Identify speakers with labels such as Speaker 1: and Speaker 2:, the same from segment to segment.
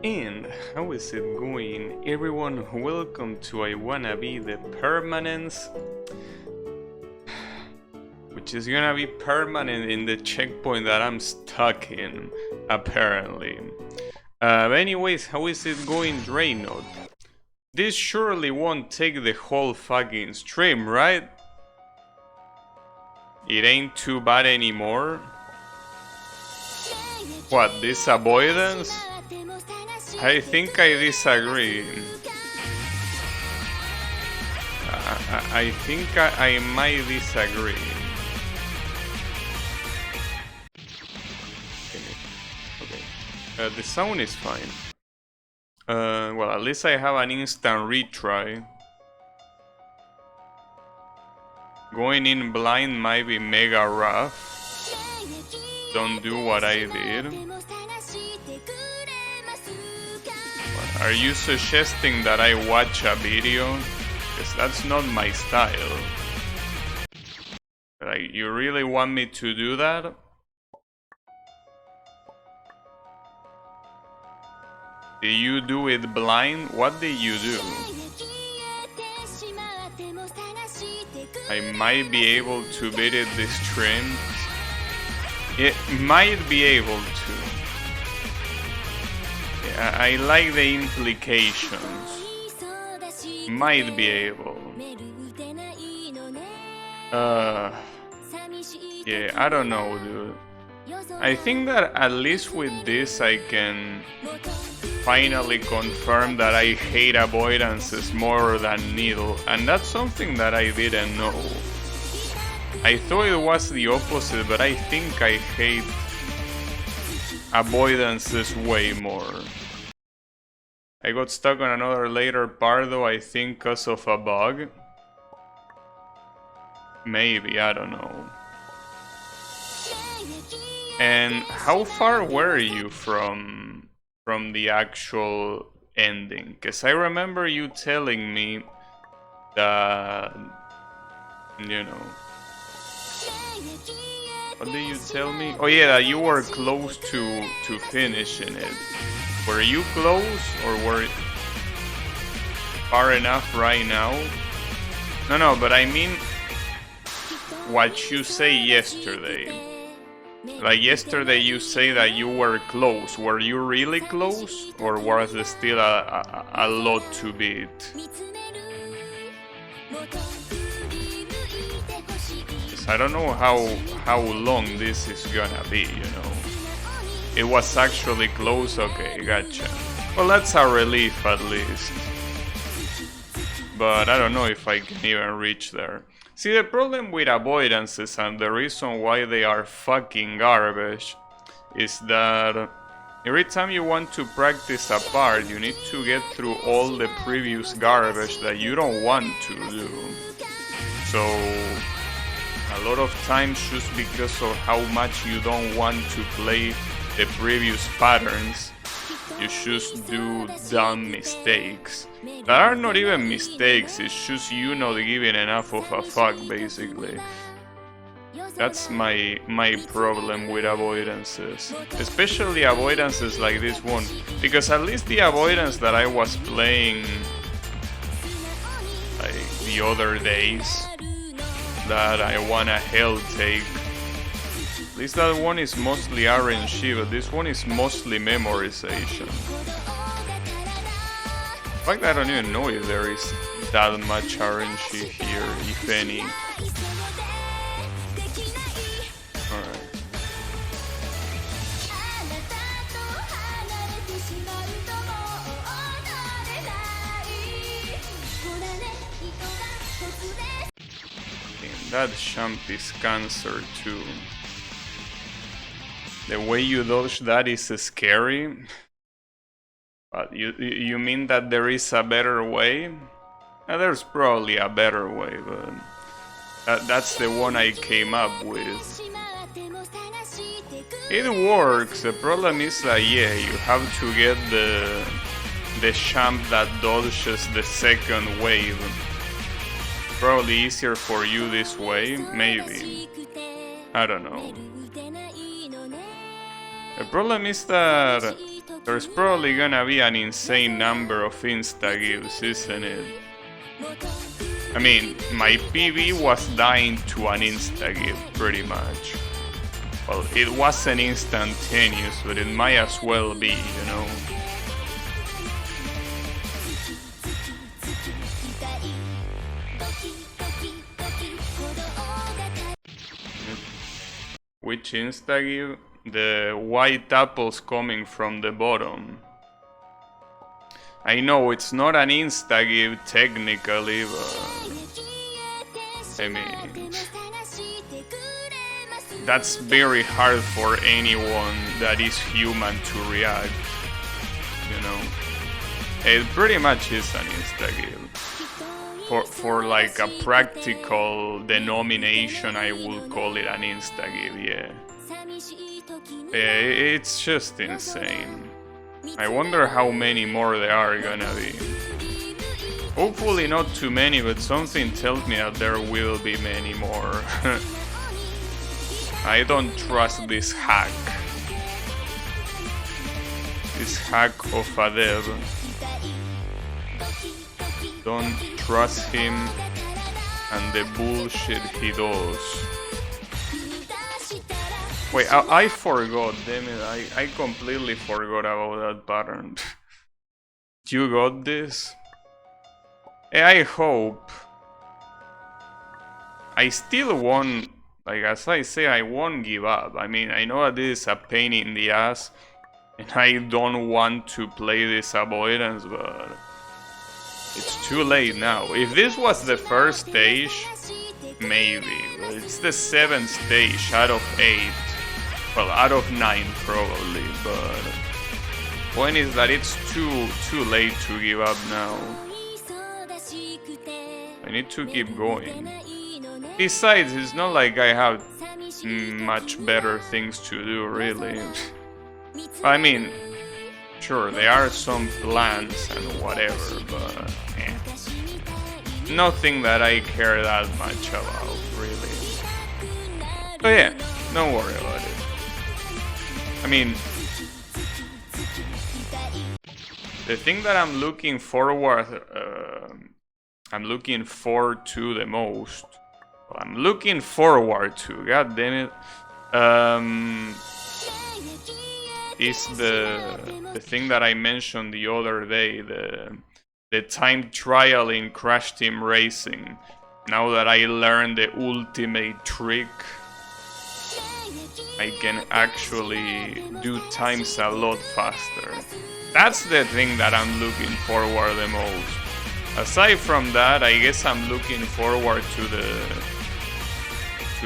Speaker 1: And how is it going, everyone? Welcome to I Wanna Be the Permanence, which is gonna be permanent in the checkpoint that I'm stuck in, apparently. Anyways, how is it going, Draynode? This surely won't take the whole fucking stream, right? It ain't too bad anymore. What, this avoidance? I think I disagree. I think I might disagree. Okay. The sound is fine. Well, at least I have an instant retry. Going in blind might be mega rough. Don't do what I did. Are you suggesting that I watch a video? Because that's not my style. Like, you really want me to do that? Do you do it blind? What did you do? I might be able to beat it this stream. It might be able to. Yeah, I like the implications. Might be able. Yeah, I don't know, dude. I think that at least with this I can finally confirm that I hate avoidances more than needle, and that's something that I didn't know. I thought it was the opposite, but I think I hate avoidances way more. I got stuck on another later part though, I think because of a bug. Maybe, I don't know. And how far were you from the actual ending? Because I remember you telling me that, you know... What did you tell me? Oh yeah, that you were close to finishing it. Were you close, or were far enough right now? No, but I mean what you say yesterday. Like yesterday you say that you were close. Were you really close, or was there still a lot to beat? I don't know how long this is gonna be, you know. It was actually close, okay, gotcha. Well, that's a relief at least. But I don't know if I can even reach there. See, the problem with avoidances and the reason why they are fucking garbage is that every time you want to practice a part, you need to get through all the previous garbage that you don't want to do. So a lot of times, just because of how much you don't want to play the previous patterns, you just do dumb mistakes. That are not even mistakes, it's just you not giving enough of a fuck, basically. That's my problem with avoidances. Especially avoidances like this one. Because at least the avoidance that I was playing like the other days, that I wanna hell take. At least that one is mostly RNG, but this one is mostly memorization. In fact, I don't even know if there is that much RNG here, if any. Alright. That champ is cancer too. The way you dodge that is scary. But you mean that there is a better way? There's probably a better way, but that's the one I came up with. It works. The problem is that yeah, you have to get the champ that dodges the second wave. Probably easier for you this way, maybe. I don't know. The problem is that There's probably gonna be an insane number of insta-gives, isn't it? I mean, my PB was dying to an insta-give, pretty much. Well, it wasn't instantaneous, but it might as well be, you know? Which insta-give? The white apples coming from the bottom. I know it's not an insta-give technically, but I mean, that's very hard for anyone that is human to react, you know. It pretty much is an insta-give. For like a practical denomination, I would call it an insta-give, yeah. It's just insane. I wonder how many more there are gonna be. Hopefully not too many, but something tells me that there will be many more. I don't trust this hack. This hack of a dev. Don't trust him and the bullshit he does. Wait, I forgot, damn it, I completely forgot about that pattern. You got this? I hope. I still won't, like as I say, I won't give up. I mean, I know that this is a pain in the ass, and I don't want to play this avoidance, but it's too late now. If this was the first stage, maybe, but it's the 7th stage out of 8. Well, out of 9 probably, but point is that it's too late to give up now. I need to keep going. Besides, it's not like I have much better things to do, really. I mean, sure, there are some plans and whatever, but nothing that I care that much about, really. But yeah, don't worry about it. I mean, the thing that I'm looking forward to the most, well, I'm looking forward to, god damn it, is the thing that I mentioned the other day, the time trial in Crash Team Racing. Now that I learned the ultimate trick, I can actually do times a lot faster. That's the thing that I'm looking forward the most. Aside from that, I guess I'm looking forward to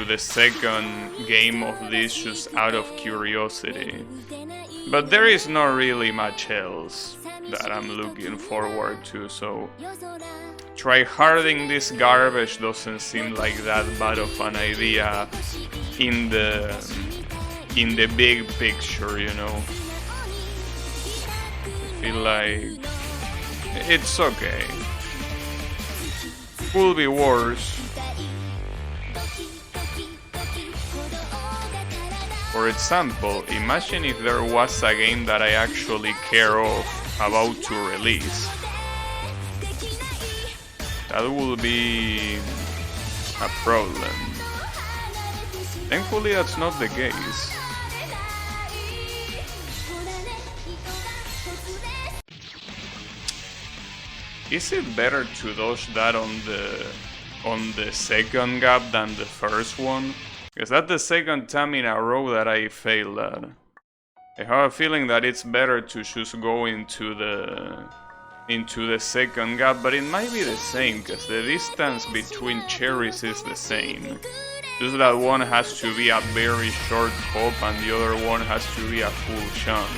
Speaker 1: the second game of this just out of curiosity. But there is not really much else that I'm looking forward to, so tryharding this garbage doesn't seem like that bad of an idea in the big picture, you know. I feel like it's okay. Could be worse. For example, imagine if there was a game that I actually care of about to release. That would be a problem. Thankfully, that's not the case. Is it better to dodge that on the second gap than the first one? Because that's the second time in a row that I failed that. I have a feeling that it's better to just go into the second gap, but it might be the same, because the distance between cherries is the same. Just that one has to be a very short hop and the other one has to be a full jump.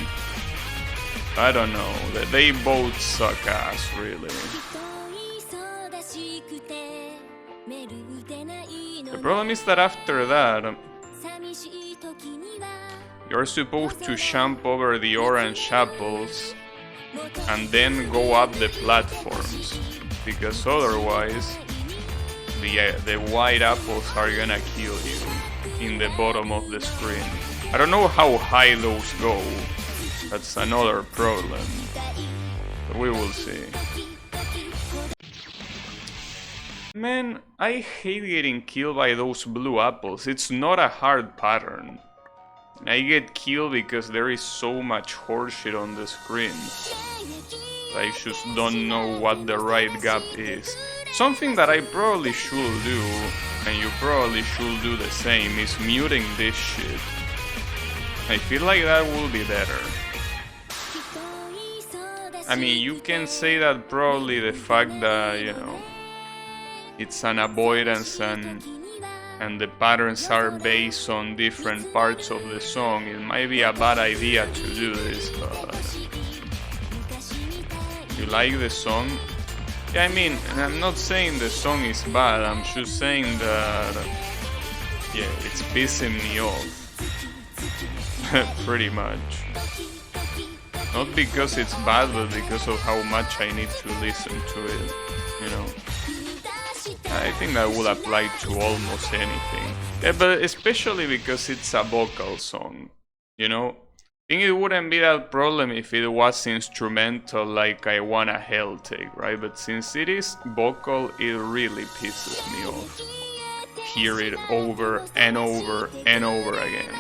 Speaker 1: I don't know, they both suck ass, really. The problem is that after that, you're supposed to jump over the orange apples and then go up the platforms, because otherwise the white apples are gonna kill you in the bottom of the screen. I don't know how high those go, That's another problem. But we will see. Man, I hate getting killed by those blue apples. It's not a hard pattern. I get killed because there is so much horseshit on the screen. I just don't know what the right gap is. Something that I probably should do, and you probably should do the same, is muting this shit. I feel like that will be better. I mean, you can say that probably the fact that, you know, it's an avoidance and the patterns are based on different parts of the song, it might be a bad idea to do this, but you like the song? Yeah, I mean, I'm not saying the song is bad, I'm just saying that, yeah, it's pissing me off. Pretty much. Not because it's bad, but because of how much I need to listen to it, you know. I think that would apply to almost anything. Yeah, but especially because it's a vocal song, you know? I think it wouldn't be that problem if it was instrumental like I Wanna Hell Take, right? But since it is vocal, it really pisses me off. Hear it over and over and over again.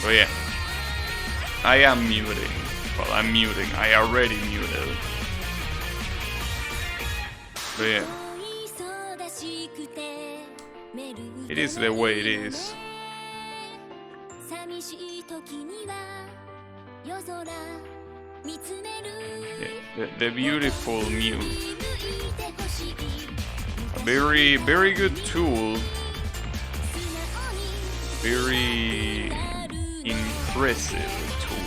Speaker 1: So yeah, I am muting. Well, I'm muting. I already muted. But yeah, it is the way it is. Yeah, the beautiful mute. A very good tool. Very impressive tool.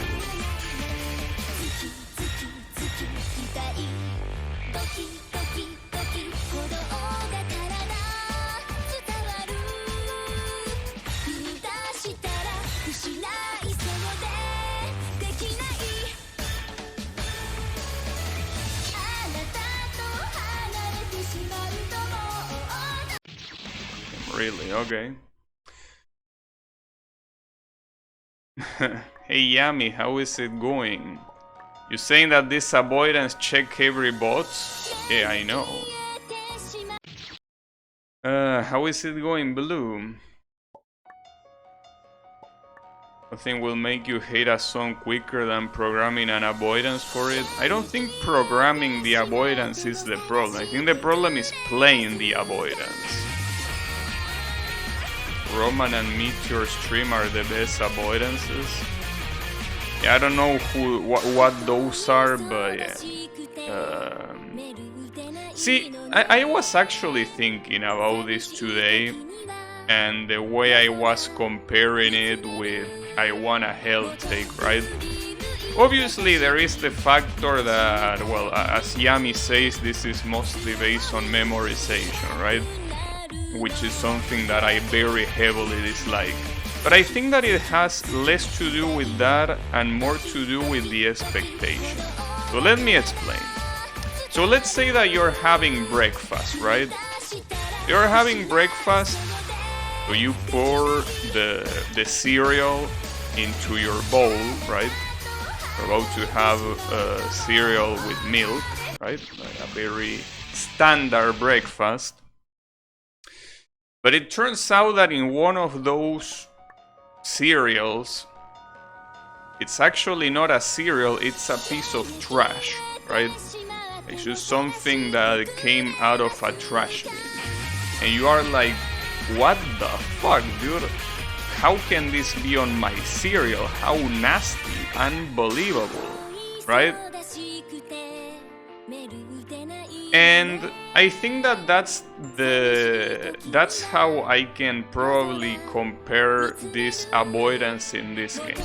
Speaker 1: Really? Okay. Hey Yami, how is it going? You saying that this avoidance check every bot? Yeah, I know. How is it going, Blue? I think will make you hate a song quicker than programming an avoidance for it. I don't think programming the avoidance is the problem. I think the problem is playing the avoidance. Roman and Meteor Stream are the best avoidances. Yeah, I don't know what those are, but yeah. See, I was actually thinking about this today, and the way I was comparing it with I Wanna Hell Take, right? Obviously there is the factor that, well, as Yami says, this is mostly based on memorization, right? Which is something that I very heavily dislike. But I think that it has less to do with that and more to do with the expectation. So let me explain. So let's say that you're having breakfast, right? You're having breakfast, so you pour the cereal into your bowl, right? You're about to have cereal with milk, right? A very standard breakfast. But it turns out that in one of those cereals, it's actually not a cereal, it's a piece of trash, right? It's just something that came out of a trash bin. And you are like, what the fuck, dude? How can this be on my cereal? How nasty, unbelievable, right? And I think that that's how I can probably compare this avoidance in this game.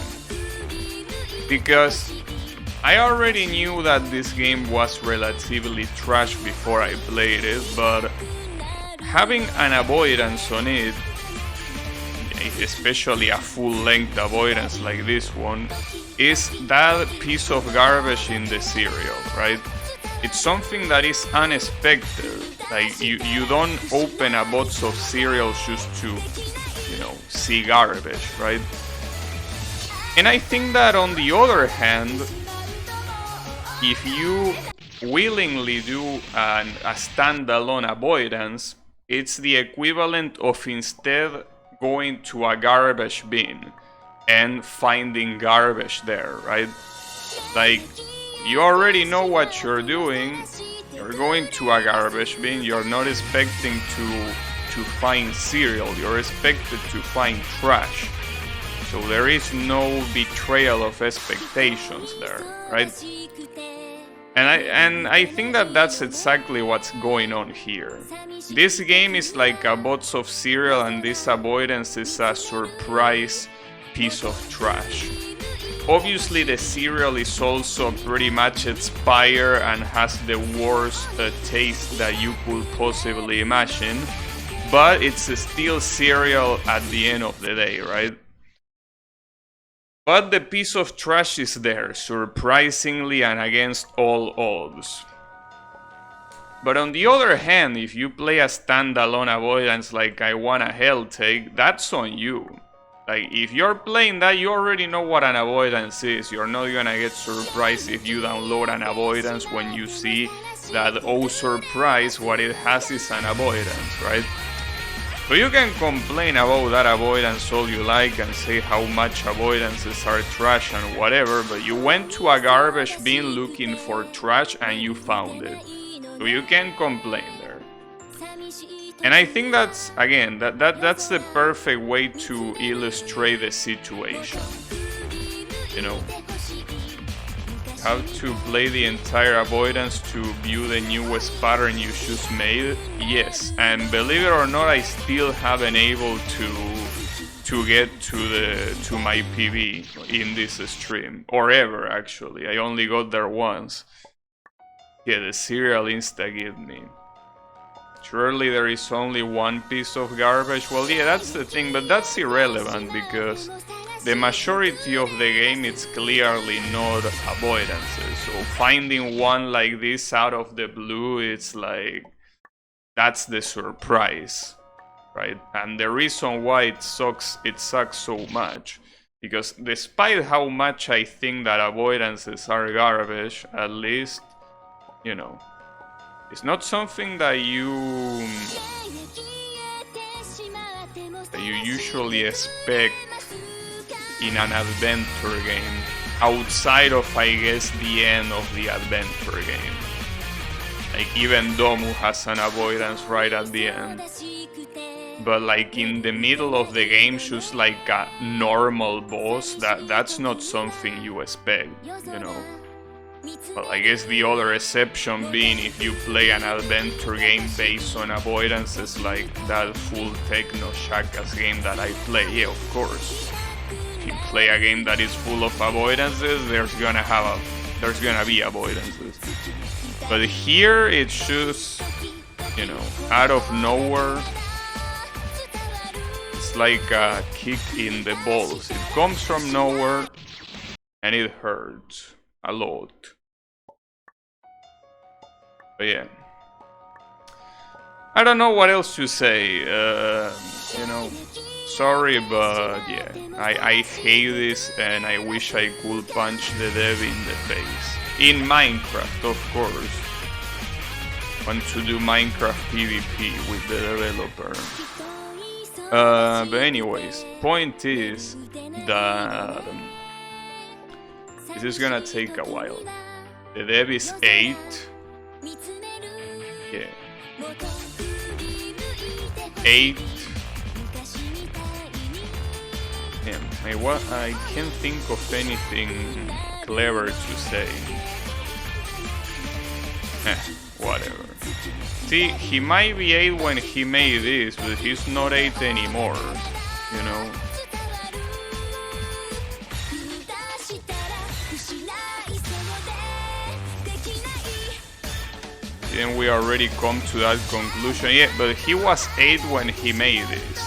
Speaker 1: Because I already knew that this game was relatively trash before I played it, but having an avoidance on it, especially a full-length avoidance like this one, is that piece of garbage in the cereal, right? It's something that is unexpected. Like, you don't open a box of cereal just to, you know, see garbage, right? And I think that on the other hand, if you willingly do a standalone avoidance, it's the equivalent of instead going to a garbage bin and finding garbage there, right? Like, you already know what you're doing, you're going to a garbage bin, you're not expecting to find cereal, you're expected to find trash. So there is no betrayal of expectations there, right? And I think that that's exactly what's going on here. This game is like a box of cereal, and this avoidance is a surprise piece of trash. Obviously the cereal is also pretty much expired and has the worst taste that you could possibly imagine, but it's still cereal at the end of the day, right? But the piece of trash is there, surprisingly and against all odds. But on the other hand, if you play a standalone avoidance like I Want a Hell Take, that's on you. Like, if you're playing that, you already know what an avoidance is. You're not gonna get surprised if you download an avoidance when you see that, oh surprise, what it has is an avoidance, right? So you can complain about that avoidance all you like and say how much avoidances are trash and whatever, but you went to a garbage bin looking for trash and you found it. So you can complain there. And I think that's, again, that's the perfect way to illustrate the situation. You know, how to play the entire avoidance to view the newest pattern you just made? Yes, and believe it or not, I still haven't able to get to my PB in this stream, or ever actually. I only got there once. Yeah, the cereal insta give me. Surely there is only one piece of garbage. Well, yeah, that's the thing, but that's irrelevant because the majority of the game is clearly not avoidances. So finding one like this out of the blue, it's like, that's the surprise, right? And the reason why it sucks so much, because despite how much I think that avoidances are garbage, at least, you know, it's not something that you usually expect in an adventure game, outside of, I guess, the end of the adventure game. Like, even Domu has an avoidance right at the end. But like in the middle of the game, just like a normal boss, that's not something you expect, you know. Well, I guess the other exception being if you play an adventure game based on avoidances like that full Techno Shakas game that I play, yeah, of course. If you play a game that is full of avoidances, there's gonna be avoidances. But here it's just, you know, out of nowhere. It's like a kick in the balls. It comes from nowhere and it hurts a lot. But yeah, I don't know what else to say, you know, sorry, but yeah, I hate this and I wish I could punch the dev in the face. In Minecraft, of course. Want to do Minecraft PvP with the developer. But anyways, point is that this is gonna take a while. The dev is 8. Yeah. 8. Damn, I can't think of anything clever to say. Whatever. See, he might be 8 when he made this, but he's not 8 anymore, you know? Then we already come to that conclusion. Yeah, but he was 8 when he made this.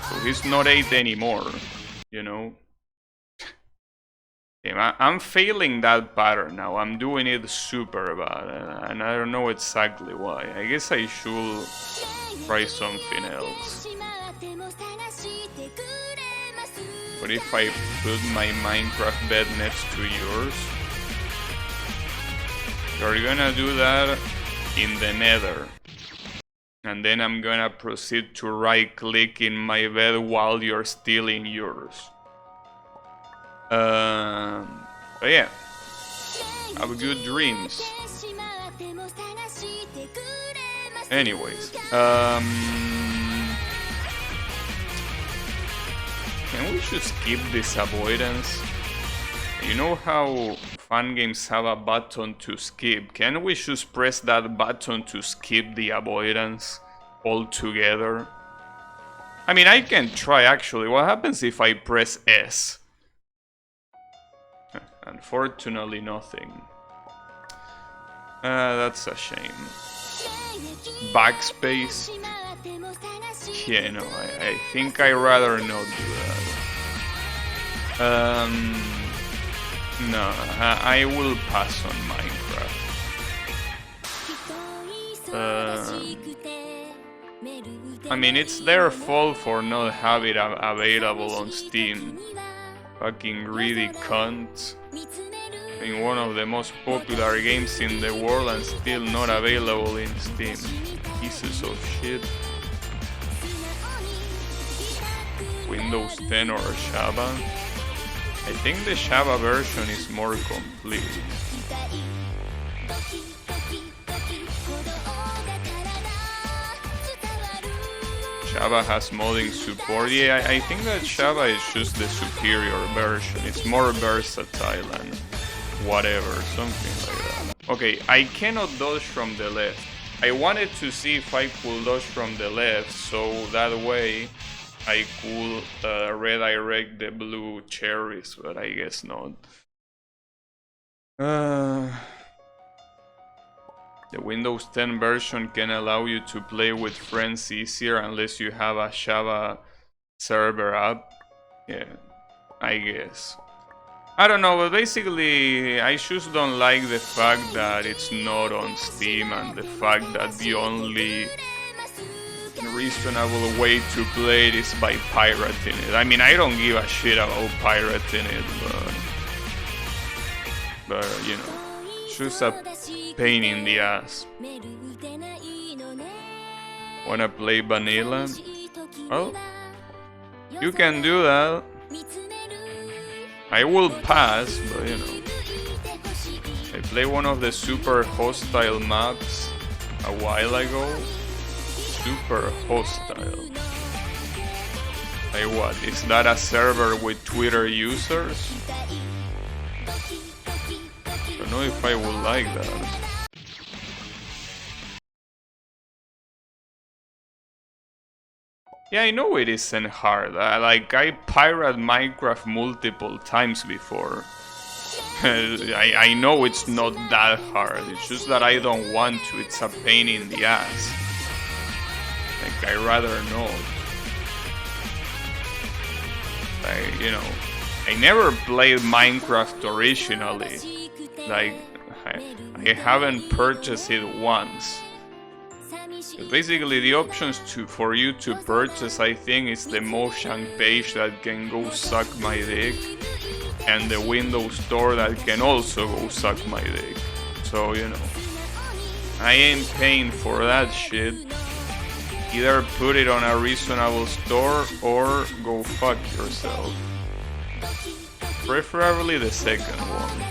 Speaker 1: So he's not 8 anymore, you know? I'm failing that pattern now. I'm doing it super bad, and I don't know exactly why. I guess I should try something else. What if I put my Minecraft bed next to yours? You're gonna do that in the nether. And then I'm gonna proceed to right click in my bed while you're still in yours. But yeah. Have good dreams. Anyways. Can we just skip this avoidance? You know how fun games have a button to skip? Can we just press that button to skip the avoidance altogether? I mean, I can try actually. What happens if I press S? Unfortunately, nothing. That's a shame. Backspace? Yeah, no, I think I'd rather not do that. No, I will pass on Minecraft. I mean, it's their fault for not having it available on Steam. Fucking greedy cunts. In one of the most popular games in the world and still not available in Steam. Pieces of shit. Windows 10 or Java. I think the Java version is more complete. Java has modding support. Yeah, I think that Java is just the superior version. It's more versatile and whatever, something like that. Okay, I cannot dodge from the left. I wanted to see if I could dodge from the left, so that way I could redirect the blue cherries, but I guess not. The Windows 10 version can allow you to play with friends easier unless you have a Java server up. Yeah, I guess. I don't know, but basically I just don't like the fact that it's not on Steam and the fact that the only reasonable way to play it is by pirating it. I mean, I don't give a shit about pirating it, but you know, it's just a pain in the ass. Wanna play vanilla? Well, you can do that. I will pass, but you know, I played one of the super hostile maps a while ago. Super hostile. Like what? Is that a server with Twitter users? I don't know if I would like that. Yeah, I know it isn't hard. Like, I pirated Minecraft multiple times before. I know it's not that hard. It's just that I don't want to. It's a pain in the ass. Like, I'd rather not. Like, you know, I never played Minecraft originally. Like, I haven't purchased it once. Basically, the options for you to purchase, I think, is the Mojang page that can go suck my dick, and the Windows Store that can also go suck my dick. So, you know, I ain't paying for that shit. Either put it on a reasonable store or go fuck yourself. Preferably the second one.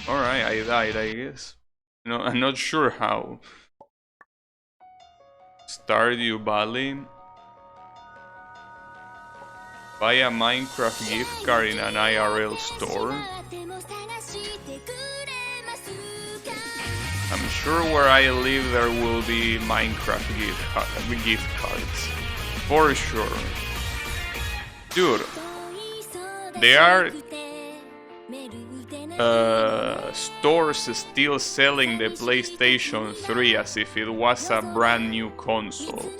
Speaker 1: Alright, I died, I guess. No, I'm not sure how. Stardew Valley. Buy a Minecraft gift card in an IRL store. I'm sure where I live there will be Minecraft gift cards. For sure. Dude, they are stores still selling the PlayStation 3 as if it was a brand new console.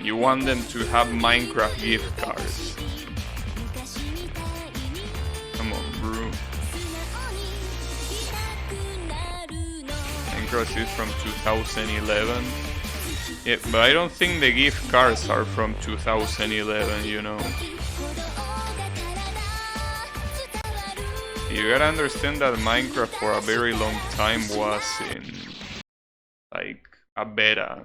Speaker 1: You want them to have Minecraft gift cards. Minecraft is from 2011. Yeah, but I don't think the gift cards are from 2011, you know. You gotta understand that Minecraft for a very long time was in like a beta.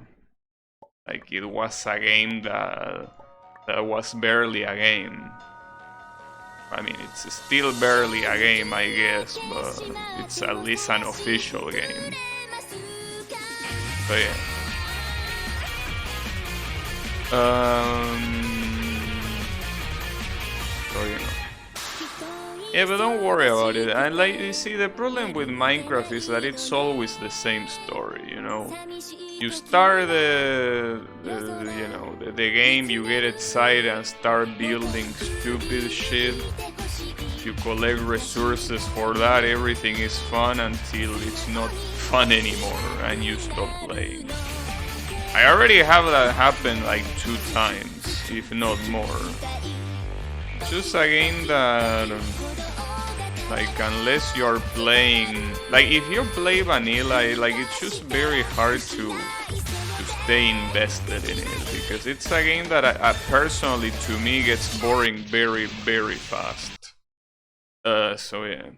Speaker 1: Like it was a game that was barely a game. I mean, it's still barely a game, I guess, but it's at least an official game. But yeah. So you know. Yeah, but don't worry about it. And like you see, the problem with Minecraft is that it's always the same story, you know. You start the game, you get excited and start building stupid shit. You collect resources for that, everything is fun until it's not fun anymore and you stop playing. I already have that happen like 2 times, if not more. It's just a game that, like, unless you're playing, like, if you play vanilla, like, it's just very hard to stay invested in it, because it's a game that personally, to me, gets boring very, very fast. So yeah.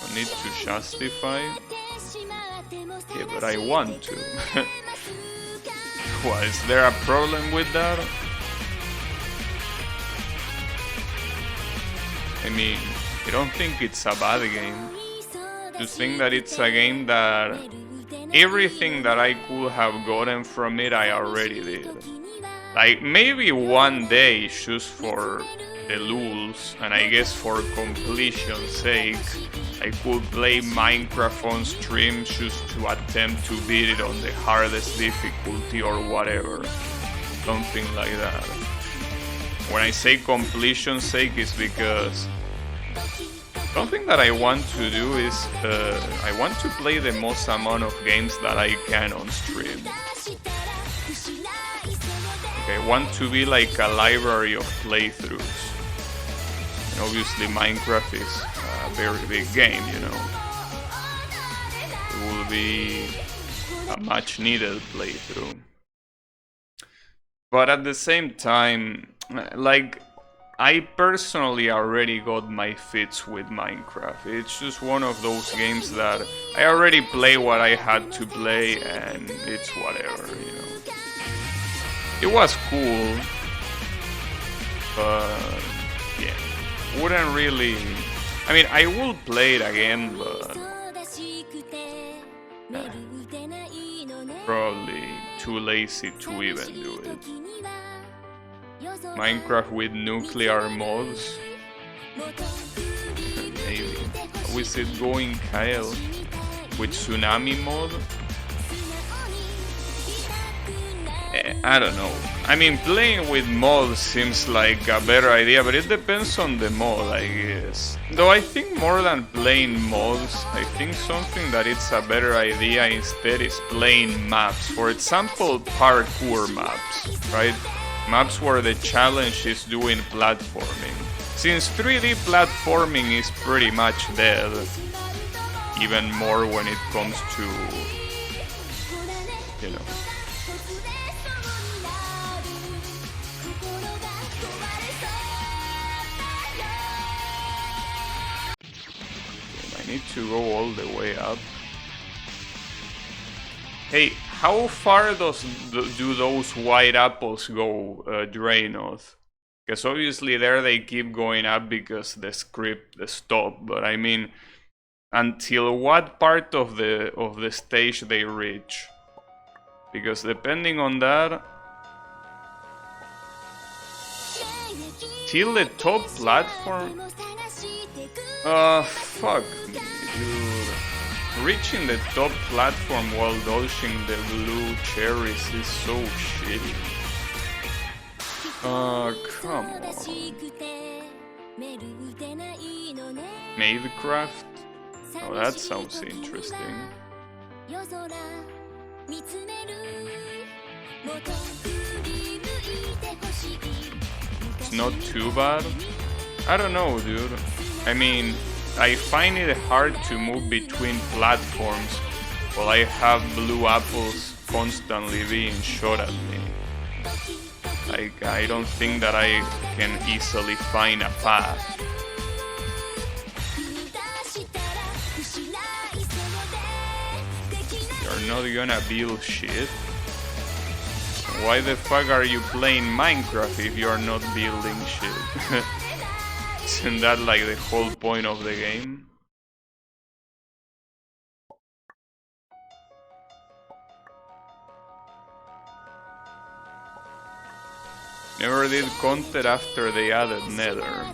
Speaker 1: I need to justify. Yeah, but I want to. Why, is there a problem with that? I mean, I don't think it's a bad game. Just think that it's a game that everything that I could have gotten from it, I already did. Like, maybe one day, just for the lulz, and I guess for completion's sake, I could play Minecraft on stream just to attempt to beat it on the hardest difficulty or whatever. Something like that. When I say completion's sake, it's because something that I want to do is I want to play the most amount of games that I can on stream. Like, I want to be like a library of playthroughs. And obviously Minecraft is a very big game, you know. It will be a much needed playthrough. But at the same time, like, I personally already got my fix with Minecraft. It's just one of those games that I already play what I had to play and it's whatever, you know. It was cool, but yeah, wouldn't really... I mean, I will play it again, but probably too lazy to even do it. Minecraft with nuclear mods? Maybe. How is it going, Kyle? With tsunami mod? I don't know. I mean, playing with mods seems like a better idea, but it depends on the mod, I guess. Though I think more than playing mods, I think something that it's a better idea instead is playing maps. For example, parkour maps, right? Maps where the challenge is doing platforming. Since 3D platforming is pretty much dead, even more when it comes to, you know. I need to go all the way up. Hey, how far do those white apples go, Draenoth? Because obviously there they keep going up because the script stopped, but I mean, until what part of the stage they reach? Because depending on that, till the top platform. Fuck me, dude. Reaching the top platform while dodging the blue cherries is so shitty. Come on. Madecraft? Oh, that sounds interesting. It's not too bad. I don't know, dude. I mean, I find it hard to move between platforms while I have blue apples constantly being shot at me. Like, I don't think that I can easily find a path. You're not gonna build shit? Why the fuck are you playing Minecraft if you're not building shit? Isn't that like the whole point of the game? Never did content after they added Nether.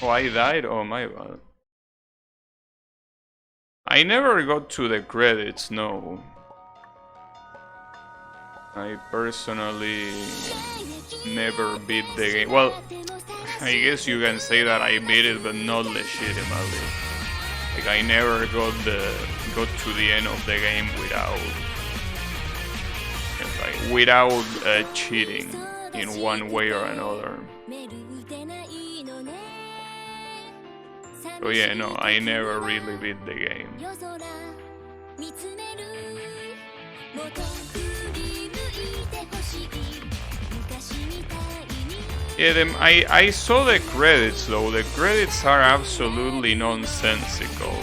Speaker 1: Oh, I died? Oh, my bad. I never got to the credits, no. I personally never beat the game. Well, I guess you can say that I beat it, but not legitimately. Like, I never got to the end of the game without cheating in one way or another. So yeah, no, I never really beat the game. Yeah, I saw the credits though. The credits are absolutely nonsensical.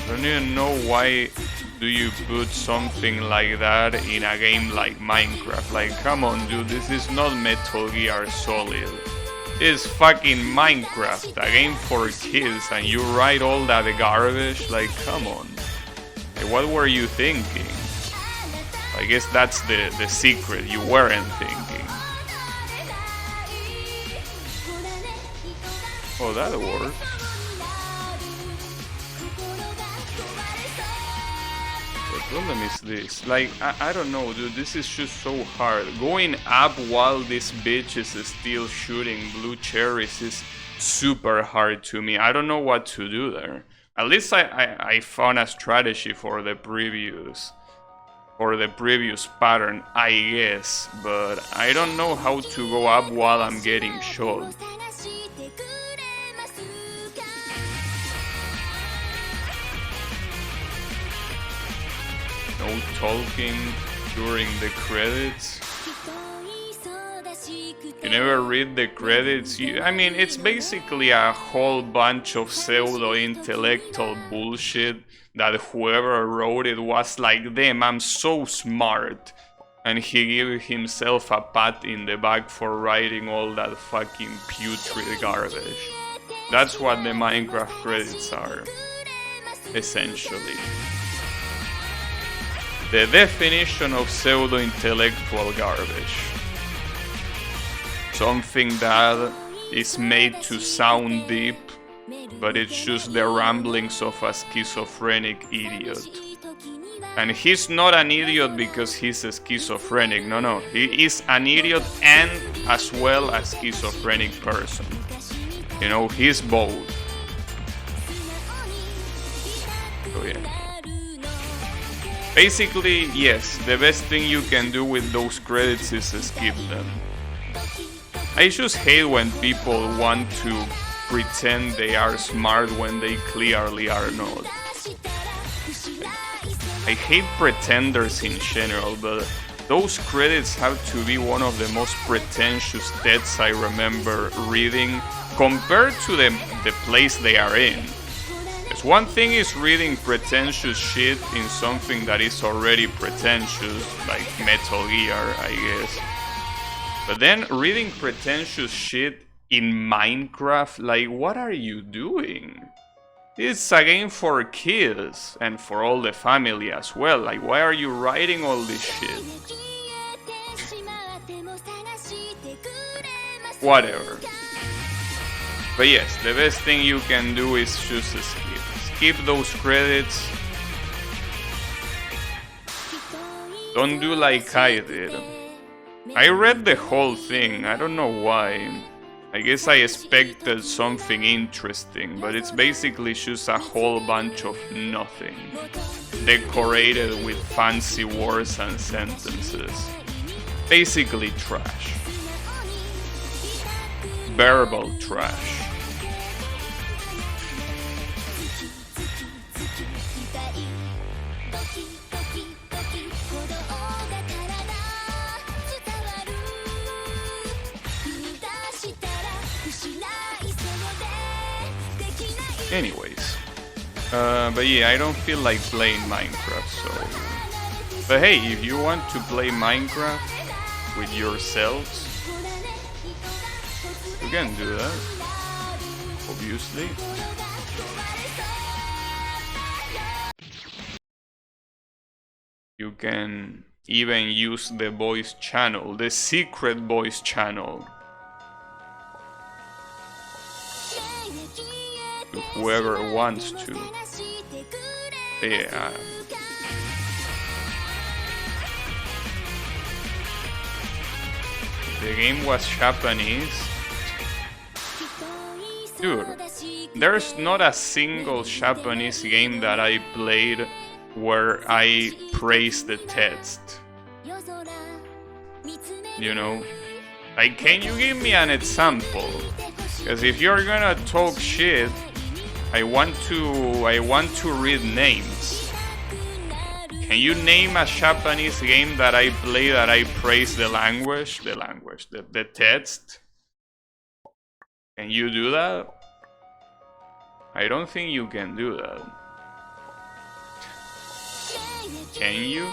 Speaker 1: I don't even know why do you put something like that in a game like Minecraft. Like, come on, dude, this is not Metal Gear Solid. It's fucking Minecraft, a game for kids, and you write all that garbage? Like, come on. Like, what were you thinking? I guess that's the secret, you weren't thinking. Oh, that worked. The problem is this, like, I don't know, dude, this is just so hard. Going up while this bitch is still shooting blue cherries is super hard to me. I don't know what to do there. At least I found a strategy for the previous pattern, I guess, but I don't know how to go up while I'm getting shot. No talking during the credits. You never read the credits. I mean, it's basically a whole bunch of pseudo-intellectual bullshit that whoever wrote it was like, damn, I'm so smart. And he gave himself a pat in the back for writing all that fucking putrid garbage. That's what the Minecraft credits are, essentially. The definition of pseudo-intellectual garbage. Something that is made to sound deep, but it's just the ramblings of a schizophrenic idiot. And he's not an idiot because he's a schizophrenic, no, he is an idiot and as well a schizophrenic person. You know, he's both. So yeah. Basically, yes, the best thing you can do with those credits is skip them. I just hate when people want to pretend they are smart when they clearly are not. I hate pretenders in general, but those credits have to be one of the most pretentious texts I remember reading compared to the place they are in. Because one thing is reading pretentious shit in something that is already pretentious, like Metal Gear, I guess. But then reading pretentious shit in Minecraft, like, what are you doing? It's a game for kids and for all the family as well. Like, why are you writing all this shit? Whatever. But yes, the best thing you can do is just skip those credits. Don't do like I did. I read the whole thing, I don't know why. I guess I expected something interesting, but it's basically just a whole bunch of nothing, decorated with fancy words and sentences. Basically trash. Verbal trash. Anyways, but yeah, I don't feel like playing Minecraft, so... But hey, if you want to play Minecraft with yourselves, you can do that, obviously. You can even use the voice channel, the secret voice channel. To whoever wants to. Yeah. The game was Japanese. Dude, there's not a single Japanese game that I played where I praise the text. You know? Like, can you give me an example? Because if you're gonna talk shit, I want to read names. Can you name a Japanese game that I play that I praise the text? Can you do that? I don't think you can do that. Can you?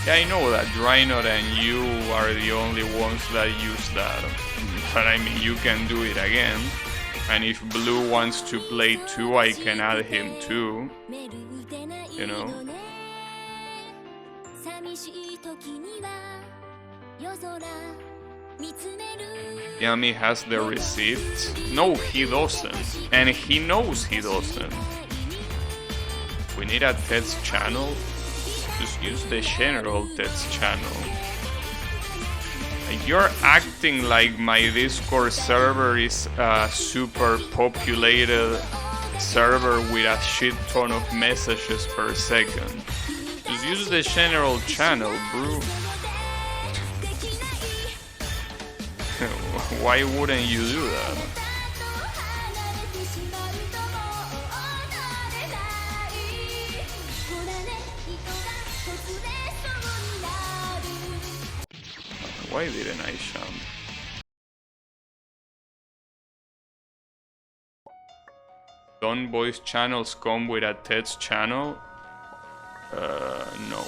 Speaker 1: Yeah, I know that Drynot and you are the only ones that use that. But I mean, you can do it again. And if Blue wants to play too, I can add him too. You know? Yami has the receipts. No, he doesn't. And he knows he doesn't. We need a text channel. Just use the general text channel. You're acting like my Discord server is a super populated server with a shit ton of messages per second. Just use the general channel, bro. Why wouldn't you do that? Why didn't I jump? Don't voice channels come with a text channel? No.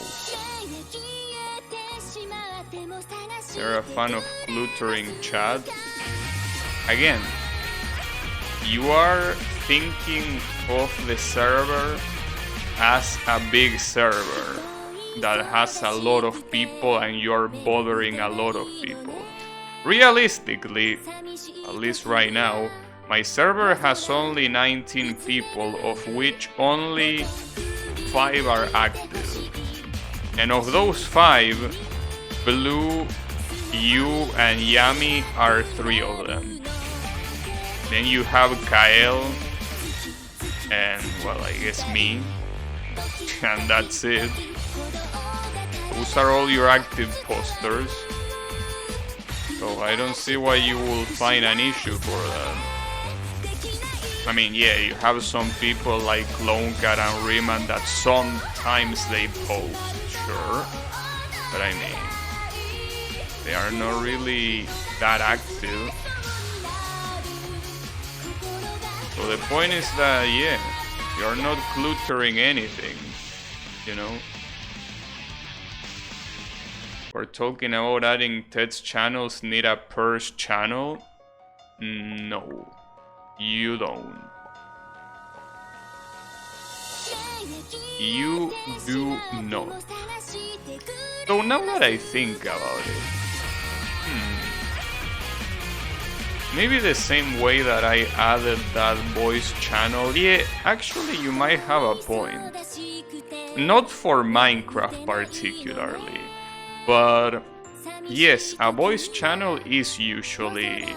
Speaker 1: They're a fan of cluttering chat. Again, you are thinking of the server as a big server that has a lot of people and you're bothering a lot of people. Realistically, at least right now, my server has only 19 people, of which only 5 are active. And of those 5, Blue, you, and Yami are 3 of them. Then you have Kael, and, well, I guess me. And that's it. Those are all your active posters. So I don't see why you will find an issue for that. I mean, yeah, you have some people like Lone Cat and Riemann that sometimes they post, sure. But I mean, they are not really that active. So the point is that, yeah, you're not cluttering anything, you know? We're talking about adding text channels need a purge channel? No, you don't. You do not. So now that I think about it, maybe the same way that I added that voice channel. Yeah, actually you might have a point. Not for Minecraft particularly, but yes, a voice channel is usually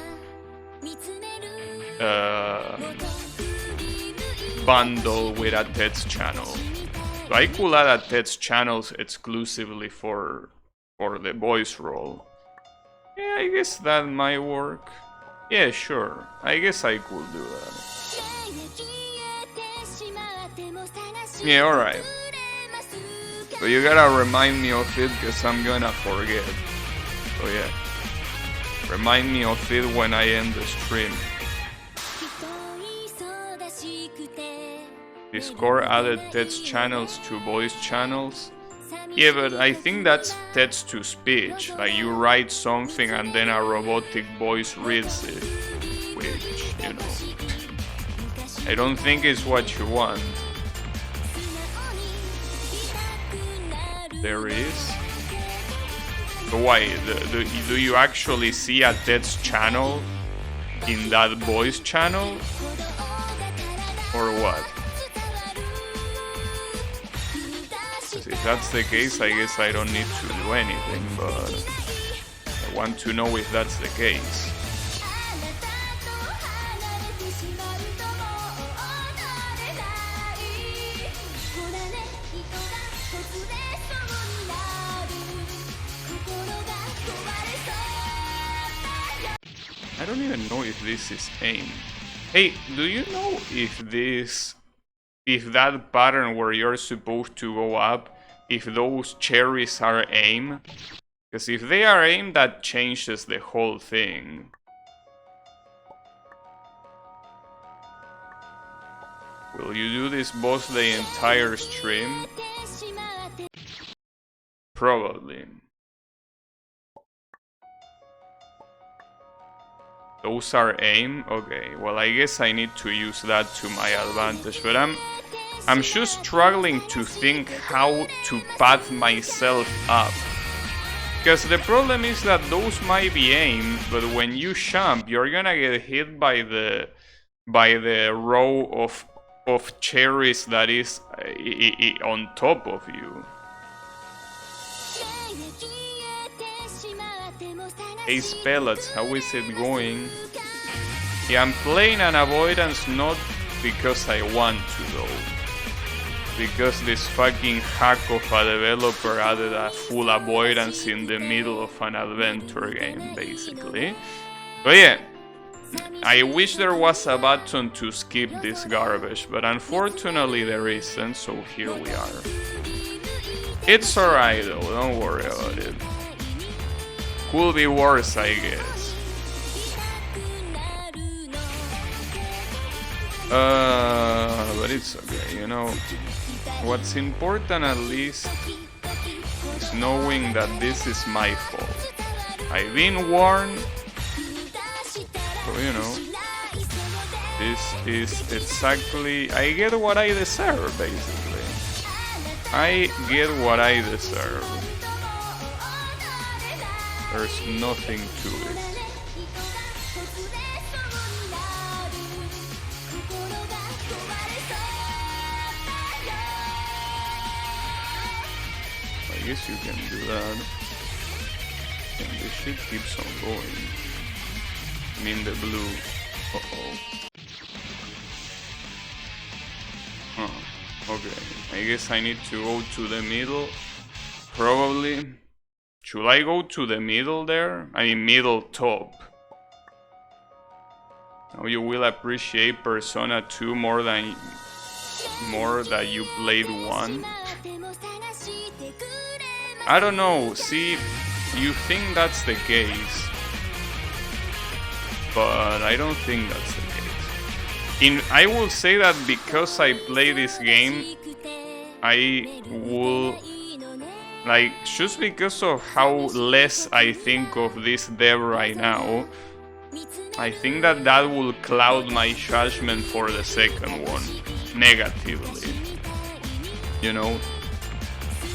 Speaker 1: bundled with a text channel. So I could add a text channels exclusively for the voice role. Yeah, I guess that might work. Yeah, sure. I guess I could do that. Yeah, alright. So you gotta remind me of it, because I'm gonna forget. So yeah. Remind me of it when I end the stream. Discord added text channels to voice channels. Yeah, but I think that's text to speech. Like you write something and then a robotic voice reads it. Which, you know, I don't think is what you want. There is. So why? Do you actually see a text channel in that voice channel? Or what? If that's the case, I guess I don't need to do anything, but I want to know if that's the case. I don't even know if this is aim. Hey, do you know if that pattern where you're supposed to go up, if those cherries are aim? Because if they are aim, that changes the whole thing. Will you do this boss the entire stream? Probably. Those are aim? Okay, well I guess I need to use that to my advantage, but I'm just struggling to think how to path myself up. Because the problem is that those might be aim, but when you jump, you're gonna get hit by the row of cherries that is on top of you. Hey Spellets, how is it going? Yeah, I'm playing an avoidance not because I want to though. Because this fucking hack of a developer added a full avoidance in the middle of an adventure game, basically. But yeah, I wish there was a button to skip this garbage, but unfortunately there isn't, so here we are. It's alright though, don't worry about it. Could be worse, I guess. But it's okay, you know. What's important at least is knowing that this is my fault. I've been warned, so you know, this is exactly, I get what I deserve, basically. I get what I deserve. There's nothing to it. I guess you can do that. And this shit keeps on going. I mean the blue. Uh-oh. Huh. Okay. I guess I need to go to the middle. Probably. Should I go to the middle there? I mean middle top. Now you will appreciate Persona 2 more that you played 1. I don't know, see, you think that's the case, but I don't think that's the case. I will say that because I play this game, I will, like, just because of how less I think of this dev right now, I think that will cloud my judgment for the second one negatively. You know,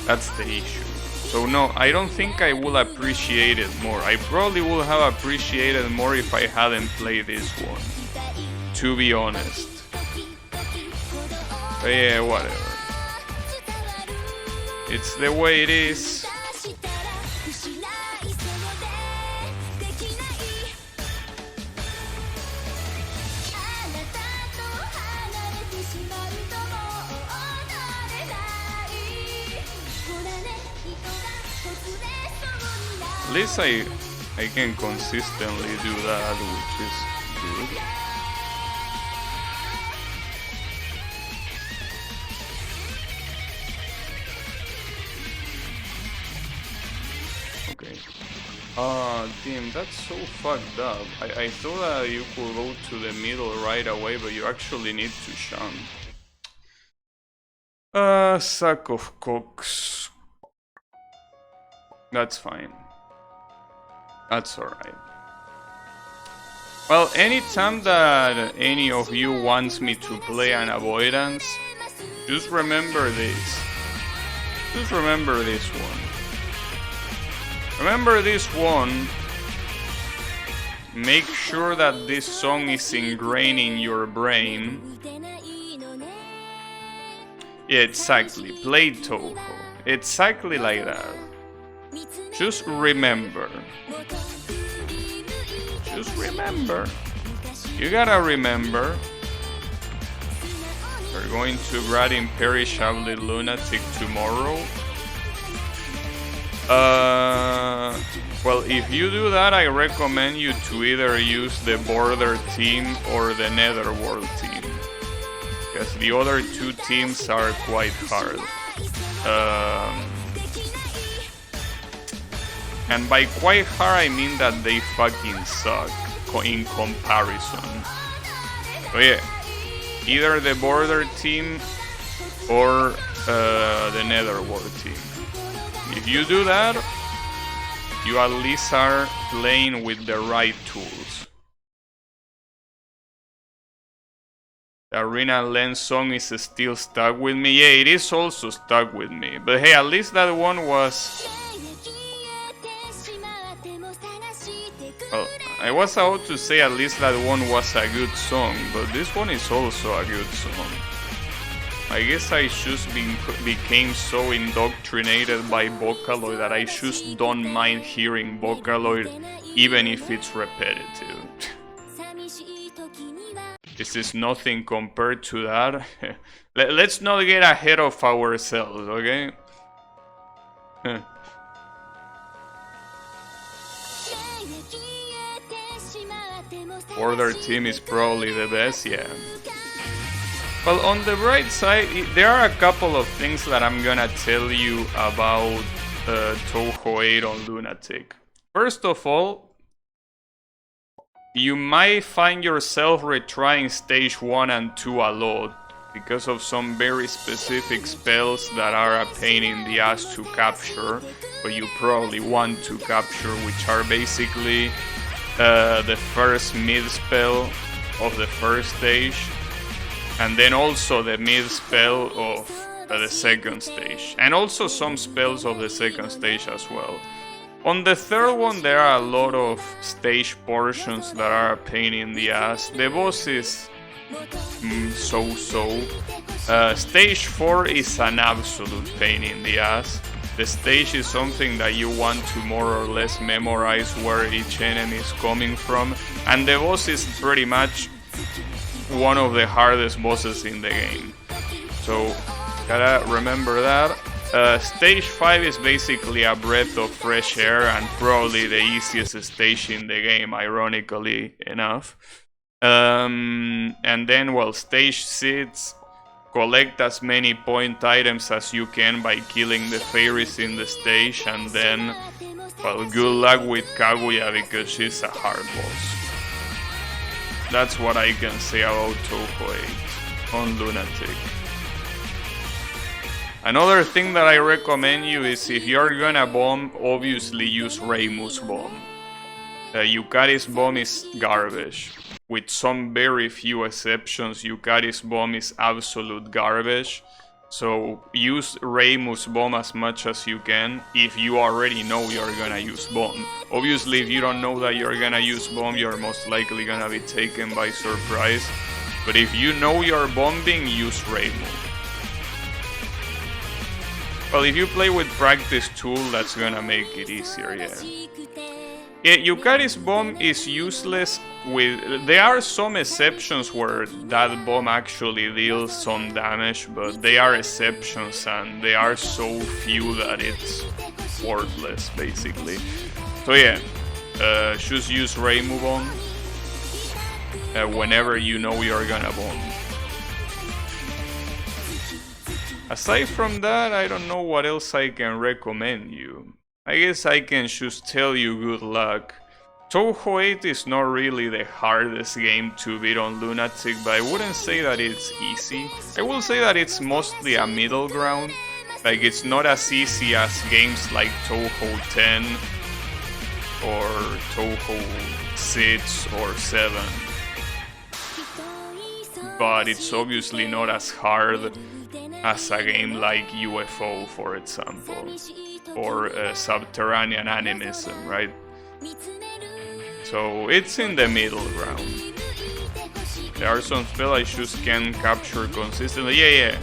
Speaker 1: that's the issue. So no, I don't think I will appreciate it more. I probably would have appreciated more if I hadn't played this one, to be honest. But yeah, whatever. It's the way it is. At least I can consistently do that, which is good. Okay. Damn, that's so fucked up. I thought that you could go to the middle right away, but you actually need to shunt. Sack of cooks. That's fine. That's alright. Well, anytime that any of you wants me to play an avoidance, just remember this. Just remember this one. Remember this one. Make sure that this song is ingrained in your brain. Yeah, exactly. Play Toho. Exactly like that. Just remember. Just remember. You gotta remember. We're going to grad Imperishable Lunatic tomorrow. Well, if you do that, I recommend you to either use the Border team or the Netherworld team, because the other two teams are quite hard. And by quite hard, I mean that they fucking suck in comparison. So yeah, either the Border team or the Netherworld team. If you do that, you at least are playing with the right tools. The Arena Lens song is still stuck with me. Yeah, it is also stuck with me. But hey, at least that one was... Well, I was about to say at least that one was a good song, but this one is also a good song. I guess I just became so indoctrinated by Vocaloid that I just don't mind hearing Vocaloid even if it's repetitive. This is nothing compared to that. Let's not get ahead of ourselves, okay? Border team is probably the best, yeah. Well, on the bright side, there are a couple of things that I'm gonna tell you about Toho 8 on Lunatic. First of all, you might find yourself retrying stage 1 and 2 a lot because of some very specific spells that are a pain in the ass to capture, but you probably want to capture, which are basically the first mid spell of the first stage, and then also the mid spell of the second stage, and also some spells of the second stage as well. On the third one, there are a lot of stage portions that are a pain in the ass. The boss is so-so. Stage 4 is an absolute pain in the ass. The stage is something that you want to more or less memorize where each enemy is coming from, and the boss is pretty much one of the hardest bosses in the game. So, gotta remember that. Stage 5 is basically a breath of fresh air and probably the easiest stage in the game, ironically enough. And then, well, stage 6, collect as many point items as you can by killing the fairies in the stage, and then, well, good luck with Kaguya because she's a hard boss. That's what I can say about Toho 8 on Lunatic. Another thing that I recommend you is if you're gonna bomb, obviously use Reimu's bomb. Yukari's bomb is garbage. With some very few exceptions, Yukari's bomb is absolute garbage. So use Reimu's bomb as much as you can if you already know you're gonna use bomb. Obviously, if you don't know that you're gonna use bomb, you're most likely gonna be taken by surprise. But if you know you're bombing, use Reimu. Well, if you play with practice tool, that's gonna make it easier, yeah. Yukari's bomb is useless with... There are some exceptions where that bomb actually deals some damage, but they are exceptions and they are so few that it's worthless, basically. So yeah, just use Ray move on whenever you know you're gonna bomb. Aside from that, I don't know what else I can recommend you. I guess I can just tell you good luck. Touhou 8 is not really the hardest game to beat on Lunatic, but I wouldn't say that it's easy. I will say that it's mostly a middle ground. Like, it's not as easy as games like Touhou 10 or Touhou 6 or 7. But it's obviously not as hard as a game like UFO, for example, or Subterranean Animism, right? So it's in the middle ground. There are some spells I just can't capture consistently. Yeah.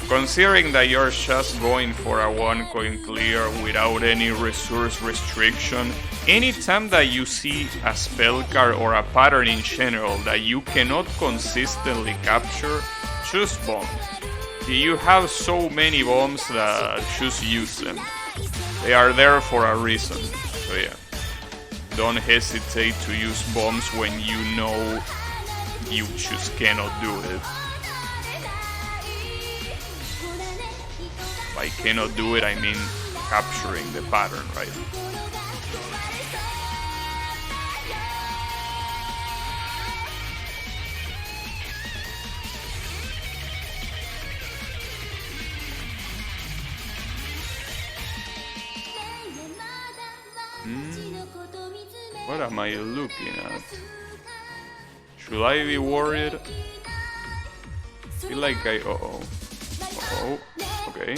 Speaker 1: Considering that you're just going for a 1 coin clear without any resource restriction, anytime that you see a spell card or a pattern in general that you cannot consistently capture, just bomb. You have so many bombs that just use them. They are there for a reason. So yeah, don't hesitate to use bombs when you know you just cannot do it. By cannot do it, I mean capturing the pattern, right? What am I looking at? Should I be worried? I feel like I... Uh-oh. Uh-oh. Okay.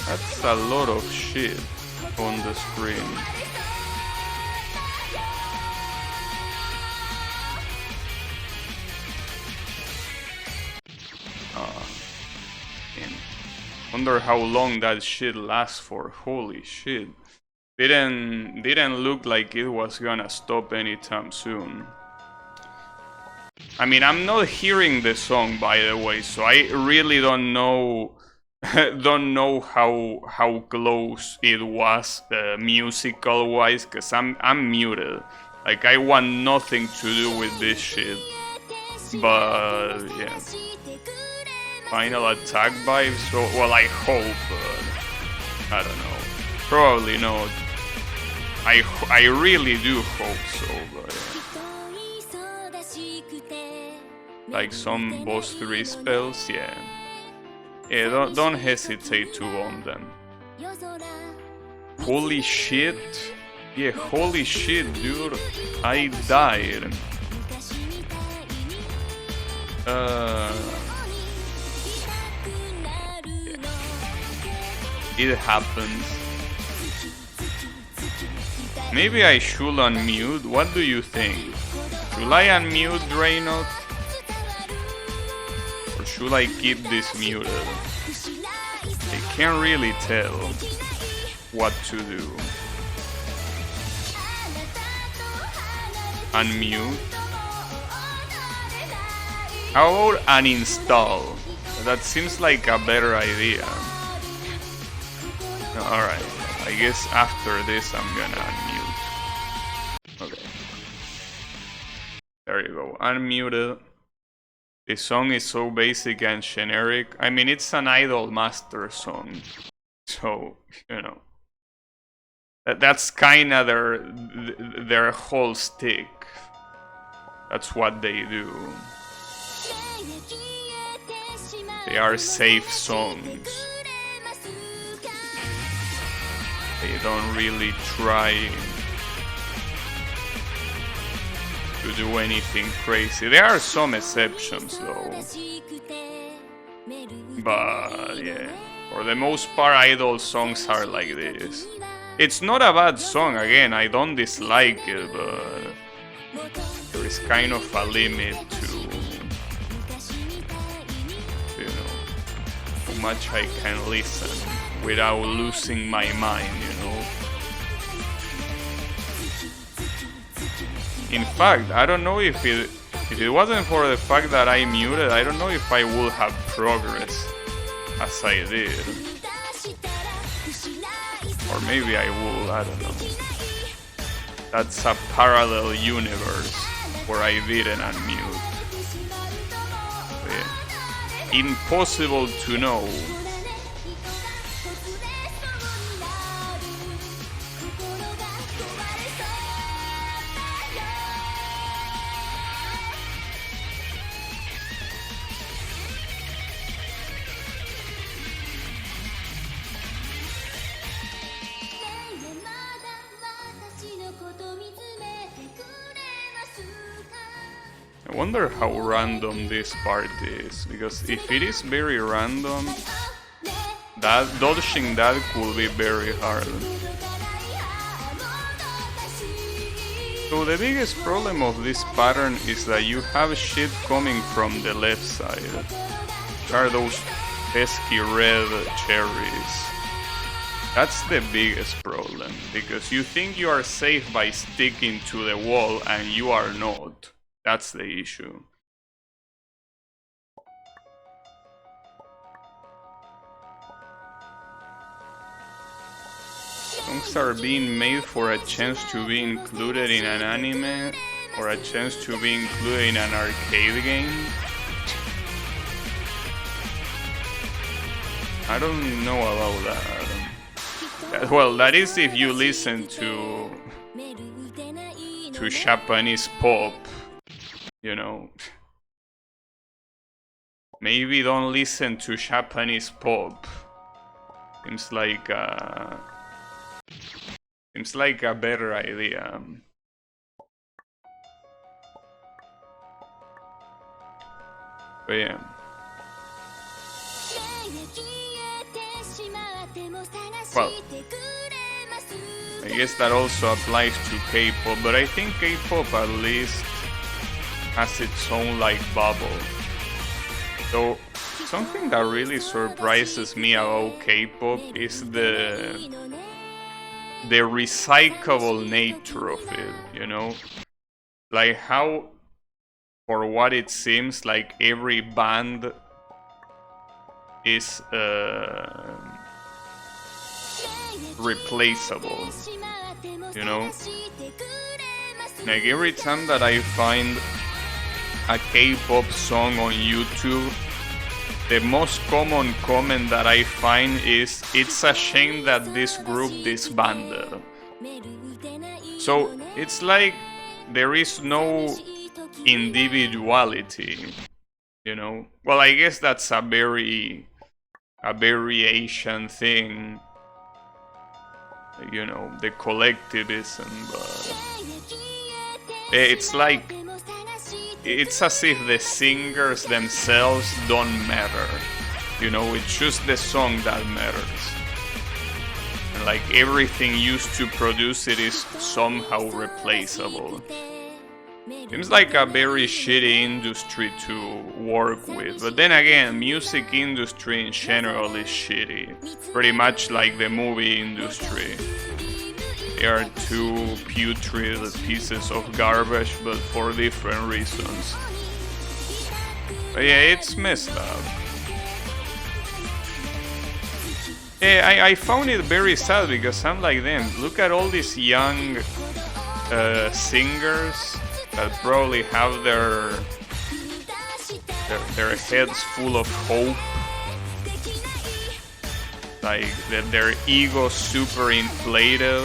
Speaker 1: That's a lot of shit on the screen. Wonder how long that shit lasts for. Holy shit. Didn't look like it was gonna stop anytime soon. I mean, I'm not hearing the song, by the way, so I really don't know how close it was musical wise, cause I'm muted. Like, I want nothing to do with this shit. But yeah. Final attack vibes? So, well, I hope, but I don't know. Probably not. I really do hope so, but yeah. Like some boss 3 spells, yeah. Yeah, don't hesitate to bomb them. Holy shit. Yeah, holy shit, dude. I died. It happens. Maybe I should unmute. What do you think? Should I unmute Draynot? Or should I keep this muted? I can't really tell what to do. Unmute. How about uninstall? That seems like a better idea. Alright, I guess after this I'm gonna unmute. Okay. There you go, unmuted. The song is so basic and generic. I mean, it's an Idol Master song. So, you know. That's kinda their whole stick. That's what they do. They are safe songs. They don't really try to do anything crazy. There are some exceptions though. But yeah, for the most part, Idol songs are like this. It's not a bad song, again, I don't dislike it, but there is kind of a limit much I can listen without losing my mind, you know. In fact, I don't know if it wasn't for the fact that I muted, I don't know if I would have progressed as I did. Or maybe I will, I don't know. That's a parallel universe where I didn't unmute. Yeah. Impossible to know. I wonder how random this part is, because if it is very random, dodging that could be very hard. So the biggest problem of this pattern is that you have shit coming from the left side, which are those pesky red cherries. That's the biggest problem, because you think you are safe by sticking to the wall and you are not. That's the issue. Songs are being made for a chance to be included in an anime or a chance to be included in an arcade game. I don't know about that. Well, that is if you listen to Japanese pop. You know, maybe don't listen to Japanese pop. Seems like a better idea. But yeah. Well, I guess that also applies to K-pop, but I think K-pop at least has its own like bubble. So something that really surprises me about K-pop is the recyclable nature of it, you know? Like how, for what it seems, like every band is replaceable, you know? Like every time that I find a K-pop song on YouTube, the most common comment that I find is, it's a shame that this group disbanded. So it's like there is no individuality, you know? Well, I guess that's a very Asian thing, you know, the collectivism, but it's like, it's as if the singers themselves don't matter, you know, it's just the song that matters. And like everything used to produce it is somehow replaceable. Seems like a very shitty industry to work with, but then again, music industry in general is shitty. Pretty much like the movie industry. They are two putrid pieces of garbage, but for different reasons. But yeah, it's messed up. Yeah, I found it very sad because I'm like them. Look at all these young singers that probably have their heads full of hope. Like their ego super inflated.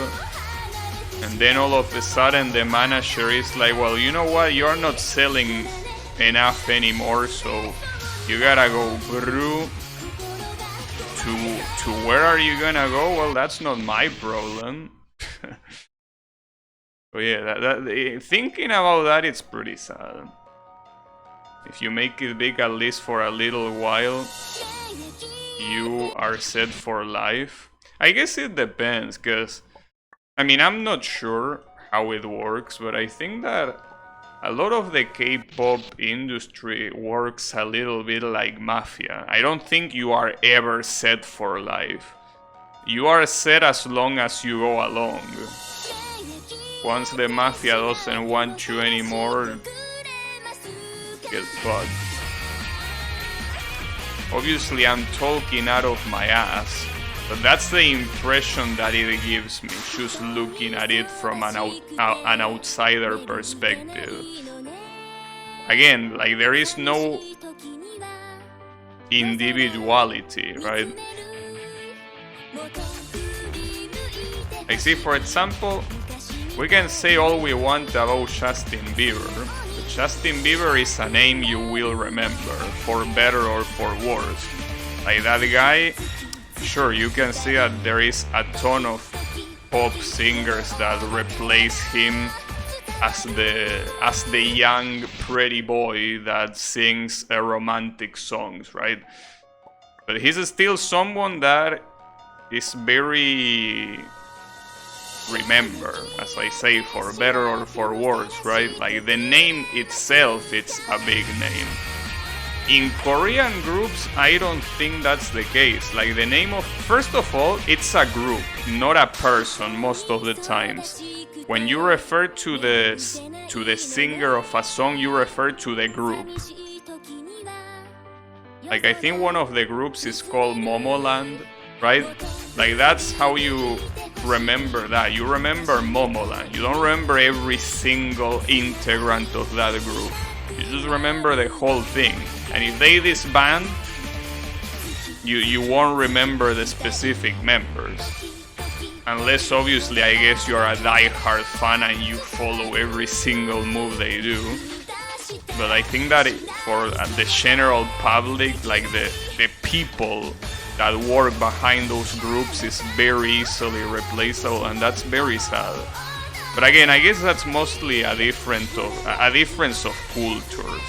Speaker 1: And then all of a sudden the manager is like, well, you know what, you're not selling enough anymore, so you gotta go through to where are you gonna go? Well, that's not my problem. But yeah, thinking about that, it's pretty sad. If you make it big, at least for a little while, you are set for life. I guess it depends, because I mean, I'm not sure how it works, but I think that a lot of the K-pop industry works a little bit like mafia. I don't think you are ever set for life. You are set as long as you go along. Once the mafia doesn't want you anymore, get fucked. Obviously, I'm talking out of my ass, but that's the impression that it gives me, just looking at it from an outsider perspective. Again, like, there is no individuality, right? Like, see, for example, we can say all we want about Justin Bieber, but Justin Bieber is a name you will remember, for better or for worse. Like, that guy, sure, you can see that there is a ton of pop singers that replace him as the young pretty boy that sings romantic songs, right? But he's still someone that is very remember, as I say, for better or for worse, right? Like, the name itself, it's a big name. In Korean groups, I don't think that's the case. Like, the name of, first of all, it's a group, not a person most of the times. When you refer to the singer of a song, you refer to the group. Like, I think one of the groups is called Momoland, right? Like, that's how you remember that. You remember Momoland. You don't remember every single integrant of that group. You just remember the whole thing. And if they disband, you won't remember the specific members. Unless, obviously, I guess you're a die-hard fan and you follow every single move they do. But I think that for the general public, like the people that work behind those groups is very easily replaceable, and that's very sad. But again, I guess that's mostly a difference of cultures.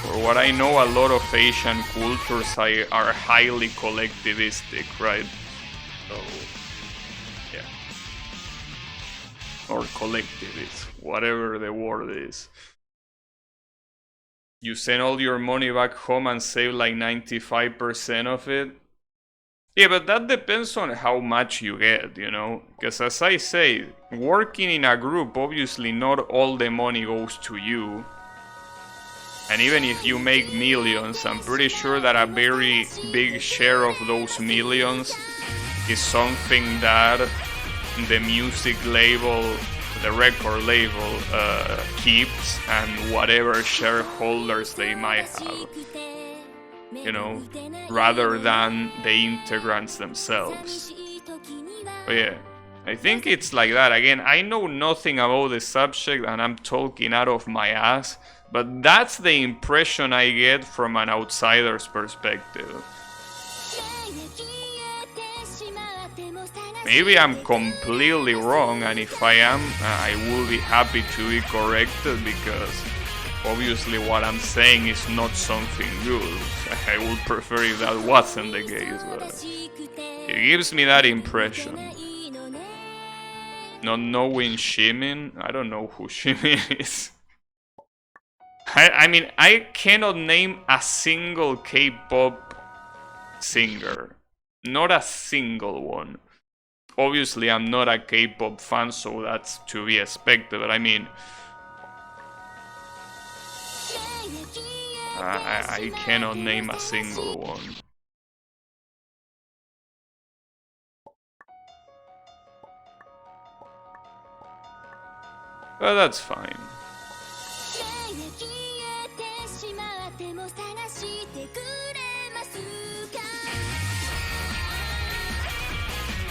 Speaker 1: For what I know, a lot of Asian cultures are highly collectivistic, right? So, yeah. Or collectivist, whatever the word is. You send all your money back home and save like 95% of it. Yeah, but that depends on how much you get, you know? Because as I say, working in a group, obviously not all the money goes to you. And even if you make millions, I'm pretty sure that a very big share of those millions is something that the music label, the record label, keeps, and whatever shareholders they might have, you know, rather than the integrants themselves. But yeah, I think it's like that. Again, I know nothing about the subject and I'm talking out of my ass, but that's the impression I get from an outsider's perspective. Maybe I'm completely wrong, and if I am, I will be happy to be corrected, because obviously what I'm saying is not something good. I would prefer if that wasn't the case, but it gives me that impression. Not knowing Shimin, I don't know who Shimin is. I mean, I cannot name a single K-pop singer. Not a single one. Obviously, I'm not a K-pop fan, so that's to be expected, but I mean, I cannot name a single one. But that's fine.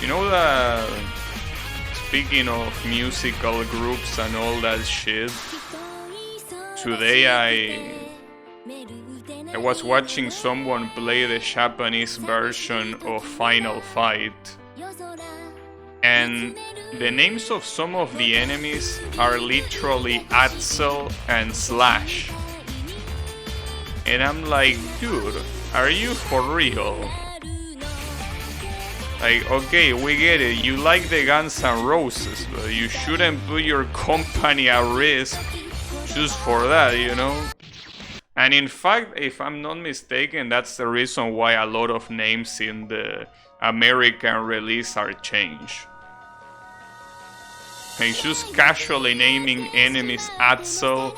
Speaker 1: You know that, speaking of musical groups and all that shit, today I was watching someone play the Japanese version of Final Fight, and the names of some of the enemies are literally Axel and Slash. And I'm like, dude, are you for real? Like, okay, we get it, you like the Guns N' Roses, but you shouldn't put your company at risk just for that, you know? And in fact, if I'm not mistaken, that's the reason why a lot of names in the American release are changed. It's just casually naming enemies Axel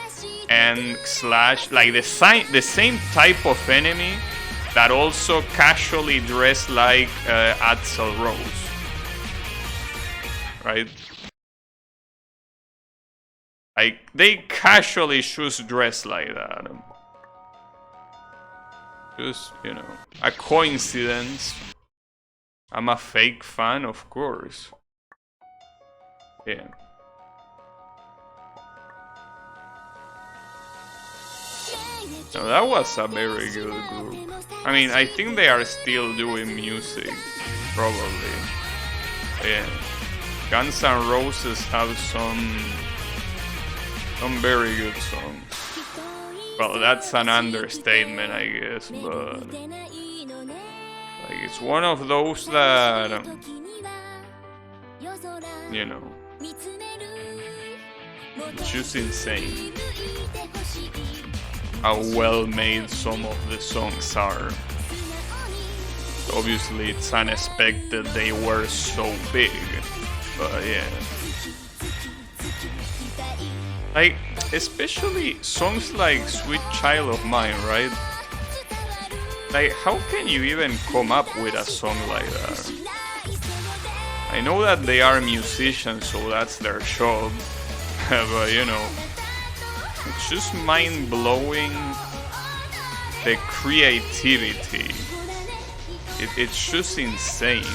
Speaker 1: and Slash, like the same type of enemy that also casually dress like Axel Rose, right? Like they casually just dress like that. Just, you know, a coincidence. I'm a fake fan, of course. Yeah. So that was a very good group. I mean, I think they are still doing music, probably. Yeah. Guns N' Roses have some very good songs. Well, that's an understatement, I guess, but like it's one of those that you know, it's just insane how well made some of the songs are. Obviously, it's unexpected they were so big, but yeah. Like, especially songs like Sweet Child of Mine, right? Like, how can you even come up with a song like that? I know that they are musicians, so that's their job, but you know, it's just mind-blowing, the creativity. It's just insane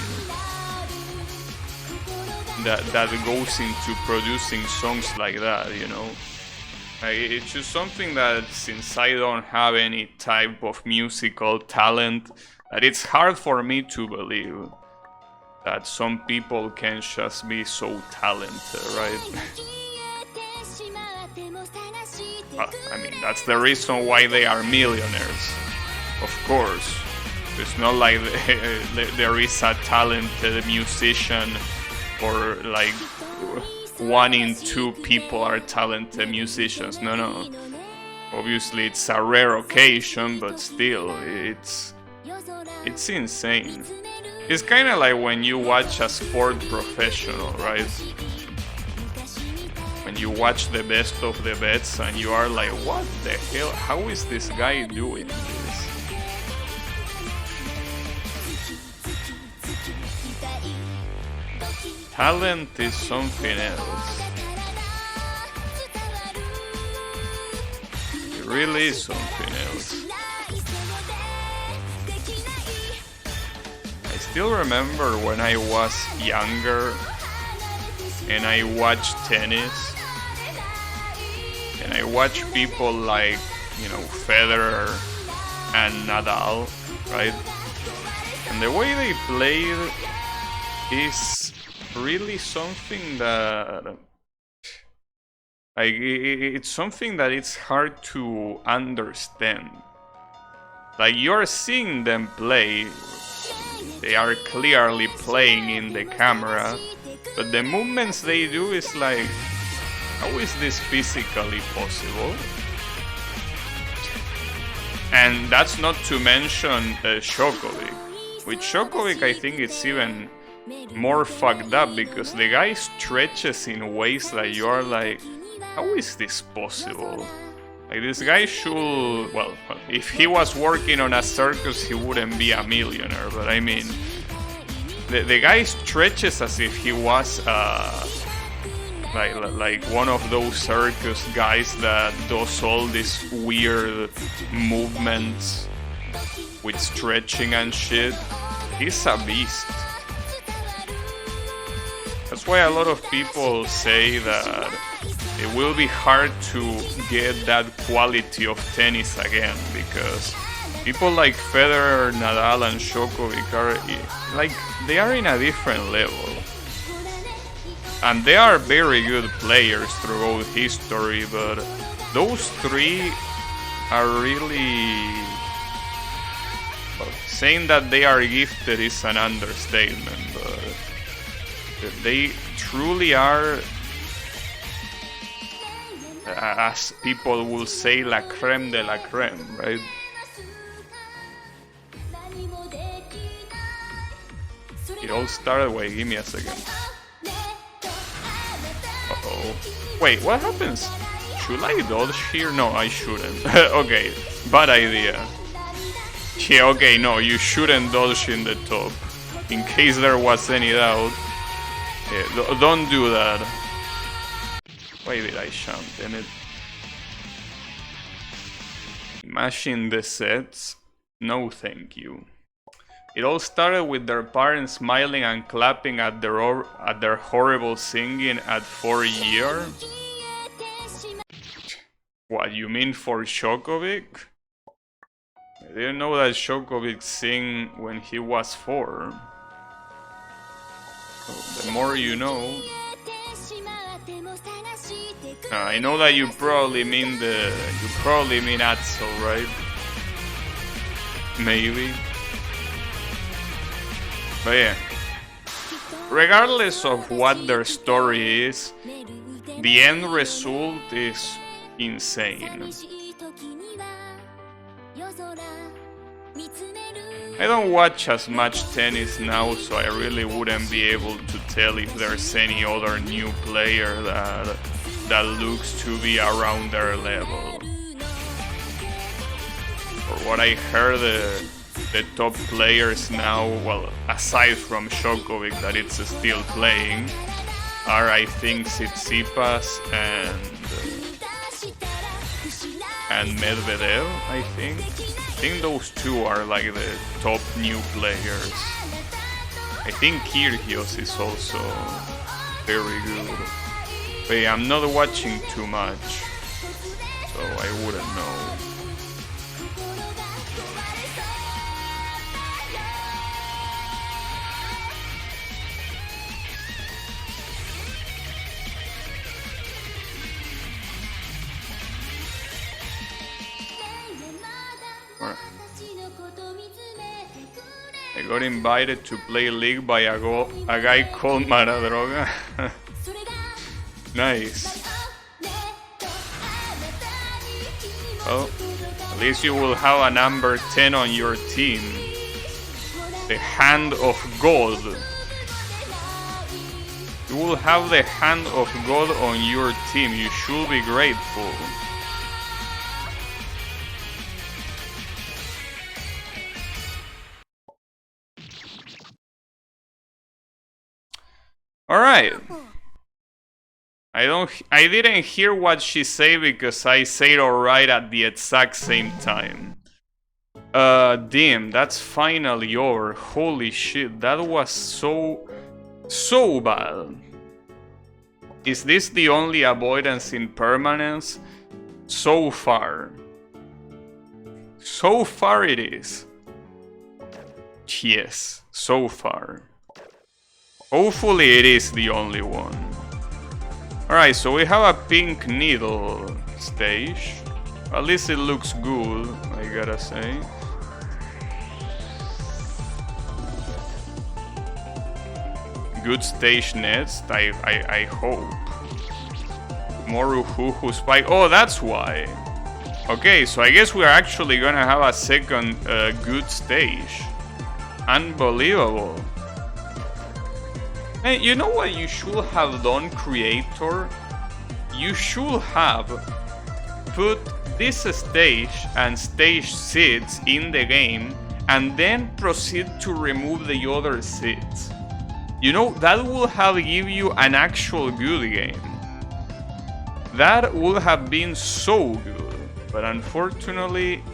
Speaker 1: that goes into producing songs like that, you know. It's just something that, since I don't have any type of musical talent, that it's hard for me to believe that some people can just be so talented, right? I mean, that's the reason why they are millionaires, of course. It's not like there is a talented musician, or like 1 in 2 people are talented musicians. No. Obviously, it's a rare occasion, but still, it's insane. It's kind of like when you watch a sport professional, right? When you watch the best of the best and you are like, what the hell? How is this guy doing this? Talent is something else. It really is something else. I still remember when I was younger and I watched tennis, and I watched people like, you know, Federer and Nadal, right? And the way they played is really something that, like, it's something that it's hard to understand. Like, you're seeing them play, they are clearly playing in the camera, but the movements they do is like, how is this physically possible? And that's not to mention Djokovic. With Djokovic, I think it's even more fucked up, because the guy stretches in ways that you are like, how is this possible? Like, this guy should, well, if he was working on a circus, he wouldn't be a millionaire, but I mean, the guy stretches as if he was like one of those circus guys that does all these weird movements with stretching and shit. He's a beast. That's why a lot of people say that it will be hard to get that quality of tennis again, because people like Federer, Nadal and Djokovic are like, they are in a different level. And they are very good players throughout history, but those three are really, saying that they are gifted is an understatement, but they truly are, as people will say, la creme de la creme, right? It all started. Wait, give me a second. Uh-oh. Wait, what happens? Should I dodge here? No, I shouldn't. Okay, bad idea. Yeah, okay, no, you shouldn't dodge in the top. In case there was any doubt. Yeah, don't do that. Why did I jump? Damn it. Mashing the sets? No thank you. It all started with their parents smiling and clapping at their horrible singing at 4 years. What, you mean for Shokovic? I didn't know that Shokovic sang when he was 4. So the more you know. I know that you probably mean Axel, right? Maybe. But yeah, regardless of what their story is, the end result is insane. I don't watch as much tennis now, so I really wouldn't be able to tell if there's any other new player that looks to be around their level. For what I heard, the top players now, well, aside from Djokovic that it's still playing, are I think Tsitsipas and Medvedev, I think. I think those two are like the top new players. I think Kyrgios is also very good. But yeah, I'm not watching too much, so I wouldn't know. I got invited to play League by a guy called Maradroga. Nice. Well, at least you will have a number 10 on your team. The Hand of God. You will have the Hand of God on your team. You should be grateful. Alright. I didn't hear what she said because I said alright at the exact same time. Damn, that's finally over. Holy shit, that was so bad. Is this the only avoidance in Permanence? So far. So far it is. Yes, so far. Hopefully it is the only one. Alright, so we have a pink needle stage. At least it looks good, I gotta say. Good stage next, I hope. More Uhuhu Spike. Oh, that's why. Okay, so I guess we are actually gonna have a second good stage. Unbelievable. And you know what you should have done, creator? You should have put this stage and stage seeds in the game and then proceed to remove the other seeds. You know, that will have give you an actual good game. That would have been so good, but unfortunately,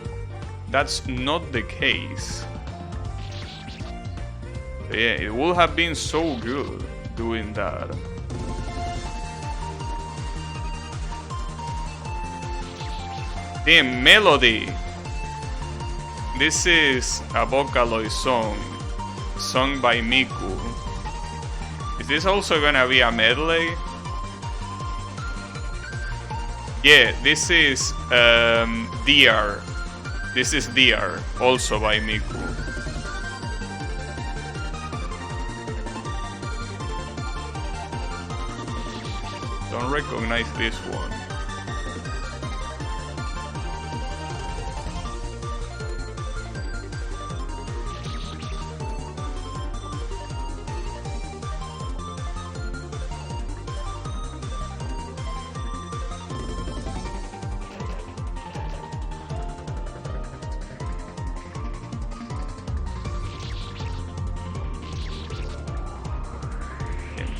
Speaker 1: that's not the case. Yeah, it would have been so good doing that. Damn, Melody! This is a Vocaloid song, sung by Miku. Is this also gonna be a medley? Yeah, this is DR. This is DR, also by Miku. Don't recognize this one.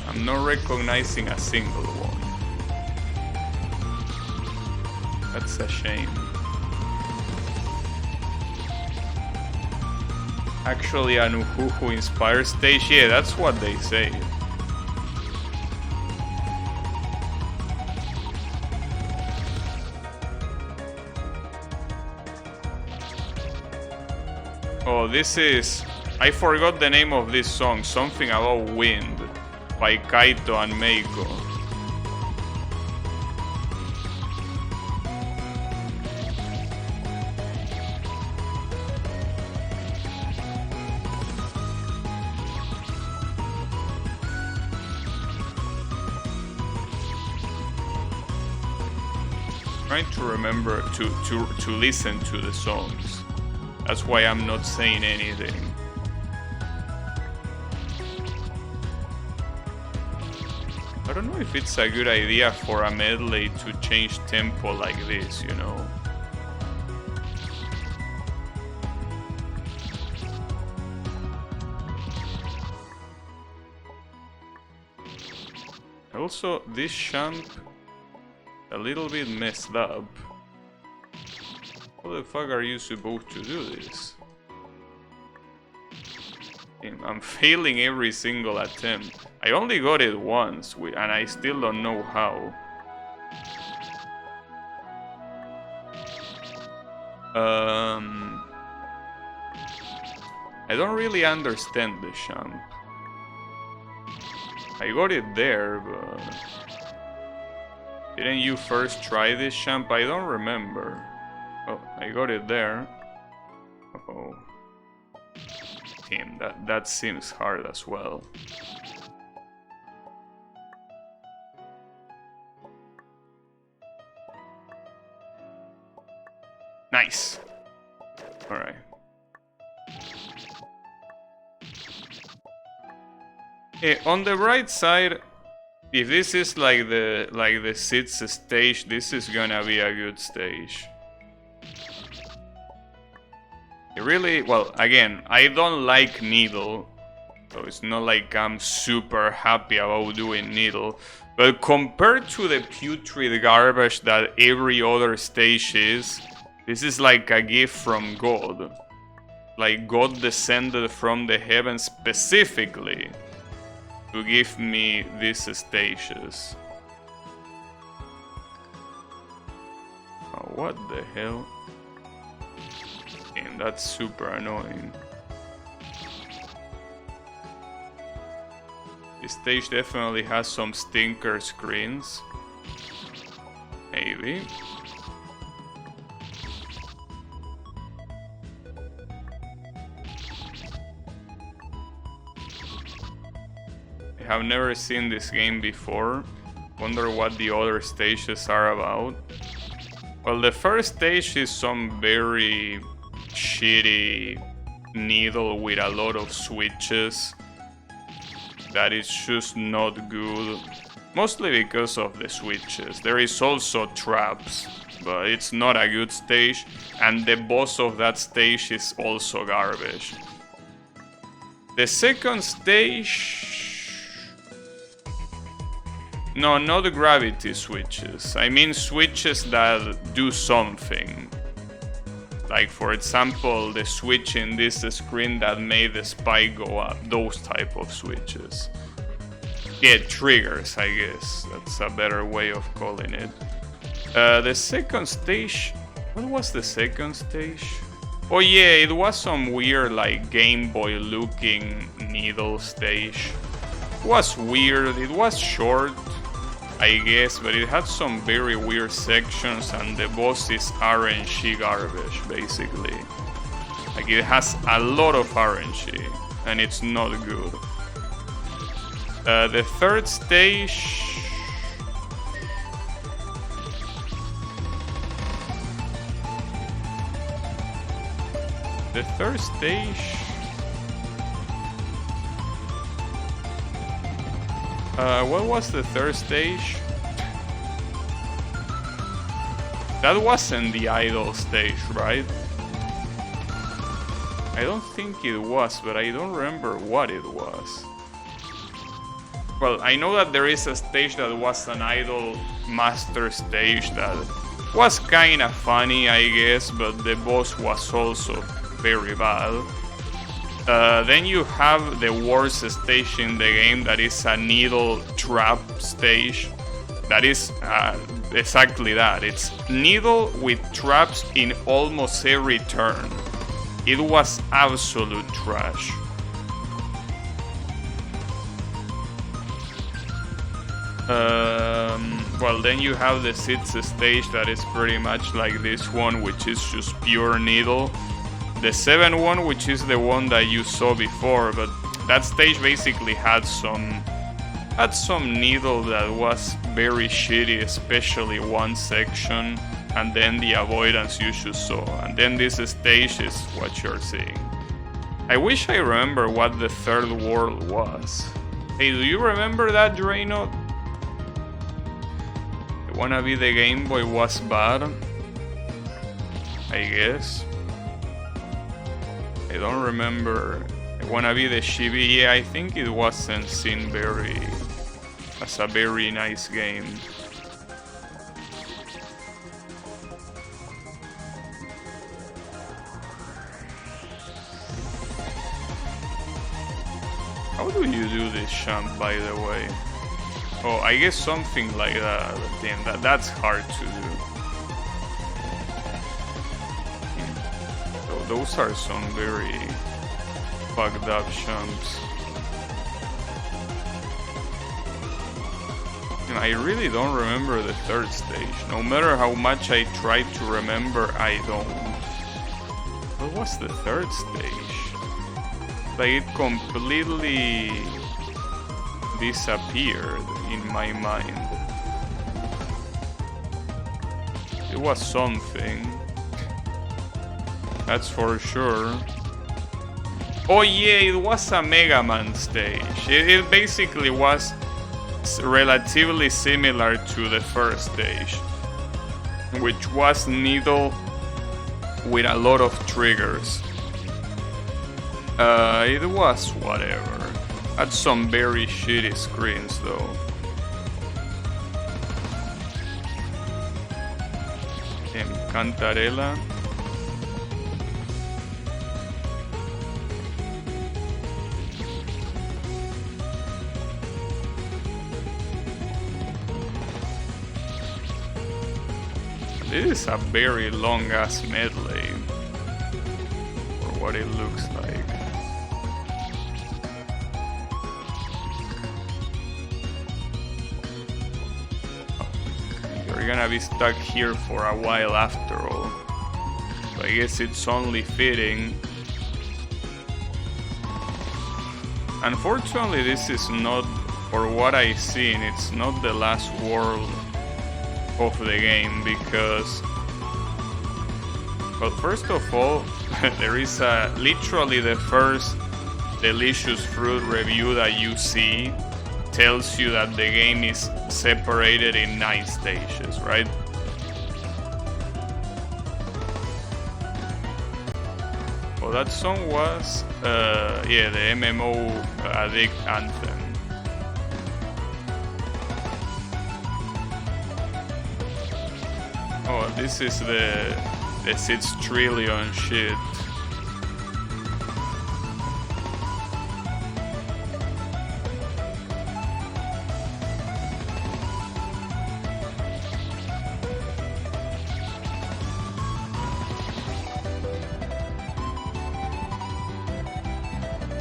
Speaker 1: I'm not recognizing a single one. That's a shame. Actually, an Uhuhu inspired stage, yeah, that's what they say. Oh, this is... I forgot the name of this song, something about wind, by Kaito and Meiko. Trying to remember to listen to the songs. That's why I'm not saying anything. I don't know if it's a good idea for a medley to change tempo like this, you know. Also, this champ a little bit messed up. How the fuck are you supposed to do this? I'm failing every single attempt. I only got it once, and I still don't know how. I don't really understand the champ. I got it there, but... Didn't you first try this champ? I don't remember. Oh, I got it there. Oh. Damn, that seems hard as well. Nice. Alright. On the right side, if this is like the sixth stage, this is gonna be a good stage. Really, well, again, I don't like Needle, so it's not like I'm super happy about doing Needle, but compared to the putrid garbage that every other stage is, this is like a gift from God. Like God descended from the heavens specifically to give me these stages. Oh, what the hell? And that's super annoying. This stage definitely has some stinker screens. Maybe. I have never seen this game before. Wonder what the other stages are about. Well, the first stage is some very shitty Needle with a lot of switches that is just not good, mostly because of the switches. There is also traps, but it's not a good stage, and the boss of that stage is also garbage. The second stage... No, not gravity switches. I mean switches that do something. Like, for example, the switch in this screen that made the spike go up. Those type of switches. Yeah, triggers, I guess. That's a better way of calling it. The second stage... What was the second stage? Oh yeah, it was some weird, like, Game Boy looking Needle stage. It was weird, it was short, I guess, but it had some very weird sections, and the boss is RNG garbage, basically. Like, it has a lot of RNG, and it's not good. The third stage... The third stage... what was the third stage? That wasn't the idol stage, right? I don't think it was, but I don't remember what it was. Well, I know that there is a stage that was an idol master stage that was kinda funny, I guess, but the boss was also very bad. Then you have the worst stage in the game, that is a needle trap stage. That is exactly that. It's needle with traps in almost every turn. It was absolute trash. Well, then you have the sixth stage that is pretty much like this one, which is just pure needle. The seventh one, which is the one that you saw before, but that stage basically had some needle that was very shitty, especially one section, and then the avoidance you just saw, and then this stage is what you're seeing. I wish I remember what the third world was. Hey, do you remember that, Drano? The Wanna Be the Game Boy was bad, I guess. I don't remember. I Wanna Be the Chibi. Yeah, I think it wasn't seen as a very nice game. How do you do this jump, by the way? Oh, I guess something like that. Damn, that's hard to do. So those are some very fucked up jumps. And I really don't remember the third stage. No matter how much I try to remember, I don't. What was the third stage? Like, it completely disappeared in my mind. It was something, that's for sure. Oh yeah, it was a Mega Man stage. It basically was relatively similar to the first stage, which was needle with a lot of triggers. It was whatever. Had some very shitty screens though. Cantarella. This is a very long ass medley, for what it looks like. You're gonna be stuck here for a while after all, so I guess it's only fitting. Unfortunately, this is not, for what I've seen, it's not the last world of the game, because, well, first of all, there is literally the first Delicious Fruit review that you see tells you that the game is separated in 9 stages, right? Well, that song was, yeah, the MMO Addict Anthem. Oh, this is the 6 trillion shit.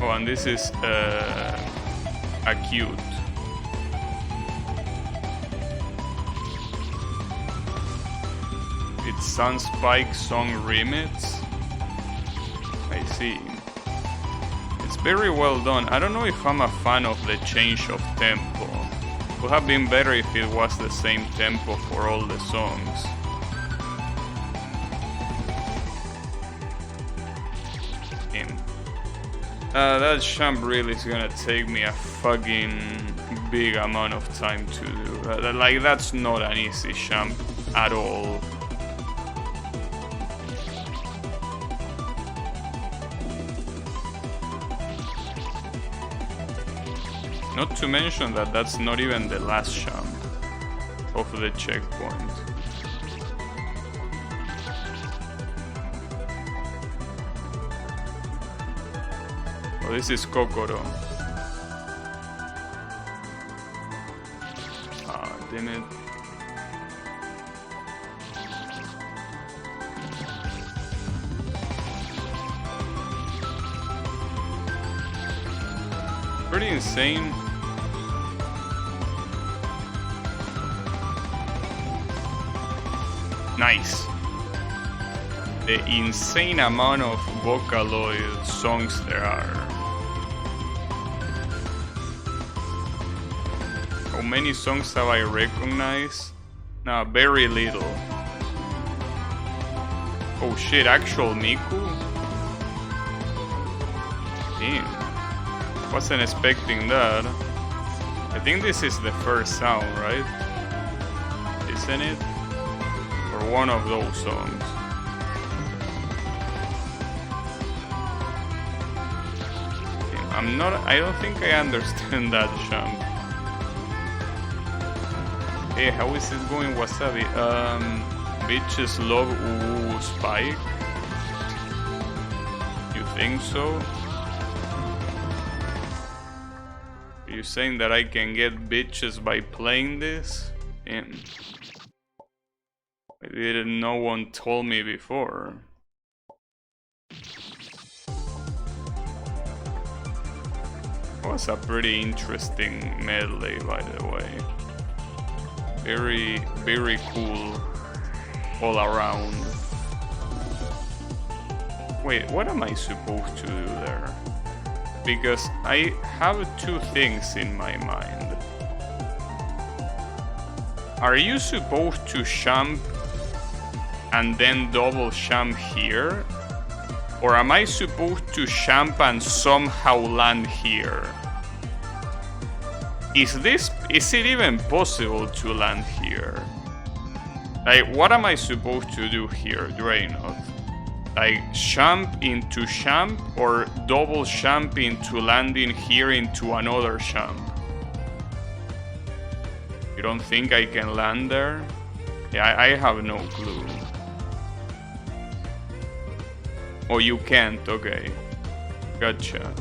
Speaker 1: Oh, and this is acute. It's Sunspike song remix. I see. It's very well done. I don't know if I'm a fan of the change of tempo. It would have been better if it was the same tempo for all the songs. That jump really is gonna take me a fucking big amount of time to do. Like, that's not an easy jump at all. Not to mention that that's not even the last jump of the checkpoint. Oh, this is Kokoro. Ah, damn it. Pretty insane. Nice. The insane amount of Vocaloid songs there are. How many songs have I recognized? Nah, very little. Oh shit, actual Miku? Damn. Wasn't expecting that. I think this is the first sound, right? Isn't it? Or one of those songs. I don't think I understand that jump. Hey, how is it going, Wasabi? Bitches love ooh Spike? You think so? Are you saying that I can get bitches by playing this? Damn. I didn't, no one told me before. It was a pretty interesting medley, by the way. Very, very cool all around. Wait, what am I supposed to do there? Because I have two things in my mind. Are you supposed to jump and then double jump here? Or am I supposed to jump and somehow land here? Is it even possible to land here? Like, what am I supposed to do here, Draenor? Like, jump into jump or double jump into landing here into another jump? You don't think I can land there? Yeah, I have no clue. Oh, you can't, okay. Gotcha.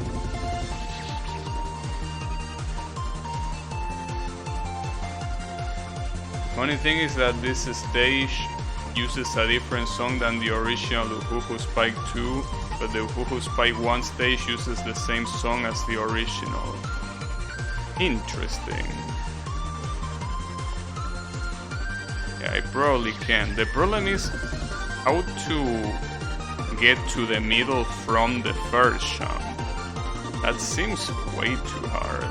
Speaker 1: Funny thing is that this stage uses a different song than the original Uhuhu Spike 2, but the Uhuhu Spike 1 stage uses the same song as the original. Interesting. Yeah, I probably can. The problem is how to get to the middle from the first jump. That seems way too hard.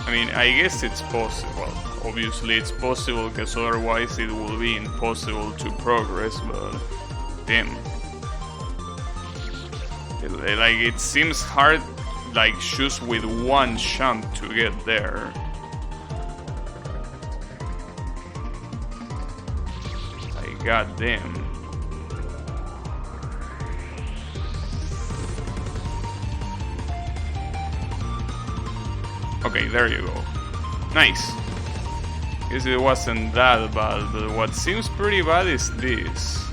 Speaker 1: I mean, I guess it's possible. Obviously it's possible, because otherwise it will be impossible to progress, but damn. Like, it seems hard, like, just with one jump to get there. Like, goddamn. Okay, there you go. Nice. Guess it wasn't that bad, but what seems pretty bad is this.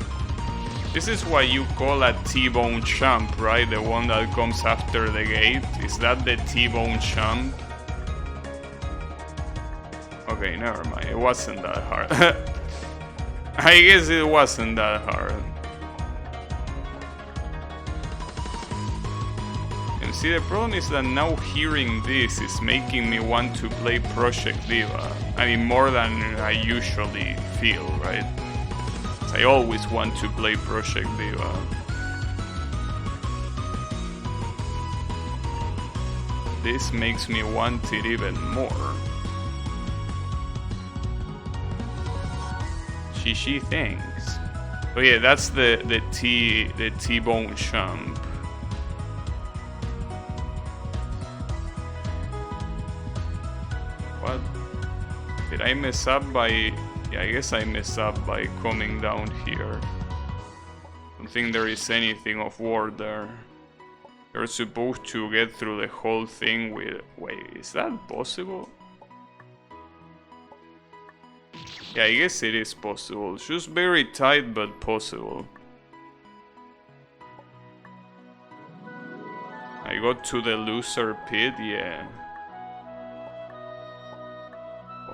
Speaker 1: This is what you call a T-bone jump, right? The one that comes after the gate. Is that the T-bone jump? Okay, never mind. It wasn't that hard. I guess it wasn't that hard. See, the problem is that now hearing this is making me want to play Project Diva. I mean, more than I usually feel, right? I always want to play Project Diva. This makes me want it even more. She thinks. Oh yeah, that's the T-bone jump. What? Did I mess up by... Yeah, I guess I messed up by coming down here. Don't think there is anything of war there. You're supposed to get through the whole thing with... Wait, is that possible? Yeah, I guess it is possible. It's just very tight, but possible. I got to the loser pit, yeah.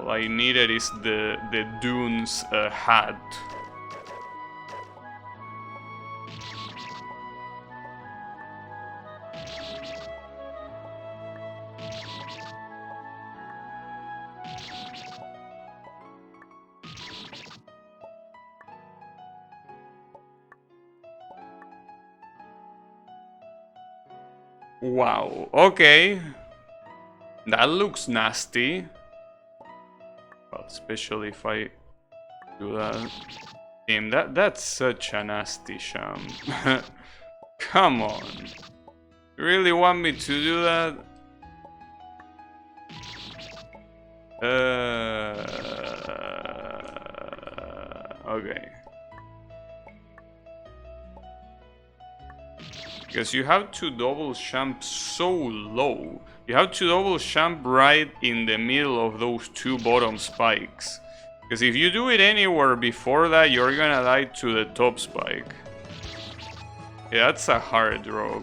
Speaker 1: All I needed is the dunes hat. Wow, okay. That looks nasty. Well, especially if I do that. Damn, that's such a nasty sham. Come on. You really want me to do that? Okay. Because you have to double jump so low. You have to double jump right in the middle of those two bottom spikes. Because if you do it anywhere before that, you're gonna die to the top spike. Yeah, that's a hard drop.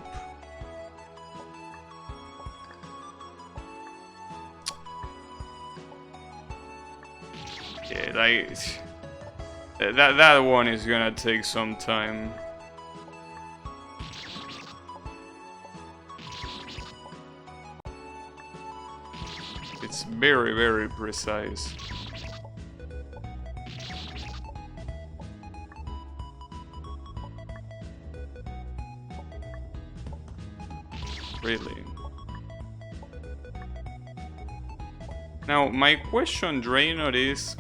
Speaker 1: Yeah, like... That one is gonna take some time. It's very, very precise. Really? Now, my question, Draenor, is...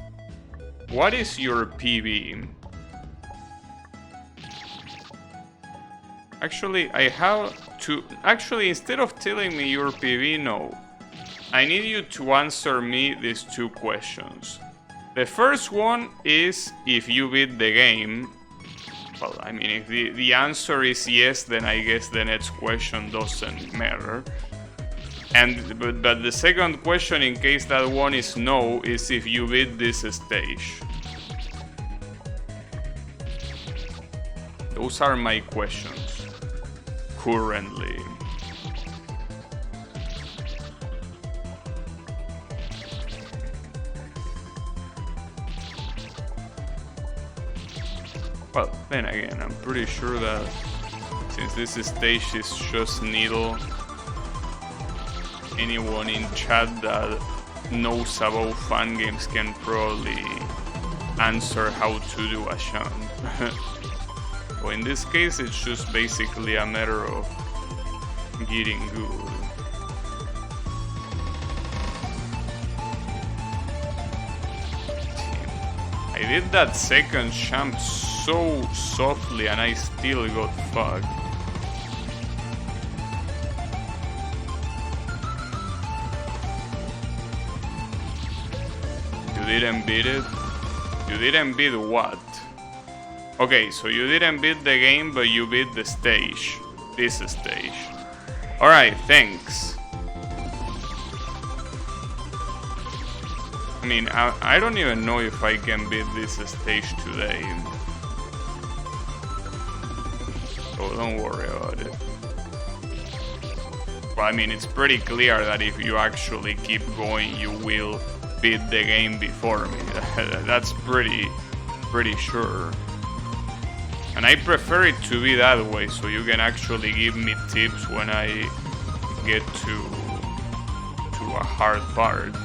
Speaker 1: What is your PB? Actually, I have to... Actually, instead of telling me your PB, no. I need you to answer me these two questions. The first one is if you beat the game. Well, I mean, if the answer is yes, then I guess the next question doesn't matter. But the second question, in case that one is no, is if you beat this stage. Those are my questions. Currently. Well, then again, I'm pretty sure that since this stage is just needle, anyone in chat that knows about fan games can probably answer how to do a shunt. Well, in this case, it's just basically a matter of getting good. I did that second jump so softly and I still got fucked. You didn't beat it? You didn't beat what? Okay, so you didn't beat the game, but you beat the stage. This stage. Alright, thanks. I mean, I don't even know if I can beat this stage today. So don't worry about it. Well, I mean, it's pretty clear that if you actually keep going, you will beat the game before me. That's pretty sure. And I prefer it to be that way, so you can actually give me tips when I get to a hard part.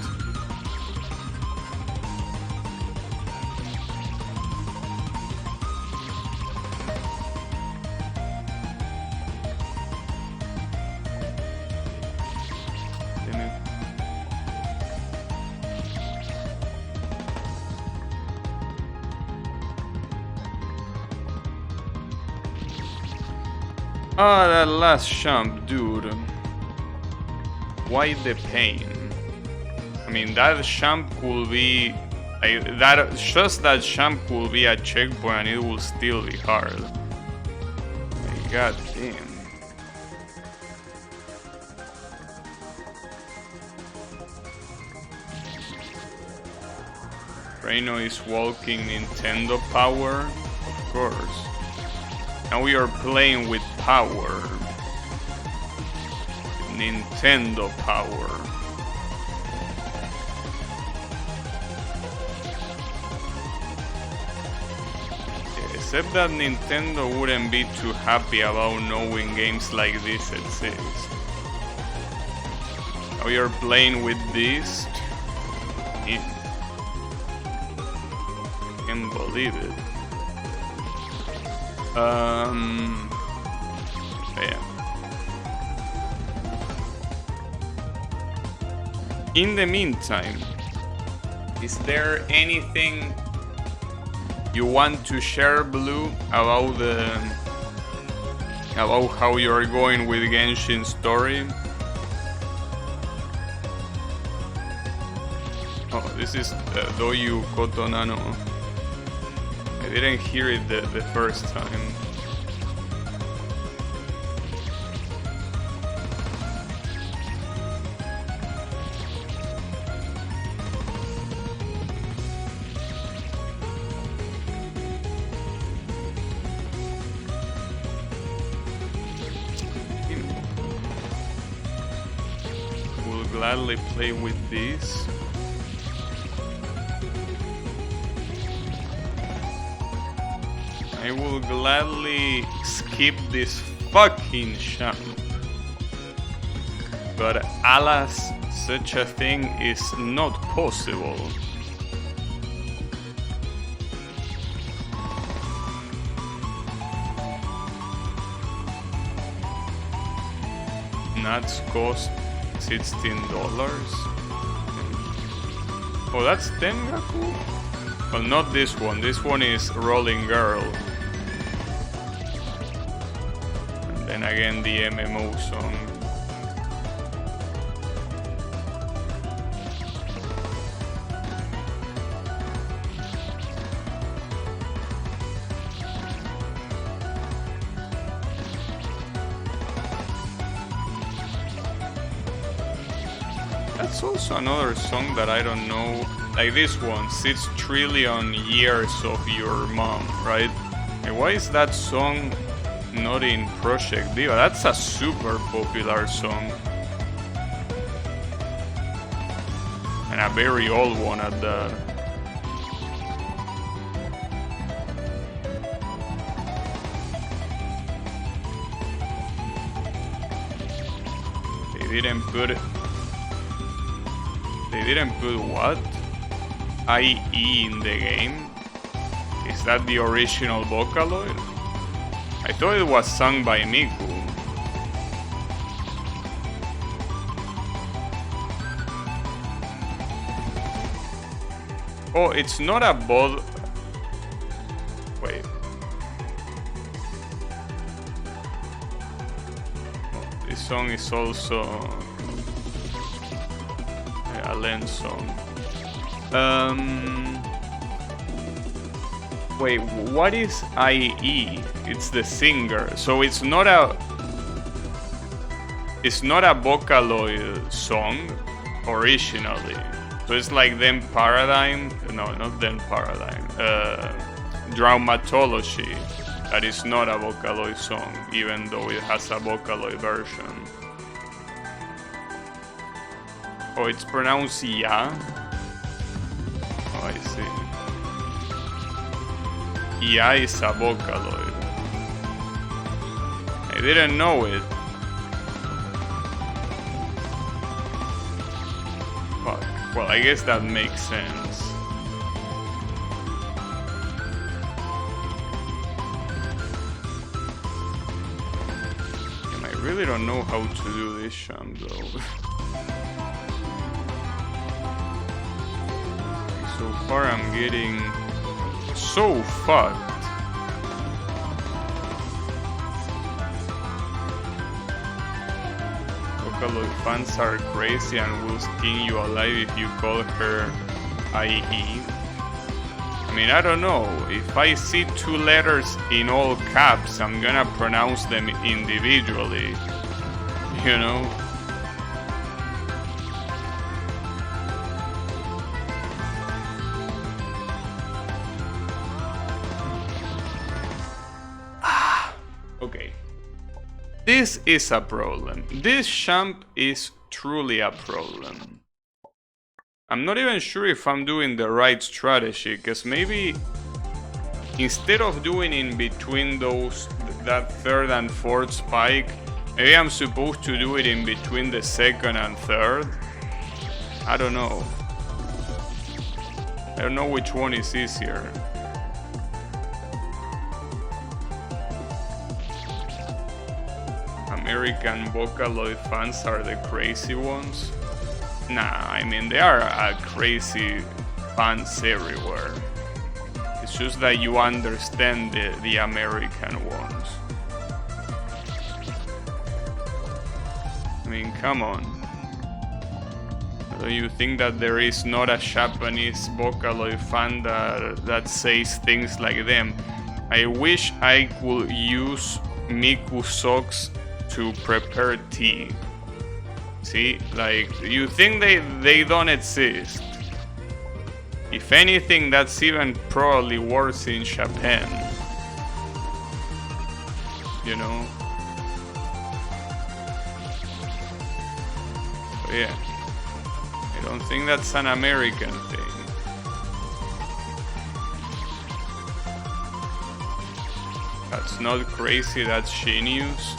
Speaker 1: Ah, that last jump, dude. Why the pain? I mean, that champ could be like that. Just that champ could be a checkpoint, and it will still be hard. Like, god damn. Reino is walking Nintendo power, of course. Now we are playing with power. Nintendo power. Except that Nintendo wouldn't be too happy about knowing games like this exist. Now we are playing with this. I can't believe it. Yeah. In the meantime, is there anything you want to share, Blue, about how you are going with Genshin's story? Oh, this is Doyu Kotonano. I didn't hear it the first time. Will gladly play with this. I will gladly skip this fucking champ. But alas, such a thing is not possible. Nuts cost $16. Oh, that's Tengaku? Well, not this one. This one is Rolling Girl. And then again the MMO song. That's also another song that I don't know. Like this one, 6 trillion years of your mom, right? And why is that song not in Project Diva? That's a super popular song. And a very old one at that. They didn't put it. They didn't put what? IE in the game? Is that the original Vocaloid? I thought it was sung by Miku. Oh, it's not a bod. Wait. Oh, this song is also a Len song. Wait, what is IE? It's the singer, so it's not a Vocaloid song originally. So it's like Then Paradigm, no, not Then Paradigm, Draumatology, that is not a Vocaloid song, even though it has a Vocaloid version. Oh, it's pronounced Ya. Oh, I see. Ya is a Vocaloid. I didn't know it. Fuck. Well, I guess that makes sense. And I really don't know how to do this sham though. So far I'm getting so fucked. Vocaloid fans are crazy and will skin you alive if you call her IE. I mean, I don't know. If I see two letters in all caps, I'm gonna pronounce them individually. You know? Okay. This is a problem. This champ is truly a problem. I'm not even sure if I'm doing the right strategy, because maybe instead of doing in between that third and fourth spike, maybe I'm supposed to do it in between the second and third. I don't know. I don't know which one is easier. American Vocaloid fans are the crazy ones. Nah, I mean, there are crazy fans everywhere. It's just that you understand the American ones. I mean, come on. Do you think that there is not a Japanese Vocaloid fan that says things like them? I wish I could use Miku socks to prepare tea. See, like, you think they don't exist. If anything, that's even probably worse in Japan. You know? But yeah. I don't think that's an American thing. That's not crazy, that's genius.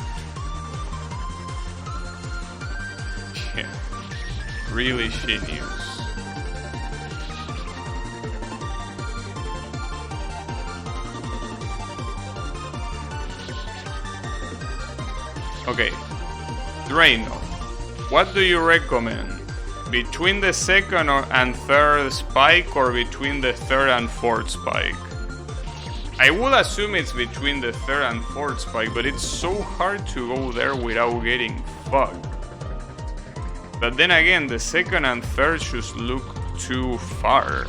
Speaker 1: Yeah, really genius. Okay, Draino, what do you recommend? Between the second and third spike or between the third and fourth spike? I will assume it's between the third and fourth spike, but it's so hard to go there without getting fucked. But then again, the second and third just look too far.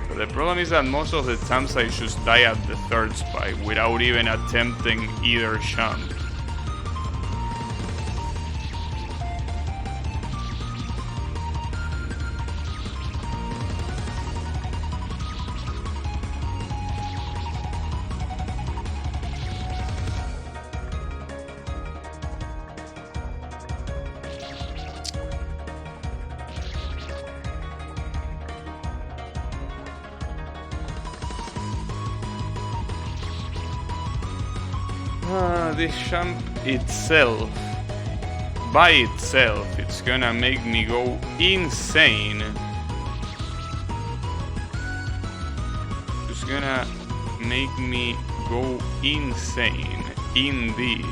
Speaker 1: But the problem is that most of the times I just die at the third spike without even attempting either jump. This champ itself, by itself, it's gonna make me go insane. It's gonna make me go insane, indeed.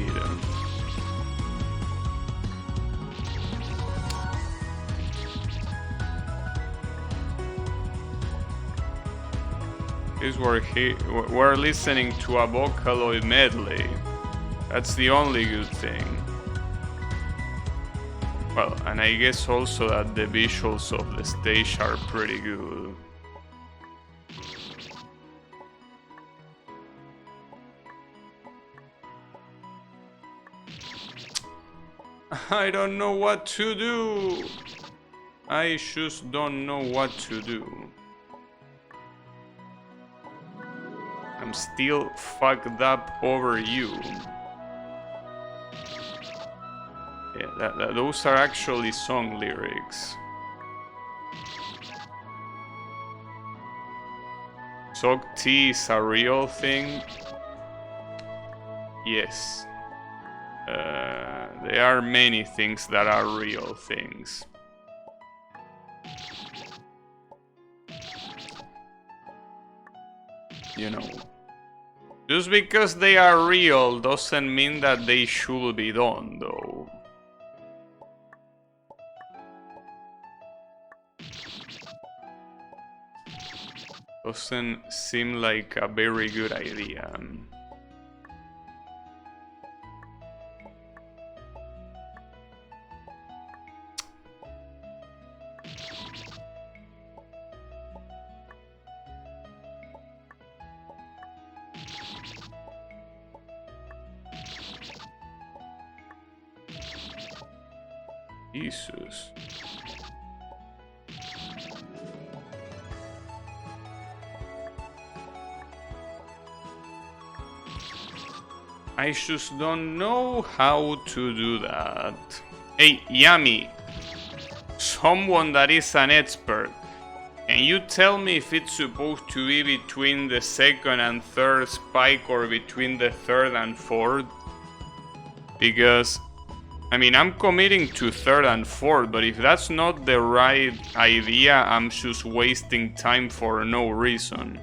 Speaker 1: Is we're listening to a Vocaloid medley. That's the only good thing. Well, and I guess also that the visuals of the stage are pretty good. I don't know what to do. I just don't know what to do. I'm still fucked up over you. Yeah, those are actually song lyrics. Sock tea is a real thing? Yes. There are many things that are real things. You know. Just because they are real doesn't mean that they should be done, though. Doesn't seem like a very good idea. Jesus. I just don't know how to do that. Hey, Yami, someone that is an expert, can you tell me if it's supposed to be between the second and third spike or between the third and fourth? Because, I mean, I'm committing to third and fourth, but if that's not the right idea, I'm just wasting time for no reason.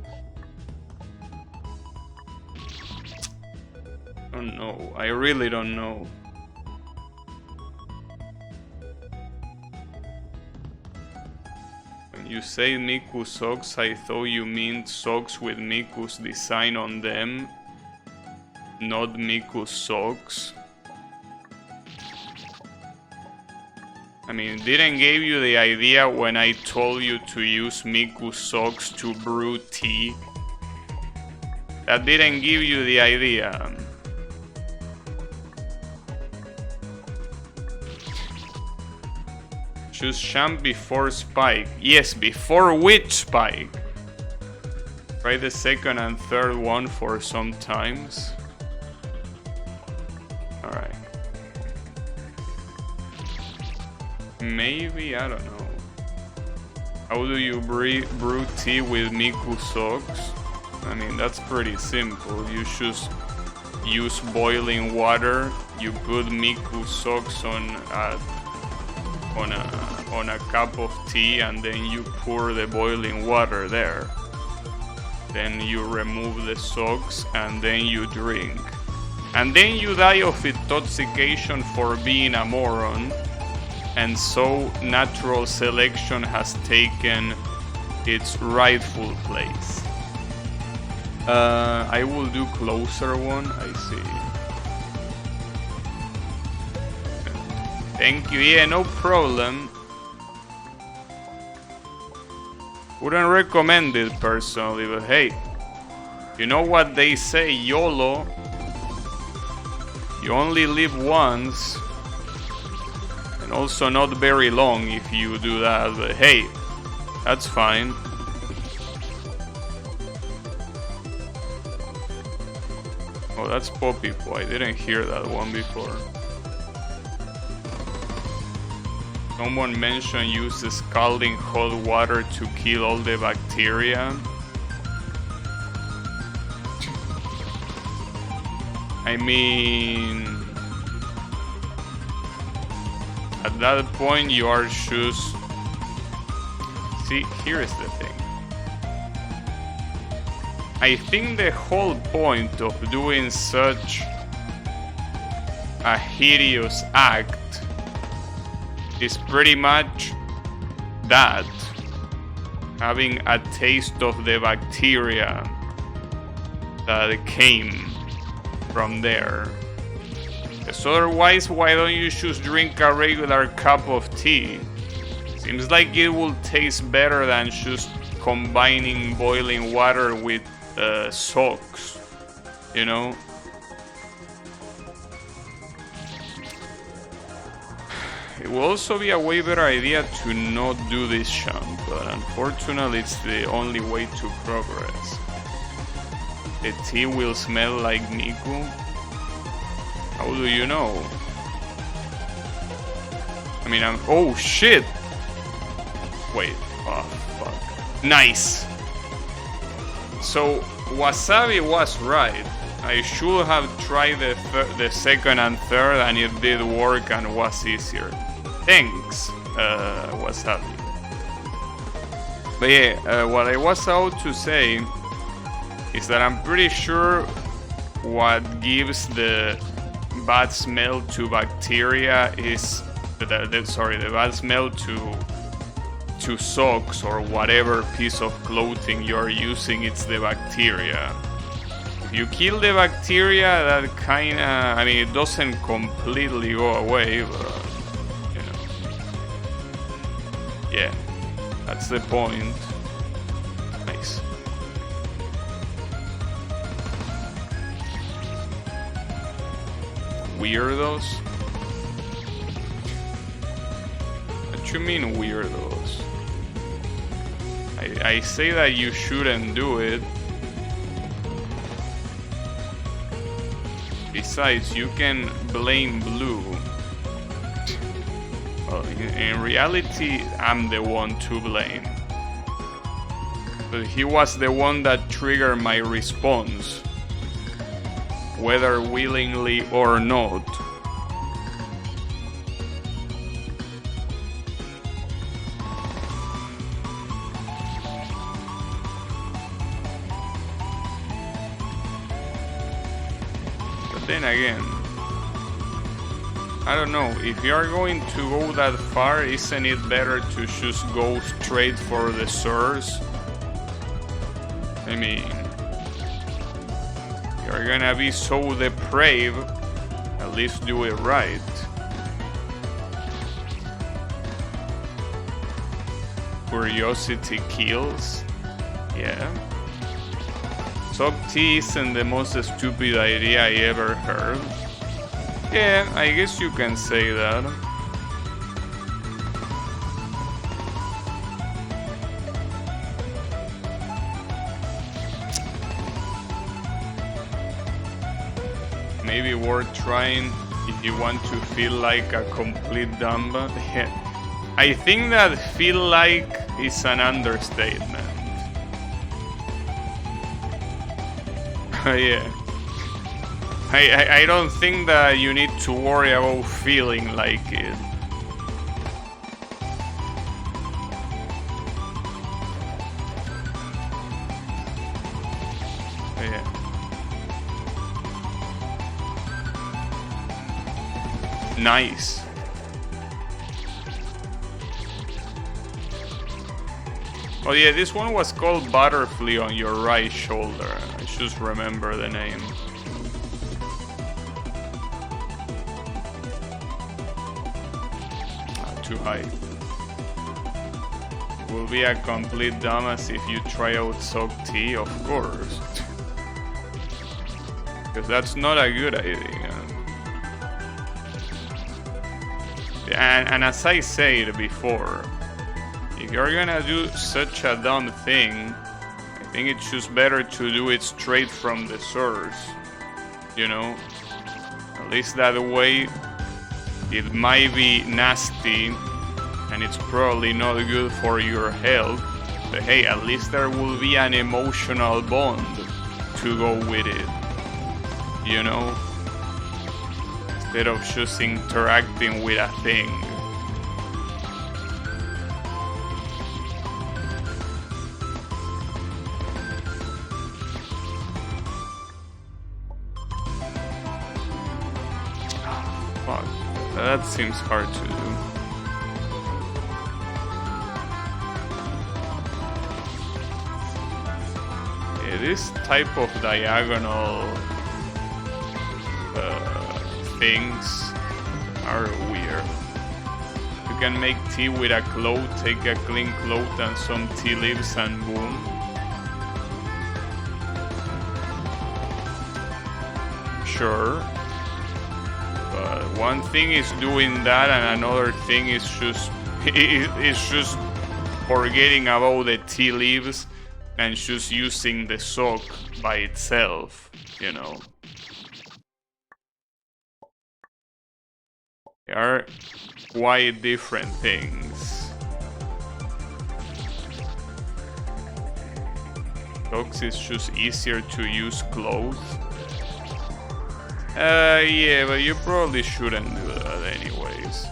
Speaker 1: I don't know. I really don't know. When you say Miku socks, I thought you meant socks with Miku's design on them, not Miku socks. I mean, didn't give you the idea when I told you to use Miku socks to brew tea? That didn't give you the idea. Choose champ before spike. Yes, before which spike? Try the second and third one for some times. Alright. Maybe, I don't know. How do you brew tea with Miku socks? I mean, that's pretty simple. You just use boiling water, you put Miku socks on a cup of tea, and then you pour the boiling water there. Then you remove the socks and then you drink. And then you die of intoxication for being a moron. And so natural selection has taken its rightful place. I will do closer one, I see. Thank you, yeah, no problem. Wouldn't recommend it personally, but hey, you know what they say, YOLO. You only live once. And also not very long if you do that, but hey, that's fine. Oh, that's Poppypo. I didn't hear that one before. Someone mentioned use scalding hot water to kill all the bacteria. I mean, at that point you are just... See, here is the thing. I think the whole point of doing such a hideous act is pretty much that, having a taste of the bacteria that came from there. Because otherwise, why don't you just drink a regular cup of tea? Seems like it will taste better than just combining boiling water with socks, you know? It will also be a way better idea to not do this champ, but unfortunately it's the only way to progress. The tea will smell like Miku? How do you know? I mean, oh shit! Wait, oh fuck. Nice! So, Wasabi was right. I should have tried the second and third, and it did work and was easier. Thanks, Wasabi. But yeah, what I was about to say is that I'm pretty sure what gives the bad smell to bacteria is the bad smell to socks or whatever piece of clothing you're using. It's the bacteria. If you kill the bacteria, that kinda, I mean, it doesn't completely go away, but you know. Yeah, that's the point. Nice. Weirdos? What you mean weirdos? I say that you shouldn't do it. Besides, you can blame Blue. Well, in reality, I'm the one to blame. But he was the one that triggered my response, whether willingly or not. But then again, I don't know, if you are going to go that far, isn't it better to just go straight for the source? I mean, you're gonna be so depraved, at least do it right. Curiosity kills? Yeah. Sock tea isn't the most stupid idea I ever heard. Yeah, I guess you can say that. Maybe worth trying if you want to feel like a complete dumb. I think that feel like is an understatement. Yeah. I don't think that you need to worry about feeling like it. Yeah. Nice. Oh yeah, this one was called Butterfly on your right shoulder. I just remember the name. Too high. Will be a complete dumbass if you try out sock tea, of course. Because that's not a good idea. And as I said before, if you're gonna do such a dumb thing, I think it's just better to do it straight from the source. You know? At least that way, it might be nasty and it's probably not good for your health, but hey, at least there will be an emotional bond to go with it, you know, instead of just interacting with a thing. Fuck, that seems hard to do. This type of diagonal things are weird. You can make tea with a cloth, take a clean cloth and some tea leaves and boom. Sure. But one thing is doing that and another thing is just forgetting about the tea leaves and just using the sock by itself, you know. They are quite different things. Socks is just easier to use clothes. Yeah, but you probably shouldn't do that anyways.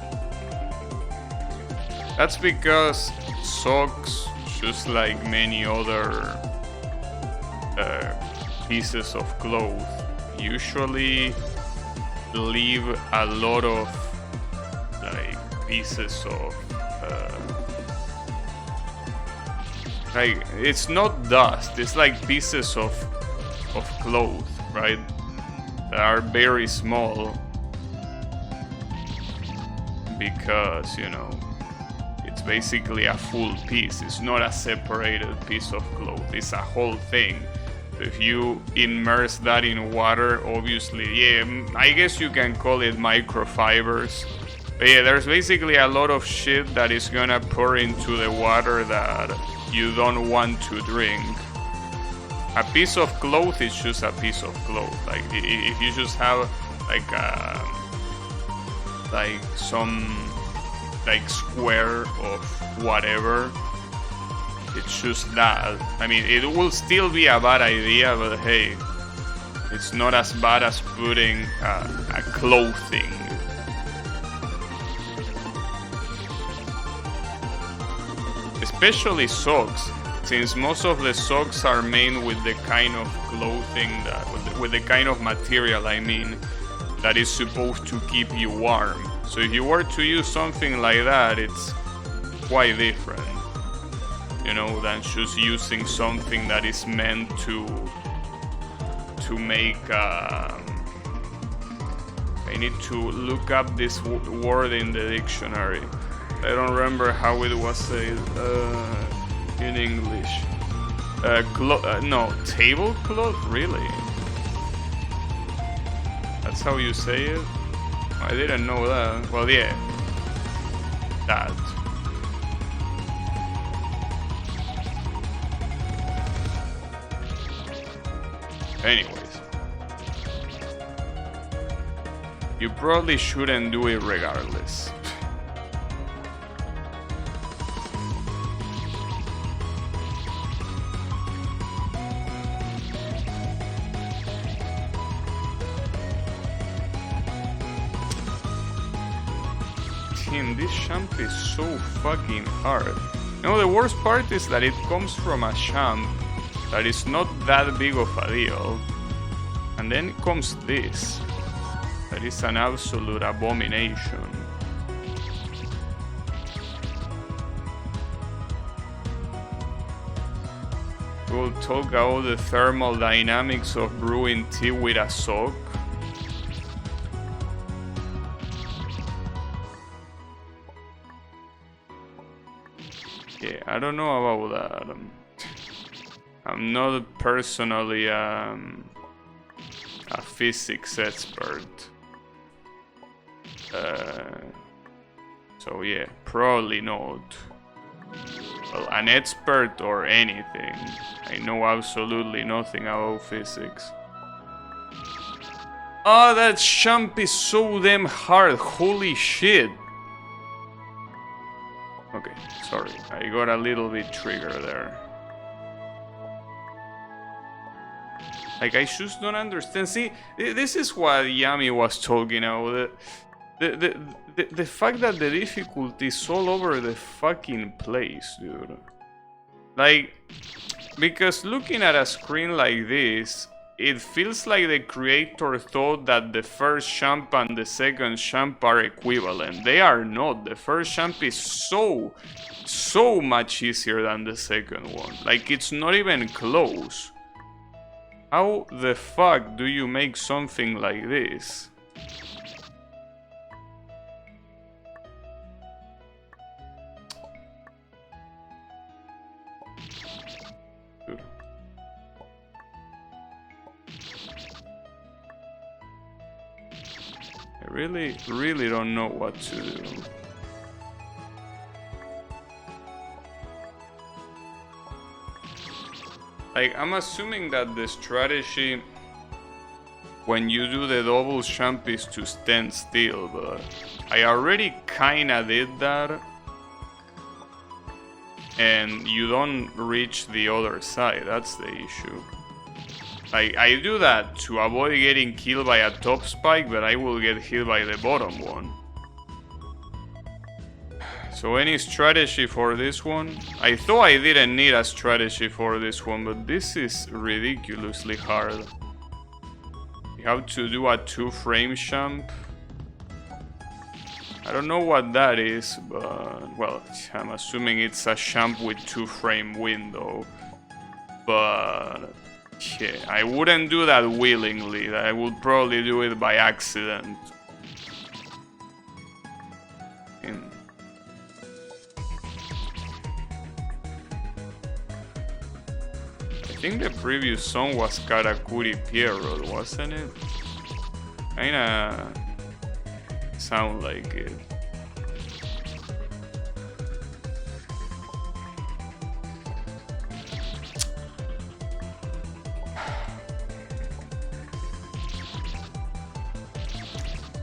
Speaker 1: That's because socks, just like many other pieces of cloth, usually leave a lot of like pieces of like, it's not dust, it's like pieces of cloth, right, that are very small because, you know, it's basically a full piece. It's not a separated piece of cloth. It's a whole thing. If you immerse that in water, obviously, yeah, I guess you can call it microfibers. But yeah, there's basically a lot of shit that is gonna pour into the water that you don't want to drink. A piece of cloth is just a piece of cloth. Like if you just have like some like square of whatever, it's just that. I mean, it will still be a bad idea, but hey, it's not as bad as putting a clothing. Especially socks, since most of the socks are made with the kind of clothing that, with the kind of material, I mean, that is supposed to keep you warm. So if you were to use something like that, it's quite different, you know, than just using something that is meant to make. I need to look up this word in the dictionary. I don't remember how it was said in English. No, tablecloth? Really? That's how you say it? I didn't know that. Well, yeah. That. Anyways. You probably shouldn't do it regardless. This champ is so fucking hard. You know, the worst part is that it comes from a champ that is not that big of a deal. And then comes this. That is an absolute abomination. We'll talk about the thermal dynamics of brewing tea with a sock. Yeah, I don't know about that. I'm not personally a physics expert. So yeah, probably not. Well, an expert or anything. I know absolutely nothing about physics. Oh, that champ is so damn hard. Holy shit. Okay, sorry, I got a little bit triggered there. Like, I just don't understand. See, this is what Yami was talking about. The fact that the difficulty is all over the fucking place, dude. Like, because looking at a screen like this, it feels like the creator thought that the first champ and the second champ are equivalent. They are not. The first champ is so much easier than the second one. Like, it's not even close. How the fuck do you make something like this? Dude. I really don't know what to do. Like, I'm assuming that the strategy when you do the double jump is to stand still, but I already kinda did that. And you don't reach the other side, that's the issue. I do that to avoid getting killed by a top spike, but I will get hit by the bottom one. So any strategy for this one? I thought I didn't need a strategy for this one, but this is ridiculously hard. You have to do a 2-frame jump. I don't know what that is, but, well, I'm assuming it's a jump with 2-frame window. But, yeah, I wouldn't do that willingly. I would probably do it by accident. think the previous song was Karakuri Pierrot, wasn't it? Kinda sound like it.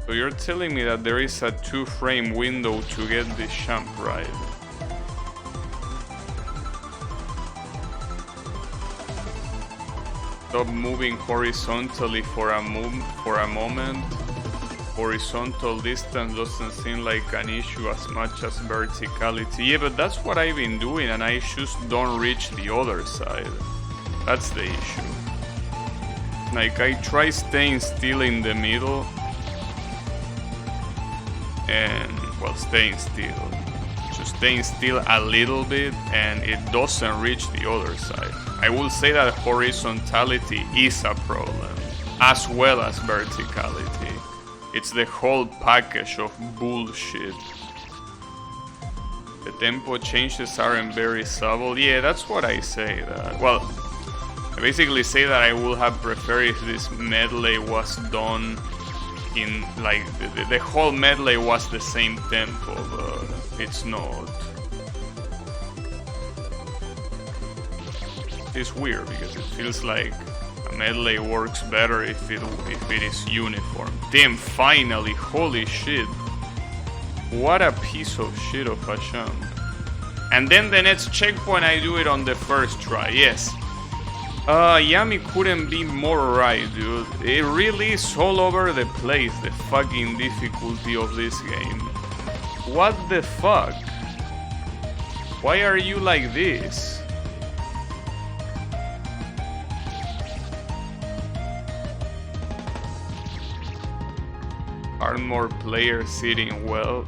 Speaker 1: So you're telling me that there is a 2-frame window to get this champ right? Stop moving horizontally for a moment. Horizontal distance doesn't seem like an issue as much as verticality. Yeah, but that's what I've been doing, and I just don't reach the other side. That's the issue. Like, I try staying still in the middle, and, well, staying still. Just staying still a little bit, and it doesn't reach the other side. I will say that horizontality is a problem, as well as verticality. It's the whole package of bullshit. The tempo changes aren't very subtle. Yeah, that's what I say. Well, I basically say that I would have preferred if this medley was done in, like, the whole medley was the same tempo, but it's not. It's weird because it feels like a medley works better if it is uniform. Damn, finally, holy shit. What a piece of shit of a jump. And then the next checkpoint I do it on the first try, yes. Yami couldn't be more right, dude. It really is all over the place, the fucking difficulty of this game. What the fuck? Why are you like this? Hardmore player sitting well.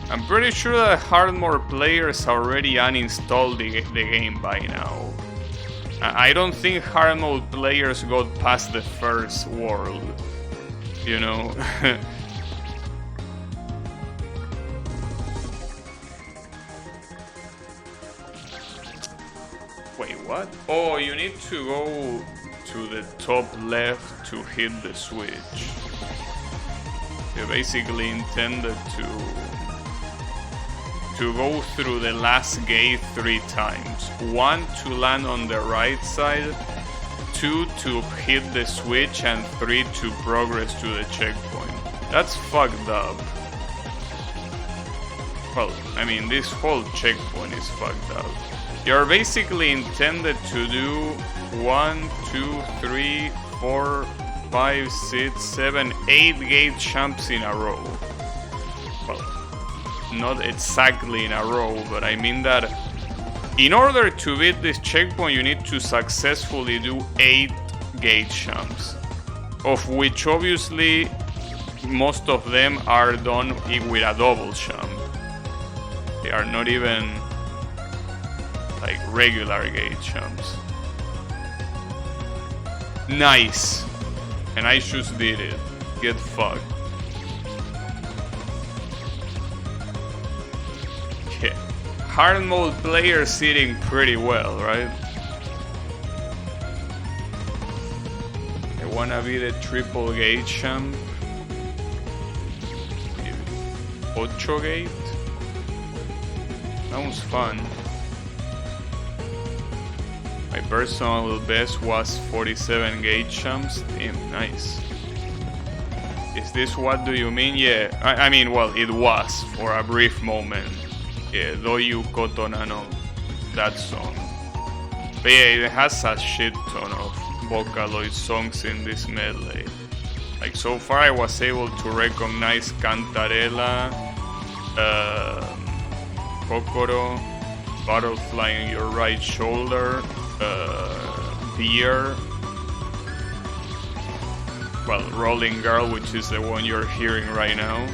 Speaker 1: I'm pretty sure that Hardmore players already uninstalled the game by now. I don't think hard mode players got past the first world, you know. Wait, what? Oh, you need to go to the top left to hit the switch. You basically intended to go through the last gate 3 times. 1 to land on the right side, 2 to hit the switch, and 3 to progress to the checkpoint. That's fucked up. Well, I mean, this whole checkpoint is fucked up. You're basically intended to do 1, 2, 3, 4, 5, 6, 7, 8 gate jumps in a row. Well, not exactly in a row, but I mean that in order to beat this checkpoint, you need to successfully do 8 gate jumps, of which obviously most of them are done with a double jump. They are not even like regular gate jumps. Nice. And I just did it. Get fucked. Yeah. Hard mode player sitting pretty well, right? I wanna be the triple gate champ. Maybe 8 gate? Sounds fun. My personal best was 47 gate jumps. Damn, nice. Is this what do you mean? Yeah, I mean, well, it was for a brief moment. Yeah, Doyu Kotona no, that song. But yeah, it has a shit ton of Vocaloid songs in this medley. Like, so far I was able to recognize Cantarella, Kokoro, Butterfly in Your Right Shoulder, Deer, well, Rolling Girl, which is the one you're hearing right now.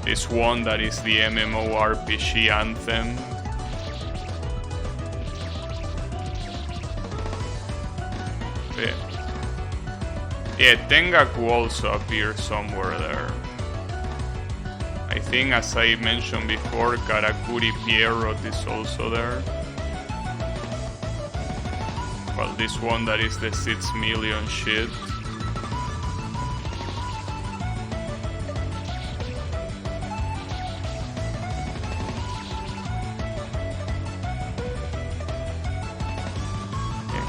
Speaker 1: This one that is the MMORPG anthem. Yeah, Tengaku also appears somewhere there. I think, as I mentioned before, Karakuri Pierrot is also there. Well, this one that is the 6 million shit.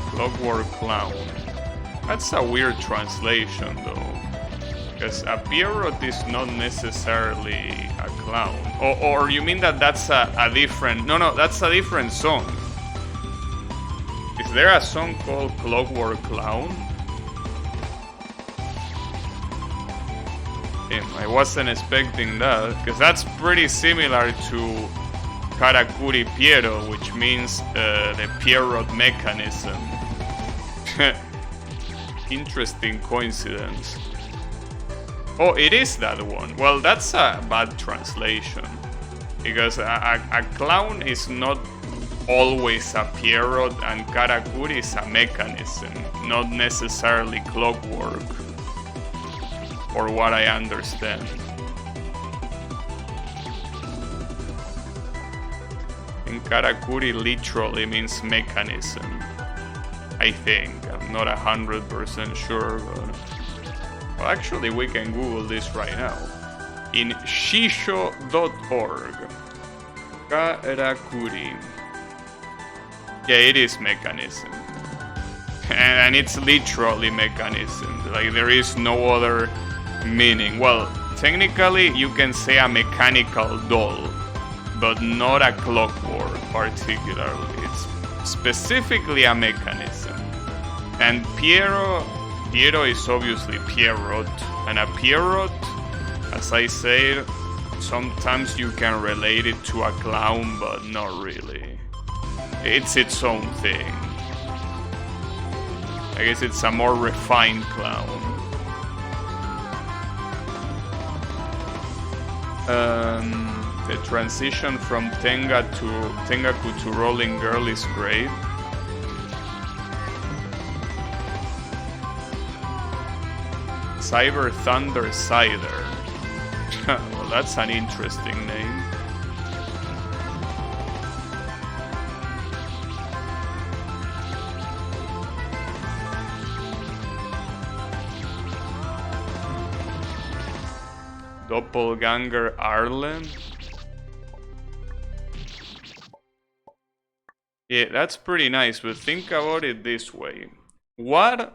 Speaker 1: Clockwork Clown. That's a weird translation though. Because a Pierrot is not necessarily a clown. Or you mean that that's a different... No, that's a different song. Is there a song called Clockwork Clown? Damn, I wasn't expecting that. Because that's pretty similar to Karakuri Piero, which means the Pierrot mechanism. Interesting coincidence. Oh, it is that one. Well, that's a bad translation. Because a clown is not always a Pierrot, and Karakuri is a mechanism, not necessarily clockwork. For what I understand. And Karakuri literally means mechanism. I think. I'm not 100% sure, but... Well, actually, we can Google this right now. In shisho.org. Karakuri. Yeah, it is mechanism. And it's literally mechanism. Like, there is no other meaning. Well, technically, you can say a mechanical doll, but not a clockwork particularly. It's specifically a mechanism. And Piero is obviously Pierrot, and a Pierrot, as I said, sometimes you can relate it to a clown, but not really. It's its own thing. I guess it's a more refined clown. The transition from Tengaku to Rolling Girl is great. Cyber Thunder Cider. Well, that's an interesting name. Doppelganger Arlen. Yeah, that's pretty nice, but think about it this way. What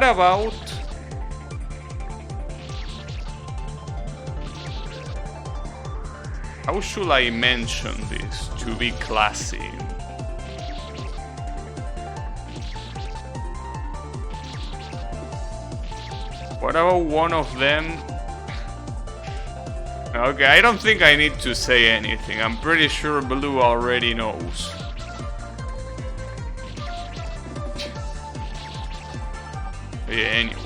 Speaker 1: about how should I mention this to be classy? What about one of them? Okay, I don't think I need to say anything. I'm pretty sure Blue already knows. Yeah, anyways.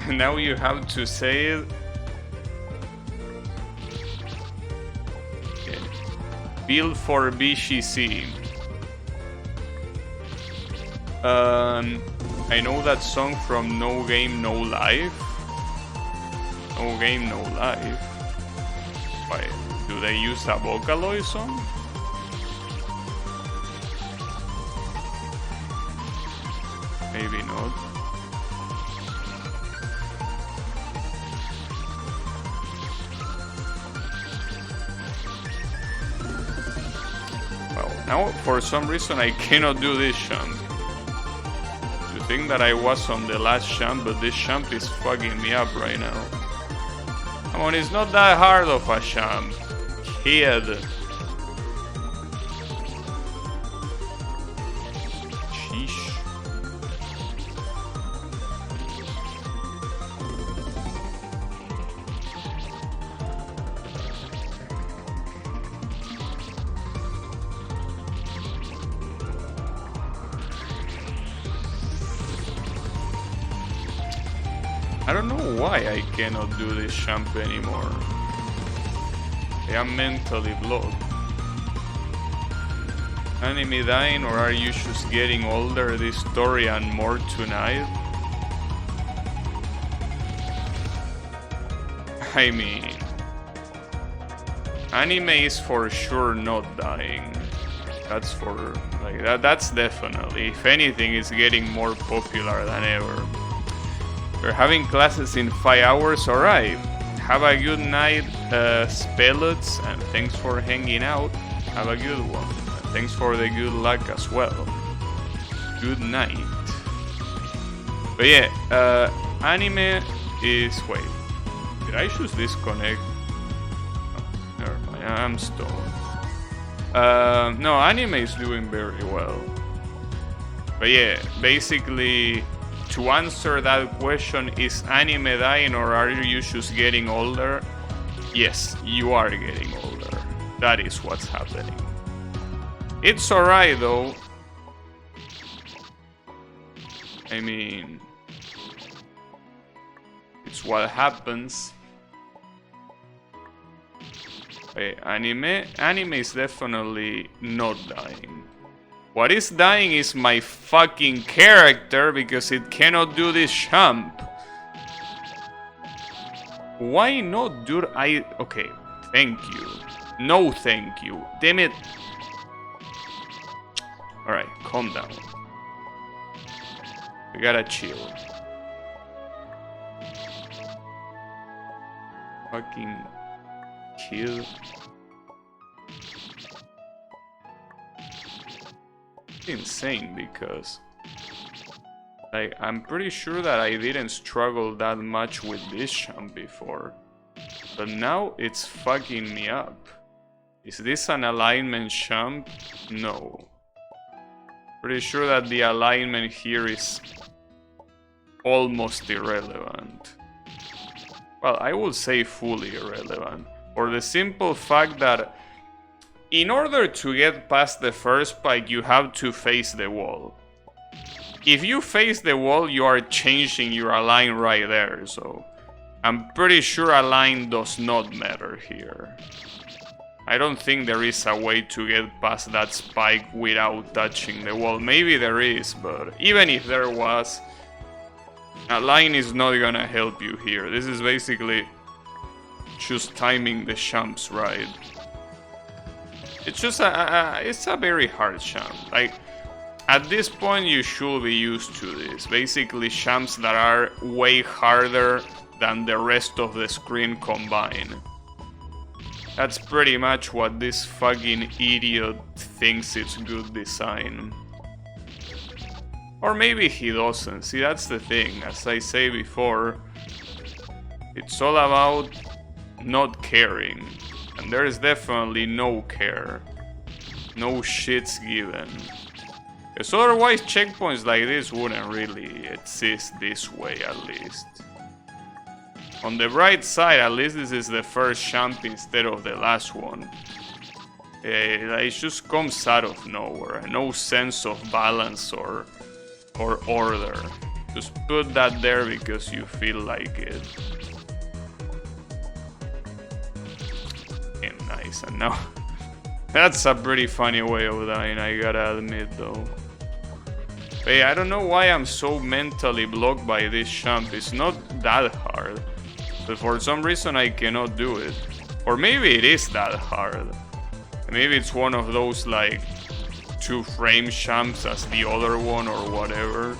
Speaker 1: Now you have to say it. Okay. Build for BCC. I know that song from No Game No Life. No Game No Life. Why? Do they use a Vocaloid song? Maybe not. Well, now for some reason I cannot do this jump. I think that I was on the last jump, but this jump is fucking me up right now. Come on, it's not that hard of a jump. Kid. Sheesh. I don't know why I cannot do this jump anymore. I am mentally blocked. Anime dying, or are you just getting older? This story and more tonight? I mean, anime is for sure not dying. That's for like that's definitely. If anything, it's getting more popular than ever. We're having classes in 5 hours, alright. Have a good night, Speluts, and thanks for hanging out. Have a good one. And thanks for the good luck as well. Good night. But yeah, anime is... Wait. Did I just disconnect? Oh, never mind. I'm stoned. No, anime is doing very well. But yeah, basically... To answer that question, is anime dying or are you just getting older? Yes, you are getting older. That is what's happening. It's alright though. I mean, it's what happens. Hey, anime is definitely not dying. What is dying is my fucking character because it cannot do this jump. Why not, dude? Okay, thank you. No thank you. Damn it. Alright, calm down. We gotta chill. Fucking chill. Insane because like I'm pretty sure that I didn't struggle that much with this jump before, but now it's fucking me up. Is this an alignment jump? No. Pretty sure that the alignment here is almost irrelevant. Well, I would say fully irrelevant, for the simple fact that in order to get past the first spike, you have to face the wall. If you face the wall, you are changing your align right there, so I'm pretty sure align does not matter here. I don't think there is a way to get past that spike without touching the wall. Maybe there is, but even if there was, align is not gonna help you here. This is basically just timing the jumps right. It's just it's a very hard jump. Like, at this point you should be used to this. Basically jumps that are way harder than the rest of the screen combined. That's pretty much what this fucking idiot thinks it's good design. Or maybe he doesn't. See, that's the thing. As I say before, it's all about not caring. And there is definitely no care. No shits given. Because otherwise checkpoints like this wouldn't really exist this way, at least. On the bright side, at least this is the first jump instead of the last one. It just comes out of nowhere. No sense of balance or order. Just put that there because you feel like it. Nice, and now that's a pretty funny way of dying, I gotta admit though. Hey, I don't know why I'm so mentally blocked by this jump. It's not that hard, but for some reason I cannot do it. Or maybe it is that hard. Maybe it's one of those like 2-frame jumps as the other one or whatever,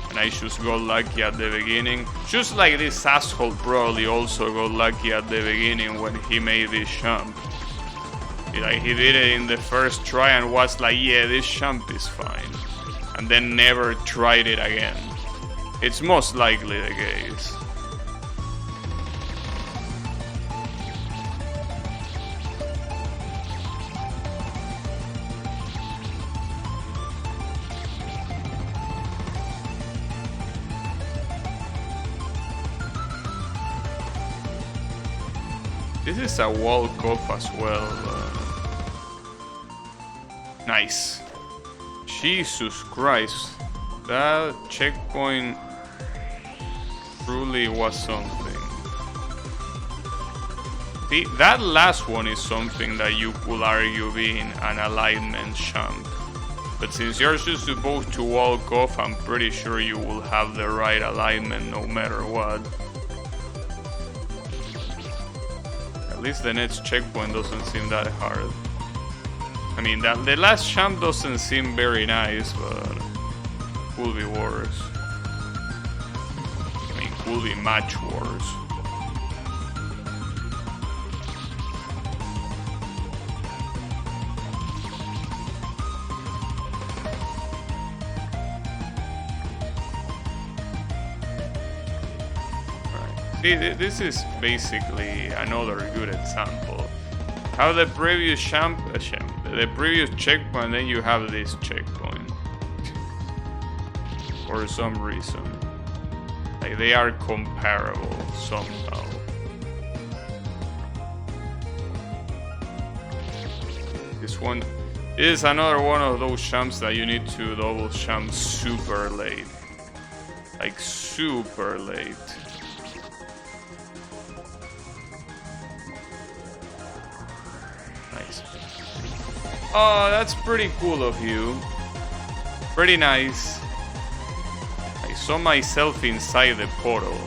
Speaker 1: and I just got lucky at the beginning. Just like this asshole probably also got lucky at the beginning when he made this jump. Like, he did it in the first try and was like, yeah, this jump is fine. And then never tried it again. It's most likely the case. This is a wall cuff as well. Nice. Jesus Christ. That checkpoint truly was something. That last one is something that you could argue being an alignment jump. But since you're just supposed to walk off, I'm pretty sure you will have the right alignment no matter what. At least the next checkpoint doesn't seem that hard. I mean, the last champ doesn't seem very nice, but could be worse. I mean, could be much worse. See, this is basically another good example. How the previous the previous checkpoint, then you have this checkpoint. For some reason. Like they are comparable somehow. This one is another one of those jumps that you need to double jump super late. Like super late. Oh, that's pretty cool of you. Pretty nice. I saw myself inside the portal.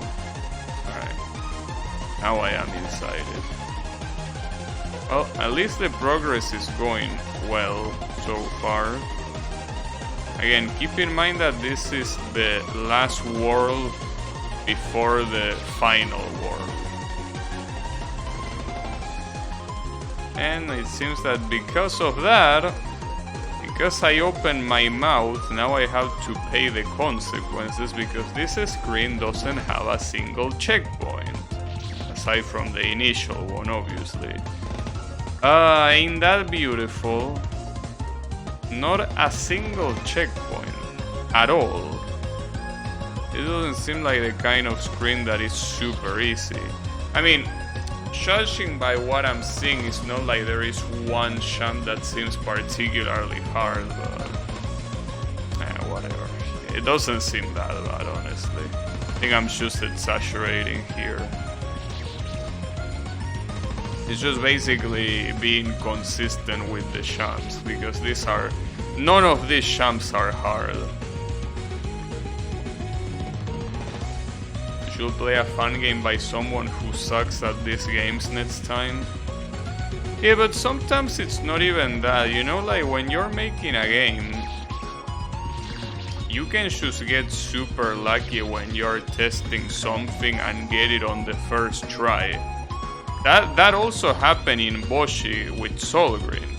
Speaker 1: Alright. Now I am inside it. Well, at least the progress is going well so far. Again, keep in mind that this is the last world before the final world. And it seems that because of that, because I opened my mouth, now I have to pay the consequences because this screen doesn't have a single checkpoint. Aside from the initial one, obviously. Ain't that beautiful? Not a single checkpoint at all. It doesn't seem like the kind of screen that is super easy. I mean, judging by what I'm seeing, it's not like there is one jump that seems particularly hard, but whatever. It doesn't seem that bad, honestly. I think I'm just exaggerating here. It's just basically being consistent with the jumps, because none of these jumps are hard. Should play a fun game by someone who sucks at these games next time. Yeah, but sometimes it's not even that, you know, like when you're making a game, you can just get super lucky when you're testing something and get it on the first try. That also happened in Boshi with Solgreen.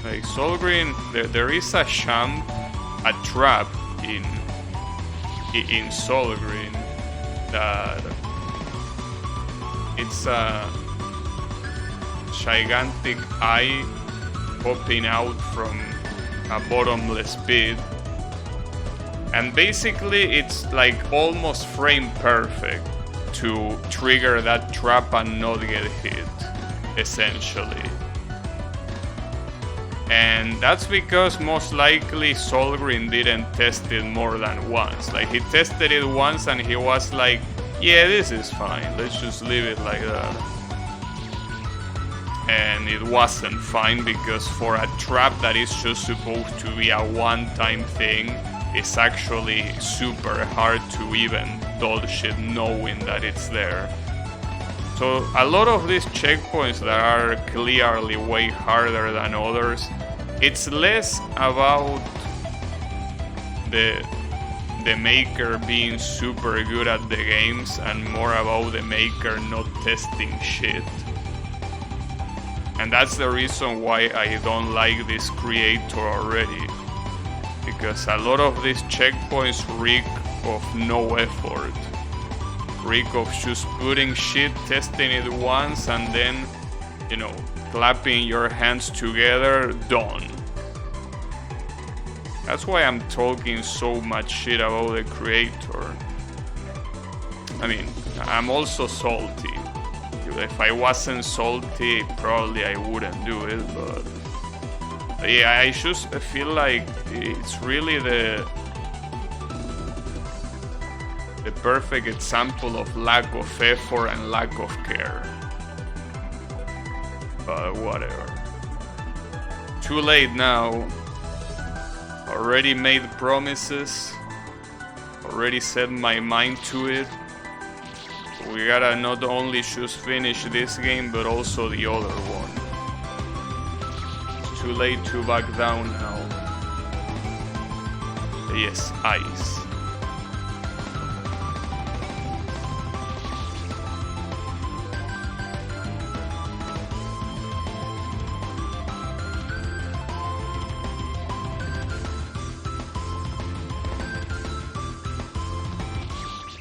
Speaker 1: Like Solgreen, there is a jump, a trap in Solgreen. That it's a gigantic eye popping out from a bottomless pit, and basically it's like almost frame perfect to trigger that trap and not get hit, essentially. And that's because most likely Solgreen didn't test it more than once. Like he tested it once and he was like, yeah, this is fine, let's just leave it like that. And it wasn't fine, because for a trap that is just supposed to be a one-time thing, it's actually super hard to even dodge it knowing that it's there. So a lot of these checkpoints that are clearly way harder than others, it's less about the maker being super good at the games and more about the maker not testing shit. And that's the reason why I don't like this creator already. Because a lot of these checkpoints reek of no effort. Reek of just putting shit, testing it once, and then, you know, clapping your hands together, done. That's why I'm talking so much shit about the creator. I mean, I'm also salty. If I wasn't salty, probably I wouldn't do it, but yeah, I just feel like it's really the perfect example of lack of effort and lack of care. But whatever. Too late now. Already made promises. Already set my mind to it. We gotta not only just finish this game, but also the other one. It's too late to back down now. Yes, ice.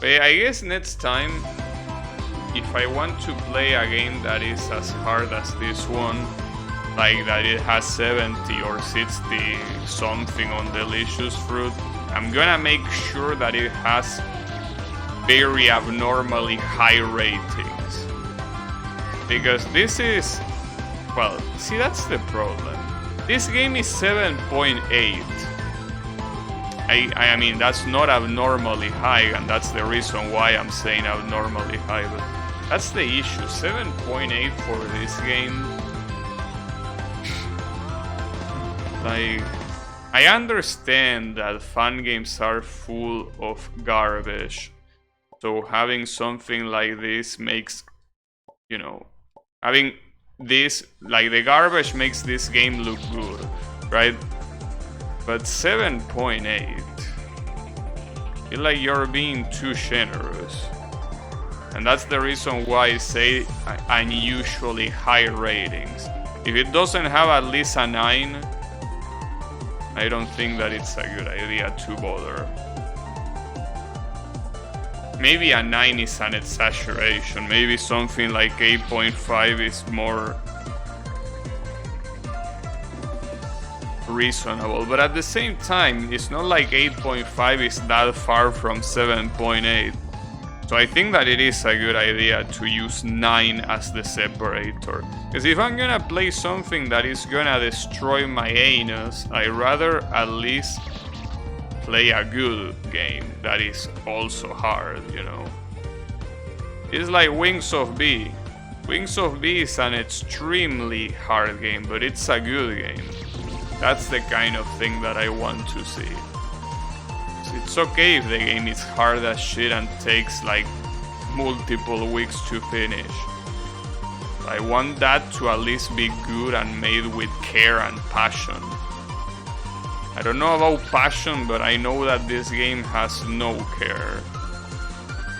Speaker 1: But I guess next time, if I want to play a game that is as hard as this one, like that it has 70 or 60 something on delicious fruit, I'm gonna make sure that it has very abnormally high ratings. Because this is, well, see, that's the problem. This game is 7.8. I mean, that's not abnormally high, and that's the reason why I'm saying abnormally high, but that's the issue. 7.8 for this game. Like, I understand that fun games are full of garbage, so having something like this makes, you know, having this, like the garbage makes this game look good, right? But 7.8, I feel like you're being too generous. And that's the reason why I say unusually high ratings. If it doesn't have at least a 9, I don't think that it's a good idea to bother. Maybe a 9 is an exaggeration. Maybe something like 8.5 is more reasonable, but at the same time, it's not like 8.5 is that far from 7.8. So I think that it is a good idea to use 9 as the separator. Because if I'm gonna play something that is gonna destroy my anus, I'd rather at least play a good game that is also hard, you know. It's like Wings of B. Wings of B is an extremely hard game, but it's a good game. That's the kind of thing that I want to see. It's okay if the game is hard as shit and takes like multiple weeks to finish. I want that to at least be good and made with care and passion. I don't know about passion, but I know that this game has no care.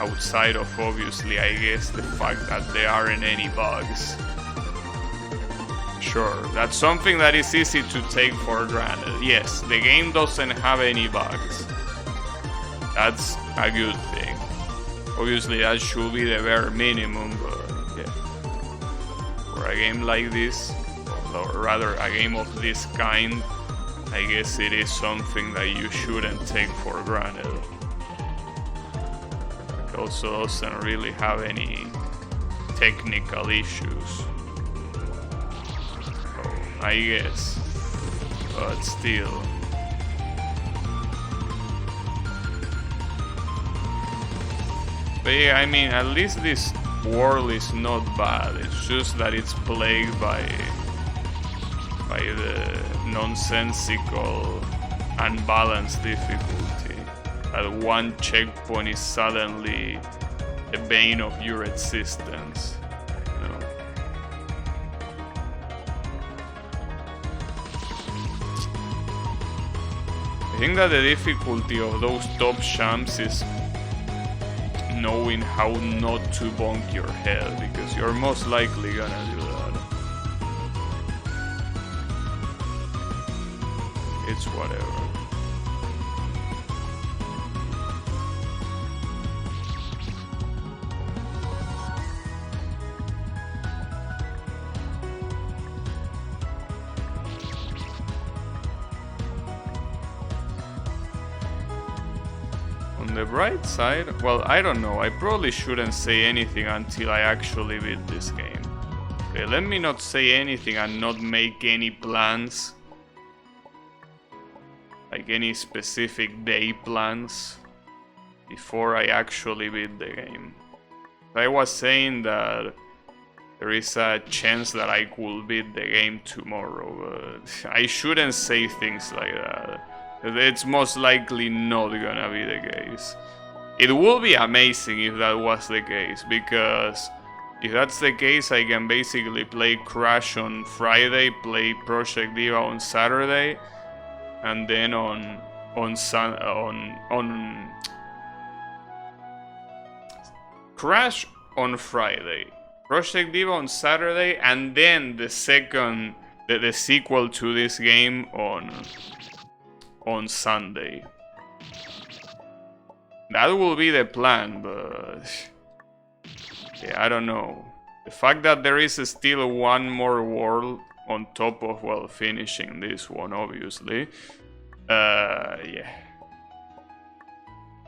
Speaker 1: Outside of, obviously, I guess, the fact that there aren't any bugs. Sure, that's something that is easy to take for granted. Yes, the game doesn't have any bugs. That's a good thing. Obviously, that should be the bare minimum, but yeah. For a game like this, or rather a game of this kind, I guess it is something that you shouldn't take for granted. It also doesn't really have any technical issues. I guess, but still. But yeah, I mean, at least this world is not bad. It's just that it's plagued by the nonsensical, unbalanced difficulty. That one checkpoint is suddenly the bane of your existence. I think that the difficulty of those top champs is knowing how not to bonk your head, because you're most likely gonna do that. It's whatever. On the bright side, well, I don't know, I probably shouldn't say anything until I actually beat this game. Okay, let me not say anything and not make any plans. Like any specific day plans before I actually beat the game. I was saying that there is a chance that I could beat the game tomorrow, but I shouldn't say things like that. It's most likely not gonna be the case. It will be amazing if that was the case, because if that's the case, I can basically play Crash on Friday, play Project Diva on Saturday, and then on Crash on Friday, Project Diva on Saturday, and then the sequel to this game on Sunday. That will be the plan, but yeah, I don't know. The fact that there is still one more world on top of, well, finishing this one, obviously. Yeah.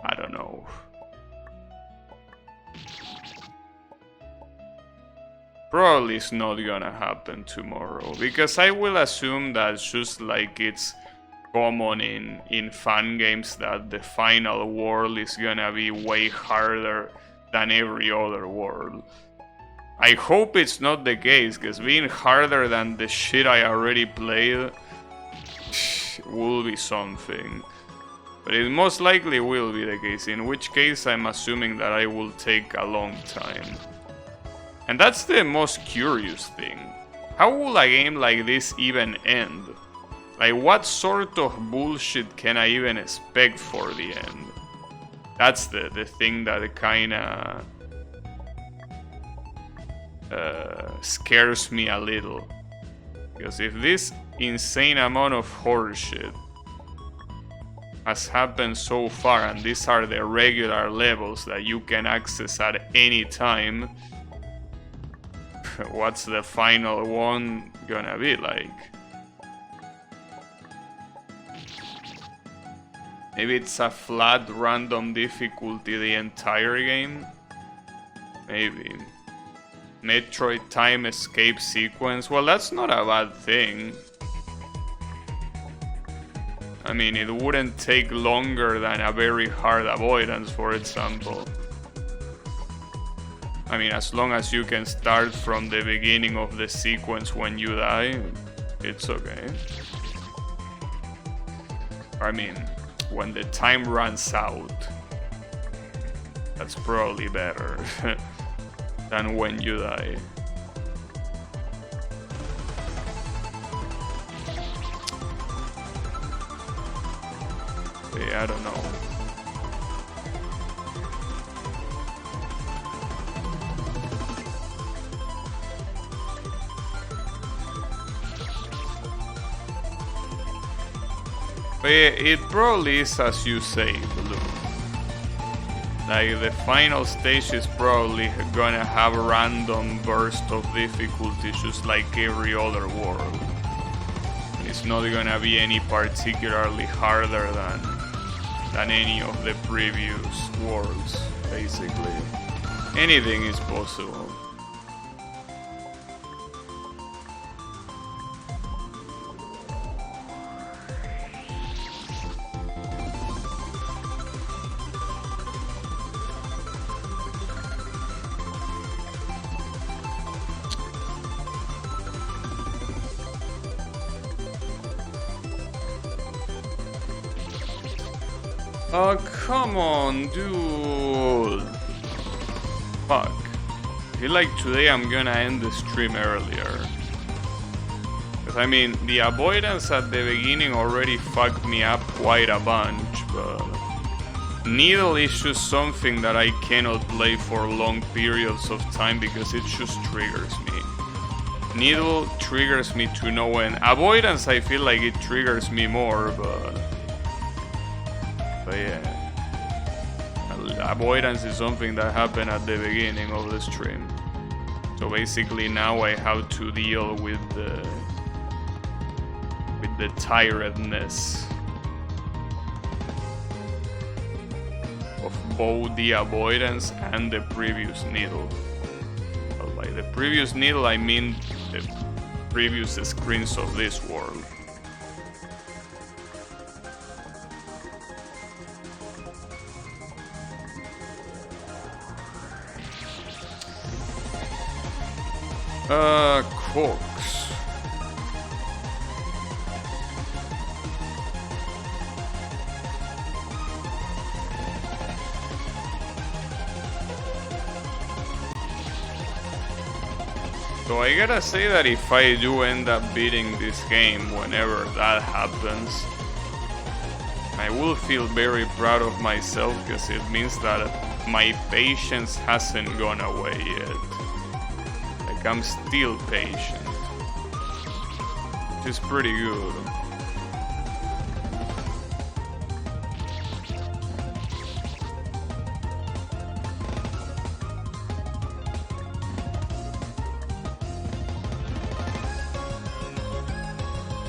Speaker 1: I don't know. Probably it's not gonna happen tomorrow, because I will assume that just like it's common in fan games, that the final world is gonna be way harder than every other world. I hope it's not the case, because being harder than the shit I already played will be something. But it most likely will be the case, in which case I'm assuming that I will take a long time. And that's the most curious thing. How will a game like this even end? Like, what sort of bullshit can I even expect for the end? That's the thing that kinda scares me a little. Because if this insane amount of horseshit has happened so far, and these are the regular levels that you can access at any time, what's the final one gonna be like? Maybe it's a flat random difficulty the entire game? Maybe. Metroid time escape sequence? Well, that's not a bad thing. I mean, it wouldn't take longer than a very hard avoidance, for example. I mean, as long as you can start from the beginning of the sequence when you die, it's okay. I mean, when the time runs out, that's probably better than when you die. Yeah, I don't know. But yeah, it probably is as you say, Blue. Like, the final stage is probably gonna have a random burst of difficulty, just like every other world. It's not gonna be any particularly harder than any of the previous worlds, basically. Anything is possible. Oh, come on, dude. Fuck. I feel like today I'm gonna end the stream earlier. Because, I mean, the avoidance at the beginning already fucked me up quite a bunch, but Needle is just something that I cannot play for long periods of time because it just triggers me. Needle triggers me to no end. Avoidance, I feel like it triggers me more, but yeah. Avoidance is something that happened at the beginning of the stream. So basically now I have to deal with the tiredness of both the avoidance and the previous needle. Well, by the previous needle I mean the previous screens of this world. Cox. So I gotta say that if I do end up beating this game whenever that happens, I will feel very proud of myself because it means that my patience hasn't gone away yet. Like I'm still patient, which is pretty good.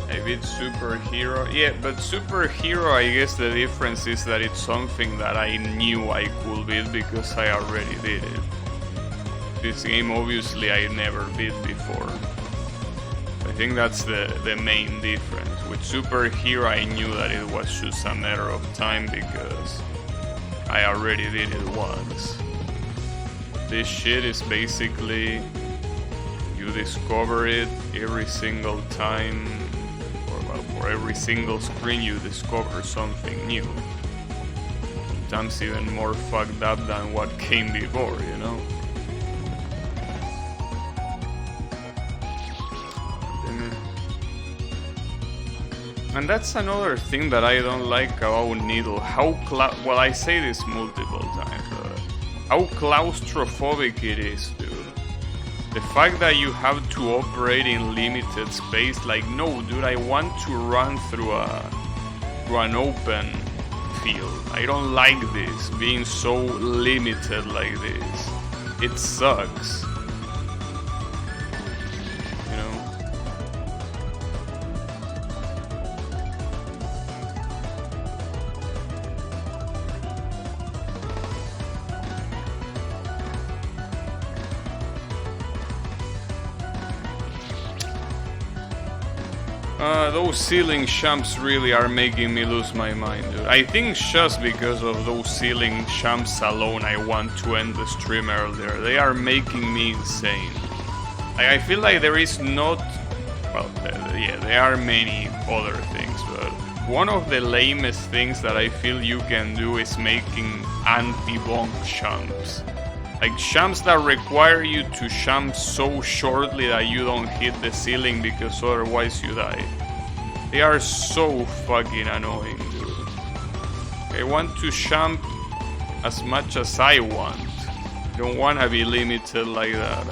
Speaker 1: I beat Superhero. Yeah, but Superhero, I guess the difference is that it's something that I knew I could beat because I already did it. This game, obviously, I never beat before. I think that's the main difference. With Superhero, I knew that it was just a matter of time because I already did it once. This shit is basically you discover it every single time. For every single screen you discover something new. Sometimes even more fucked up than what came before, you know? And that's another thing that I don't like about Needle. Well, I say this multiple times, but how claustrophobic it is, dude. The fact that you have to operate in limited space, like, no, dude, I want to run through an open field. I don't like this, being so limited like this. It sucks. You know? Those ceiling champs really are making me lose my mind, dude. I think just because of those ceiling champs alone I want to end the stream earlier. They are making me insane. I feel like there is not... Well, yeah, there are many other things, but one of the lamest things that I feel you can do is making anti-bonk champs. Like champs that require you to jump so shortly that you don't hit the ceiling because otherwise you die. They are so fucking annoying, dude. I want to jump as much as I want. I don't want to be limited like that.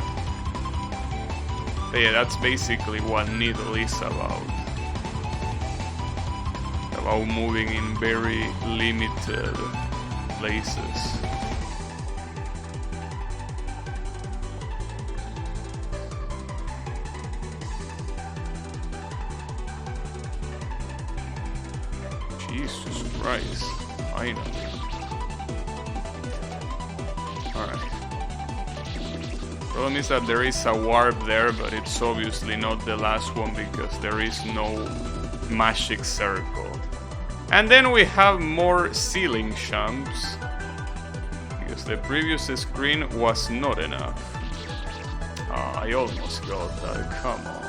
Speaker 1: But yeah, that's basically what Needle is about. About moving in very limited places. Jesus Christ, finally. Alright. Problem is that there is a warp there, but it's obviously not the last one because there is no magic circle. And then we have more ceiling jumps, because the previous screen was not enough. Ah, I almost got that, come on.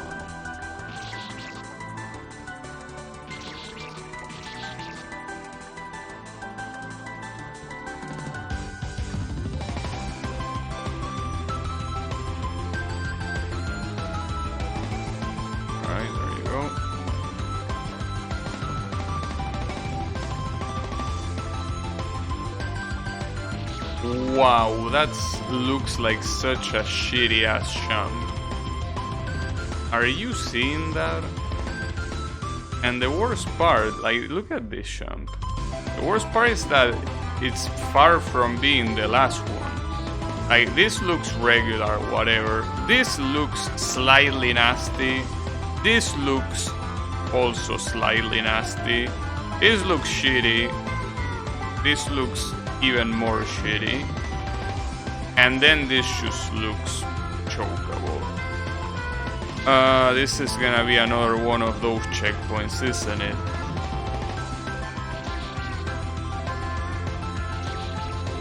Speaker 1: Wow, that looks like such a shitty ass jump. Are you seeing that? And the worst part, like, look at this jump. The worst part is that it's far from being the last one. Like, this looks regular, whatever. This looks slightly nasty. This looks also slightly nasty. This looks shitty. This looks even more shitty. And then this just looks chokeable. This is gonna be another one of those checkpoints, isn't it?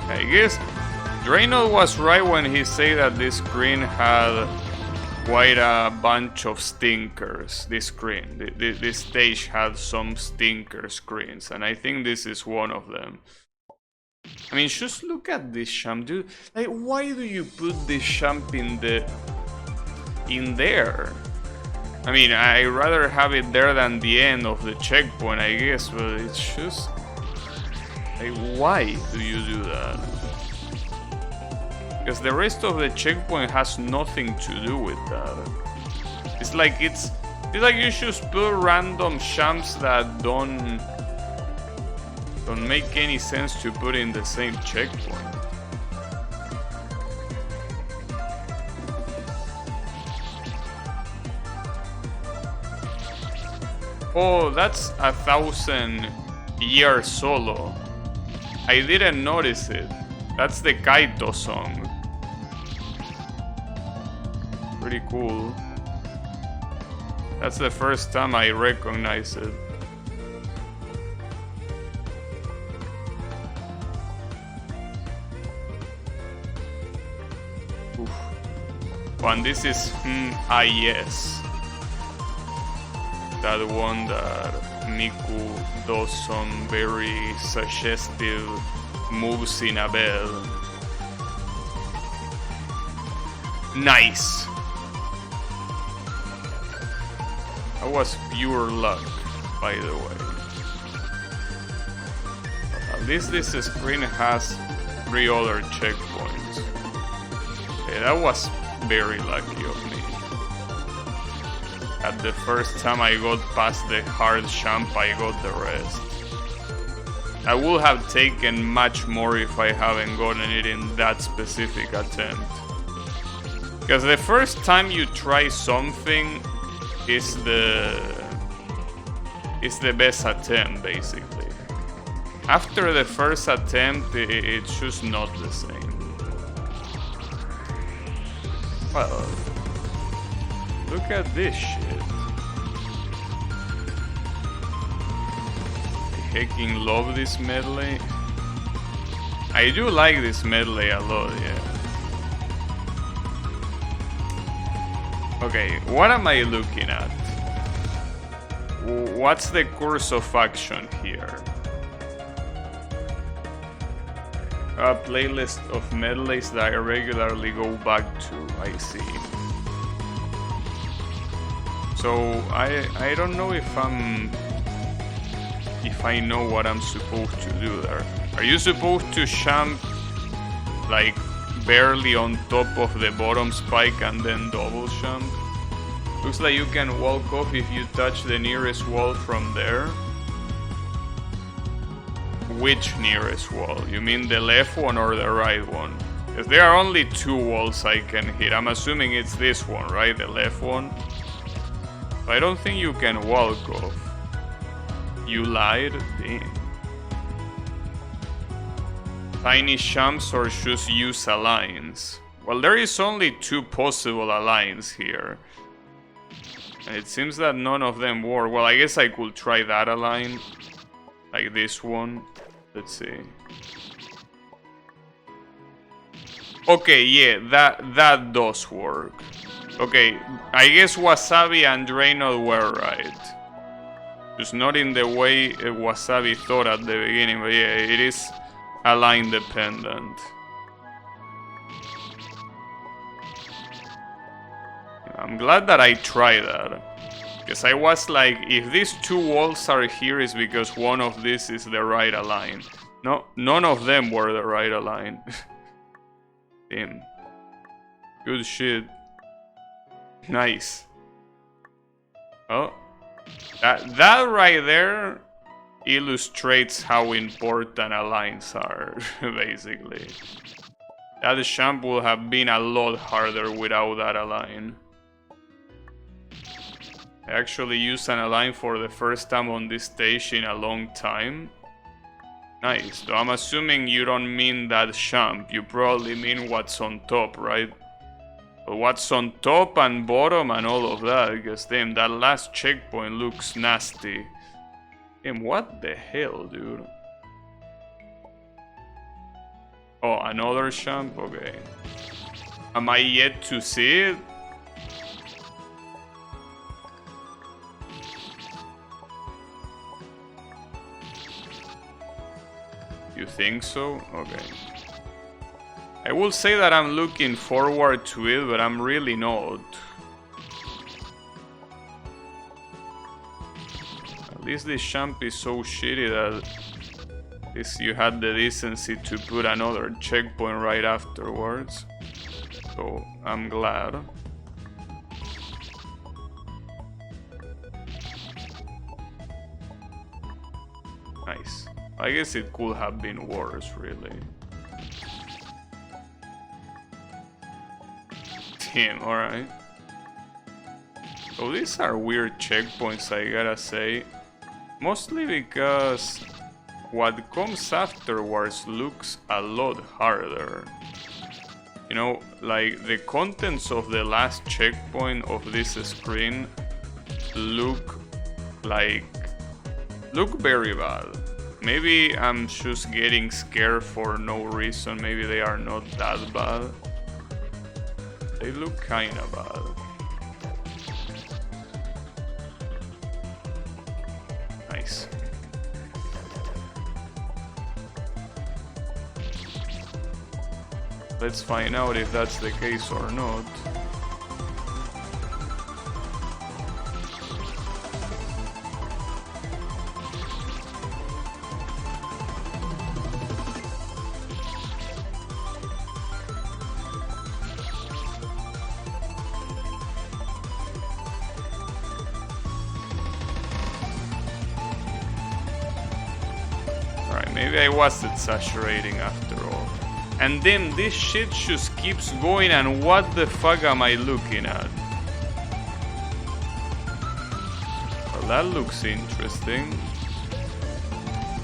Speaker 1: I guess Draynor was right when he said that this screen had quite a bunch of stinkers. This screen, this stage had some stinker screens, and I think this is one of them. I mean, just look at this jump, dude. Like, why do you put this jump in the... in there. I mean, I'd rather have it there than the end of the checkpoint, I guess, but it's just... like, why do you do that? Because the rest of the checkpoint has nothing to do with that. It's like you just put random champs that don't make any sense to put in the same checkpoint. Oh, that's 1,000-year solo. I didn't notice it. That's the Kaito song. Pretty cool. That's the first time I recognize it. Oof. And this is yes. That one that Miku does some very suggestive moves in a bed. Nice. That was pure luck, by the way. At least this screen has 3 other checkpoints. Okay, that was very lucky of me. At the first time I got past the hard jump, I got the rest. I would have taken much more if I haven't gotten it in that specific attempt. Because the first time you try something is the best attempt, basically. After the first attempt, it's just not the same. Well, look at this shit. I hecking love this medley. I do like this medley a lot, yeah. Okay, what am I looking at? What's the course of action here? A playlist of medleys that I regularly go back to, I see. So I don't know if I know what I'm supposed to do there. Are you supposed to jump like barely on top of the bottom spike and then double jump? Looks like you can walk off if you touch the nearest wall from there. Which nearest wall? You mean the left one or the right one? Because there are only 2 walls I can hit. I'm assuming it's this one, right? The left one. I don't think you can walk off. You lied? Damn. Tiny jumps or just use alliance? Well, there is only 2 possible alliance here. And it seems that none of them work. Well, I guess I could try that align. Like this one. Let's see. Okay, yeah, that does work. Okay, I guess Wasabi and Draynor were right. Just not in the way Wasabi thought at the beginning, but yeah, it is align dependent. I'm glad that I tried that. Because I was like, if these 2 walls are here, it's because one of these is the right align. No, none of them were the right align. Damn. Good shit. Nice. Oh. That right there illustrates how important aligns are, basically. That jump would have been a lot harder without that align. I actually used an align for the first time on this stage in a long time. Nice. So I'm assuming you don't mean that jump. You probably mean what's on top, right? But what's on top and bottom and all of that. Because damn, that last checkpoint looks nasty. Damn, what the hell, dude? Oh, another jump? Okay. Am I yet to see it? You think so? Okay. I will say that I'm looking forward to it, but I'm really not. At least this champ is so shitty that at least you had the decency to put another checkpoint right afterwards. So I'm glad. Nice. I guess it could have been worse, really. Damn, alright. So these are weird checkpoints, I gotta say. Mostly because what comes afterwards looks a lot harder. You know, like the contents of the last checkpoint of this screen look very bad. Maybe I'm just getting scared for no reason. Maybe they are not that bad. They look kinda bad. Nice. Let's find out if that's the case or not. Maybe I was exaggerating after all. And then this shit just keeps going, and what the fuck am I looking at? Well, that looks interesting.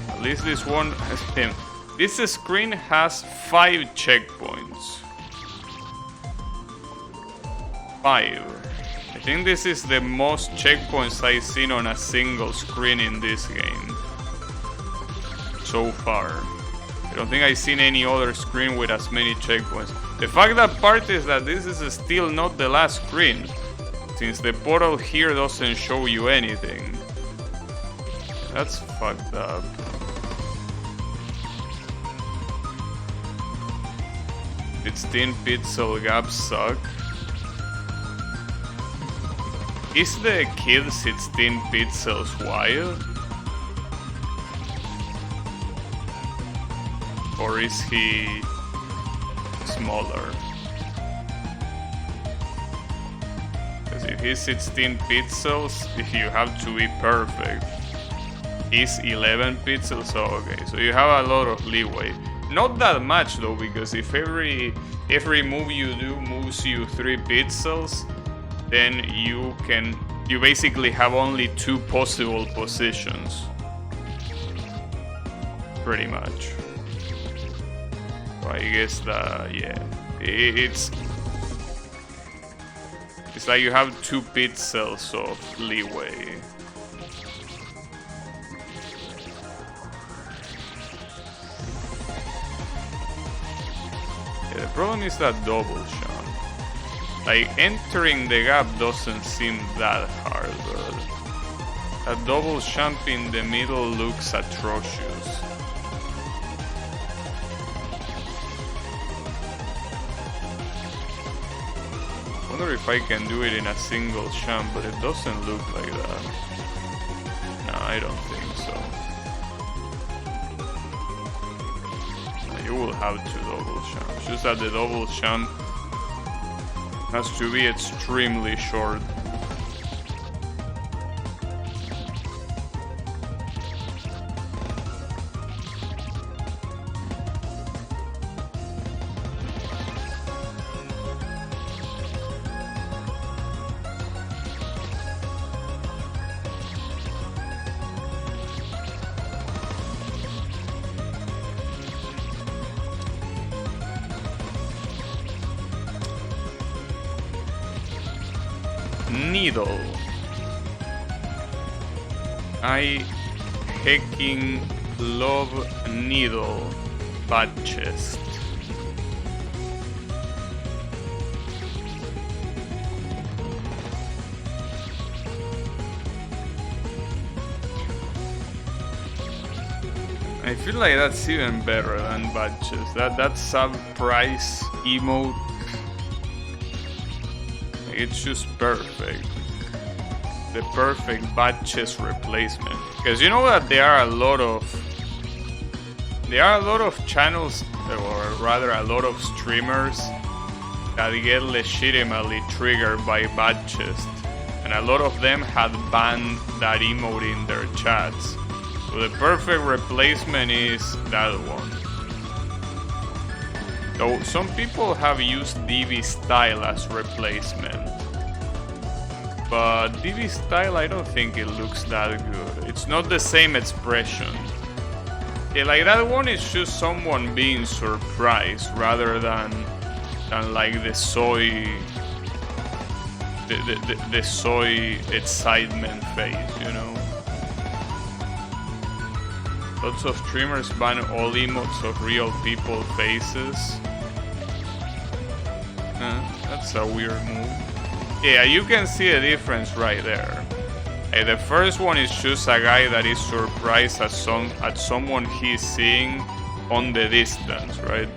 Speaker 1: At least this one has been... This screen has 5 checkpoints. 5. I think this is the most checkpoints I've seen on a single screen in this game. So far. I don't think I've seen any other screen with as many checkpoints. The fact that part is that this is still not the last screen, since the portal here doesn't show you anything. That's fucked up. Its 10 pixel gaps suck. Is the kid 16 pixels wide? Or is he smaller? Because if he's 16 pixels, you have to be perfect. He's 11 pixels, so okay. So you have a lot of leeway. Not that much though, because if every move you do moves you 3 pixels, then you basically have only 2 possible positions. Pretty much. I guess that, yeah, it's like you have 2 pixels of leeway. Yeah, the problem is that double jump. Like, entering the gap doesn't seem that hard, but that double jump in the middle looks atrocious. I wonder if I can do it in a single jump, but it doesn't look like that. No, I don't think so. You will have to double jump. It's just that the double jump has to be extremely short. Needle. I hecking love needle. Bad chest. I feel like that's even better than bad chest. That sub-price emote. It's just perfect. the perfect bad chest replacement. Because you know that there are a lot of channels, or rather a lot of streamers that get legitimately triggered by bad chest, and a lot of them had banned that emote in their chats. So the perfect replacement is that one. So some people have used DV style as replacement, but DV style I don't think it looks that good. It's not the same expression. Yeah, like that one is just someone being surprised rather than like the soy the soy excitement face, you know. Lots of streamers ban all emotes of real people faces. That's a weird move. Yeah, you can see a difference right there. The first one is just a guy that is surprised at someone he's seeing on the distance, right?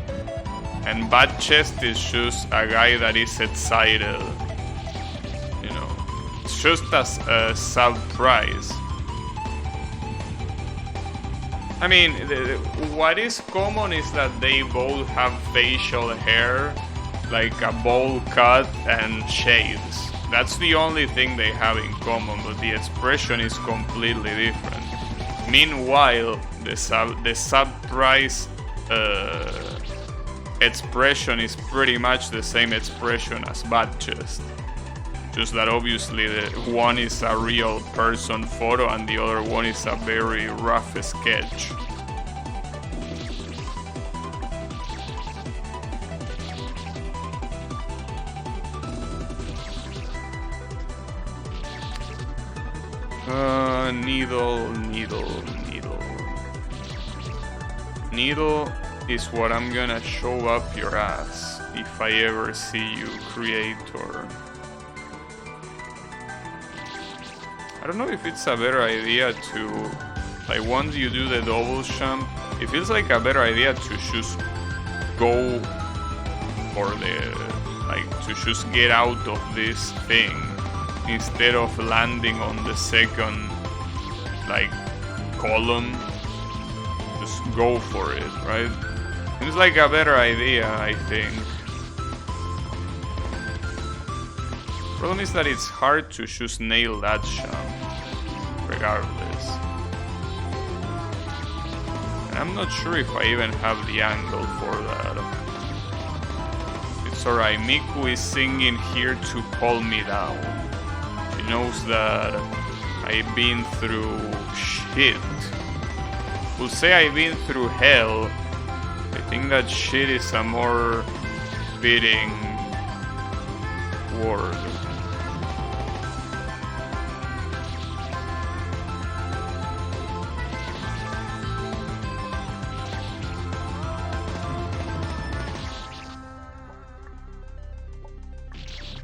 Speaker 1: And bad chest is just a guy that is excited. You know, it's just a surprise. I mean, what is common is that they both have facial hair, like a bowl cut and shades. That's the only thing they have in common, but the expression is completely different. Meanwhile, the surprise expression is pretty much the same expression as bad chest. Just that obviously the one is a real person photo and the other one is a very rough sketch. Needle is what I'm gonna show up your ass if I ever see you, creator. I don't know if it's a better idea to, like, once you do the double jump, it feels like a better idea to just go for to just get out of this thing instead of landing on the second, like, column. Just go for it, right? Seems like a better idea, I think. Problem is that it's hard to just nail that jump, regardless. And I'm not sure if I even have the angle for that. It's alright, Miku is singing here to calm me down. She knows that I've been through shit. We'll say I've been through hell. I think that shit is a more fitting word.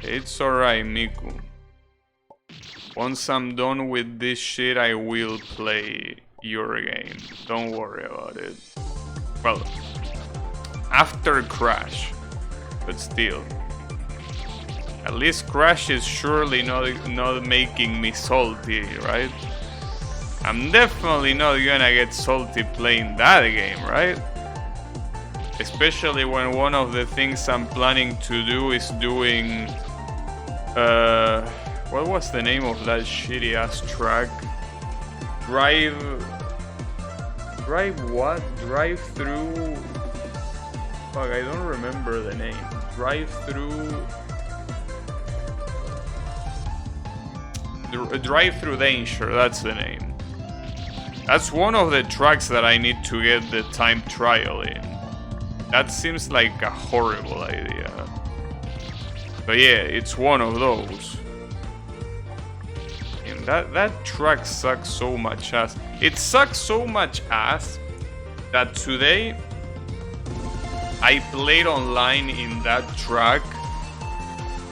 Speaker 1: It's alright, Miku. Once I'm done with this shit, I will play your game. Don't worry about it. Well, after Crash, but still. At least Crash is surely not making me salty, right? I'm definitely not gonna get salty playing that game, right? Especially when one of the things I'm planning to do is doing... what was the name of that shitty ass track? Drive what? Drive through... Fuck, I don't remember the name. Drive through Danger, that's the name. That's one of the tracks that I need to get the time trial in. That seems like a horrible idea. But yeah, it's one of those. And that track sucks so much ass. It sucks so much ass that today I played online in that track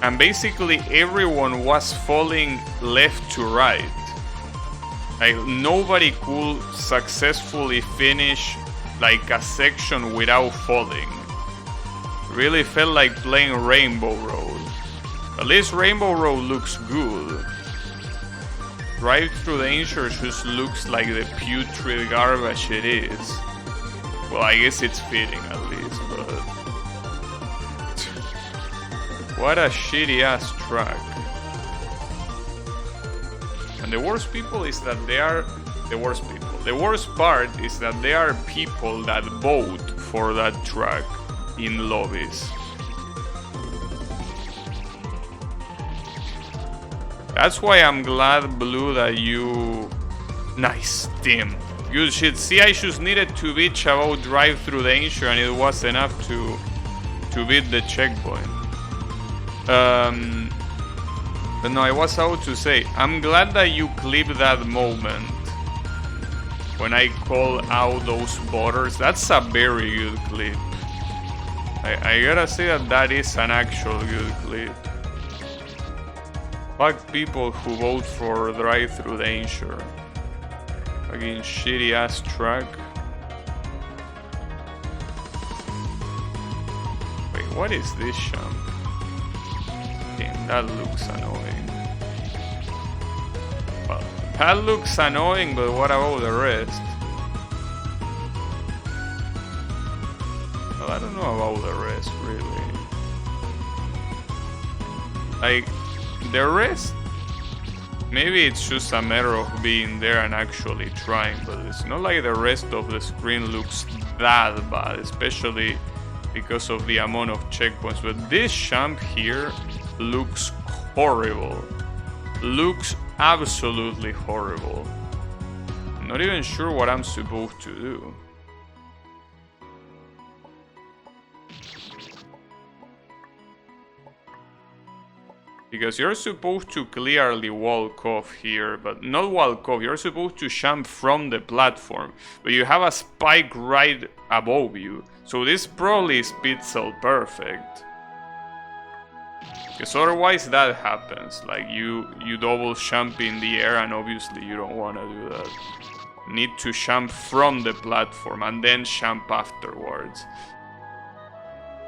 Speaker 1: and basically everyone was falling left to right. Like nobody could successfully finish like a section without falling. Really felt like playing Rainbow Road. At least Rainbow Road looks good. Drive Through Danger just looks like the putrid garbage it is. Well, I guess it's fitting at least, but... What a shitty ass track. And the worst people is that they are... The worst people. The worst part is that there are people that vote for that track in lobbies. That's why I'm glad, Blue, that you... Nice, team. Good shit. See, I just needed to bitch about Drive Through Danger and it was enough to beat the checkpoint. But no, I was about to say, I'm glad that you clipped that moment when I call out those borders. That's a very good clip. I gotta say that is an actual good clip. Fuck people who vote for Drive Through Danger. Fucking shitty ass track. Wait, what is this jump? Damn, that looks annoying. Well, that looks annoying, but what about the rest? Well, I don't know about the rest, really. Like, the rest, maybe it's just a matter of being there and actually trying, but it's not like the rest of the screen looks that bad, especially because of the amount of checkpoints. But this jump here looks horrible. Looks absolutely horrible. I'm not even sure what I'm supposed to do. Because you're supposed to clearly walk off here, but not walk off, you're supposed to jump from the platform. But you have a spike right above you, so this probably is pixel perfect. Because otherwise that happens, like you double jump in the air and obviously you don't want to do that. You need to jump from the platform and then jump afterwards.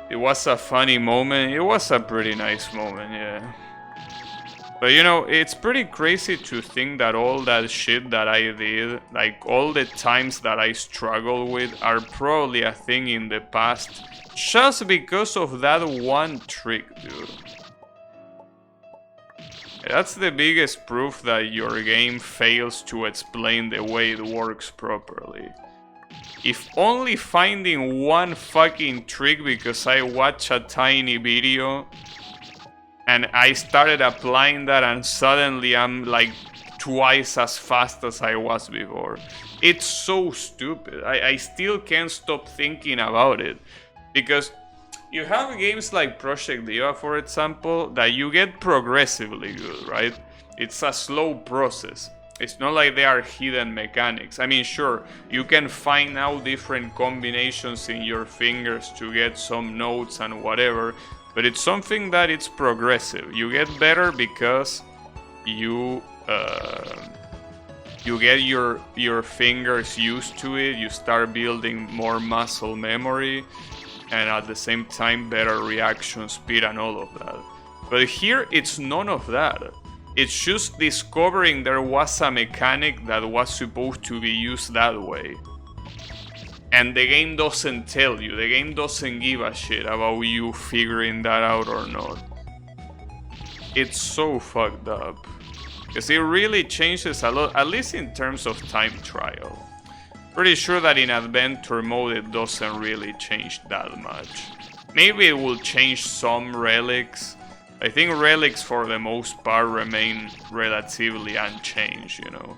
Speaker 1: It was a funny moment, it was a pretty nice moment, yeah. But you know, it's pretty crazy to think that all that shit that I did, like all the times that I struggled with, are probably a thing in the past just because of that one trick, dude. That's the biggest proof that your game fails to explain the way it works properly. If only finding one fucking trick because I watched a tiny video and I started applying that and suddenly I'm like twice as fast as I was before. It's so stupid. I still can't stop thinking about it. Because you have games like Project Diva, for example, that you get progressively good, right? It's a slow process. It's not like they are hidden mechanics. I mean, sure, you can find out different combinations in your fingers to get some notes and whatever, but it's something that it's progressive. You get better because you get your fingers used to it, you start building more muscle memory, and at the same time better reaction speed and all of that. But here it's none of that. It's just discovering there was a mechanic that was supposed to be used that way. And the game doesn't tell you, the game doesn't give a shit about you figuring that out or not. It's so fucked up. Because it really changes a lot, at least in terms of time trial. Pretty sure that in adventure mode it doesn't really change that much. Maybe it will change some relics. I think relics for the most part remain relatively unchanged, you know.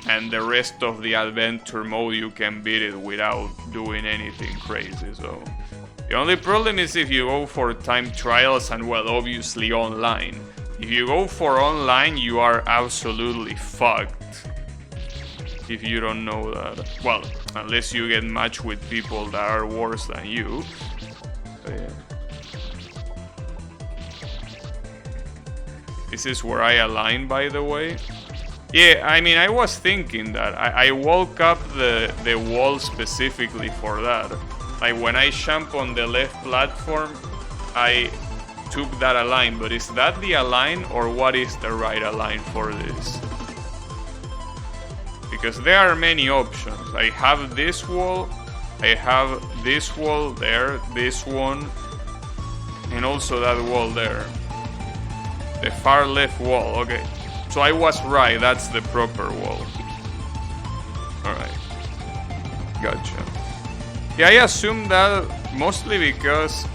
Speaker 1: And the rest of the adventure mode you can beat it without doing anything crazy, so. The only problem is if you go for time trials and, well, obviously online. If you go for online, you are absolutely fucked. If you don't know that. Well, unless you get matched with people that are worse than you. But yeah. This is where I align, by the way. Yeah, I mean, I was thinking that. I woke up the wall specifically for that. Like, when I jump on the left platform, I took that align, but is that the align or what is the right align for this? Because there are many options. I have this wall, I have this wall there, this one, and also that wall there. The far left wall, okay. So I was right, that's the proper wall. Alright. Gotcha. Yeah, I assume that mostly because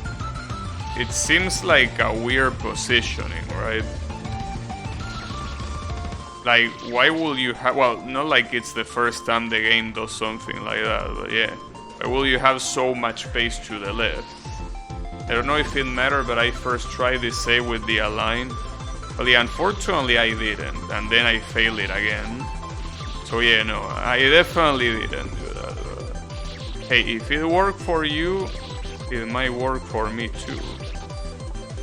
Speaker 1: it seems like a weird positioning, right? Like, why will you have... Well, not like it's the first time the game does something like that, but yeah. Why will you have so much space to the left? I don't know if it matters, but I first tried this save with the align. Well, yeah, unfortunately I didn't, and then I failed it again. So yeah, no, I definitely didn't do that. Hey, if it worked for you, it might work for me too.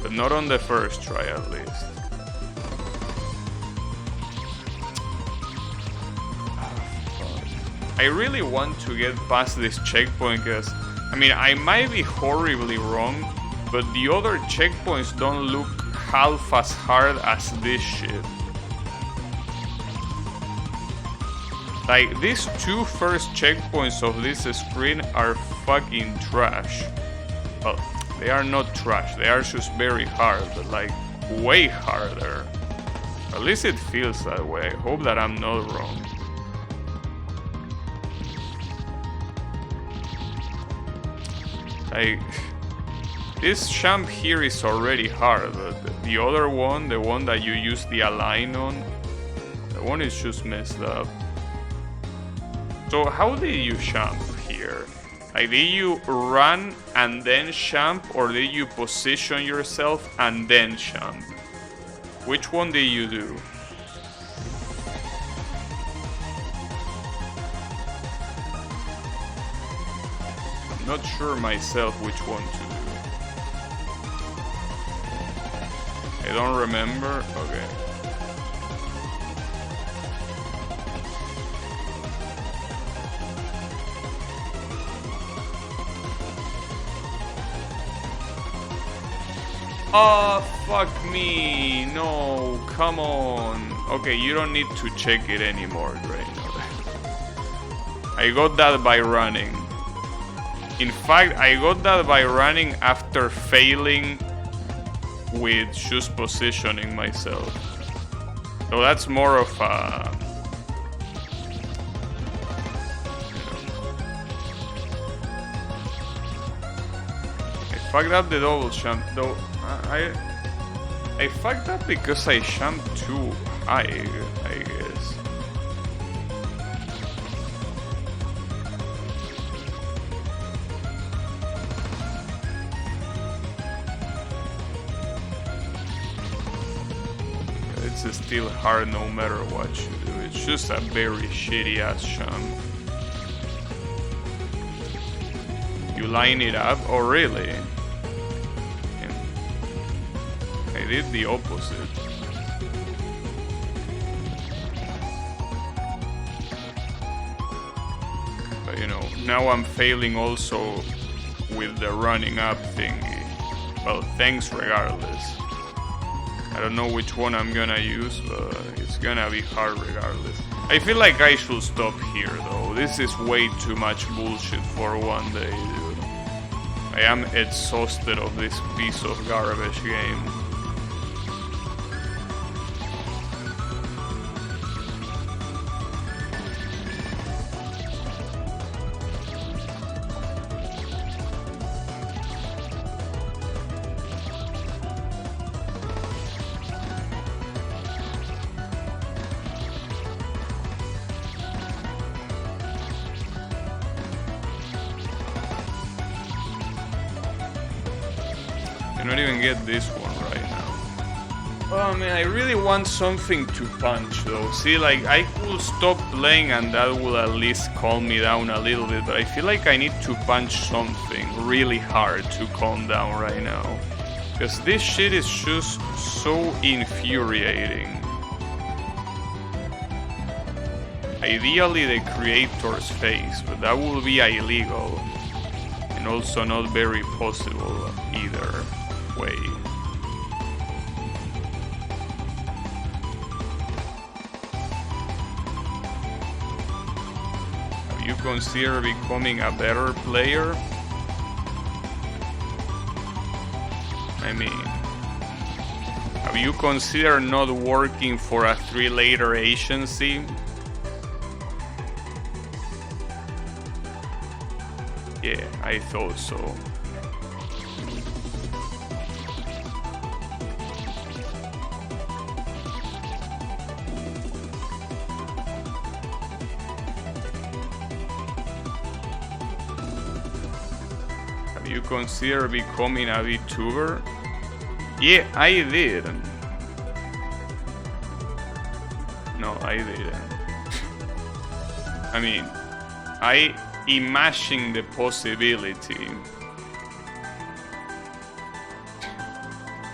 Speaker 1: But not on the first try, at least. I really want to get past this checkpoint because, I mean, I might be horribly wrong, but the other checkpoints don't look half as hard as this shit. Like, these two first checkpoints of this screen are fucking trash. Well, they are not trash, they are just very hard, but like, way harder. At least it feels that way. I hope that I'm not wrong. Like, this jump here is already hard, but the other one, the one that you use the align on, the one is just messed up. So how did you jump here? Like, did you run and then jump, or did you position yourself and then jump? Which one did you do? I'm not sure myself which one to do. I don't remember. Okay. Oh, fuck me. No, come on. Okay, you don't need to check it anymore, Draynor. I got that by running. In fact, I got that by running after failing with just positioning myself. So that's more of a... I fucked up the double jump, though. I fucked up because I jumped too high, I guess. It's still hard no matter what you do. It's just a very shitty ass jump. You line it up? Oh really? I did the opposite. But you know, now I'm failing also with the running up thingy. Well, thanks regardless. I don't know which one I'm gonna use, but it's gonna be hard regardless. I feel like I should stop here though. This is way too much bullshit for one day, dude. I am exhausted of this piece of garbage game. Not even get this one right now. Oh man, I really want something to punch though. See, like, I could stop playing and that will at least calm me down a little bit, but I feel like I need to punch something really hard to calm down right now. Because this shit is just so infuriating. Ideally the creator's face, but that will be illegal. And also not very possible either way. consider becoming a better player? I mean, have you considered not working for a 3-letter agency? Yeah, I thought so. Have you considered becoming a VTuber? Yeah, I did. No, I didn't. I mean, I imagine the possibility.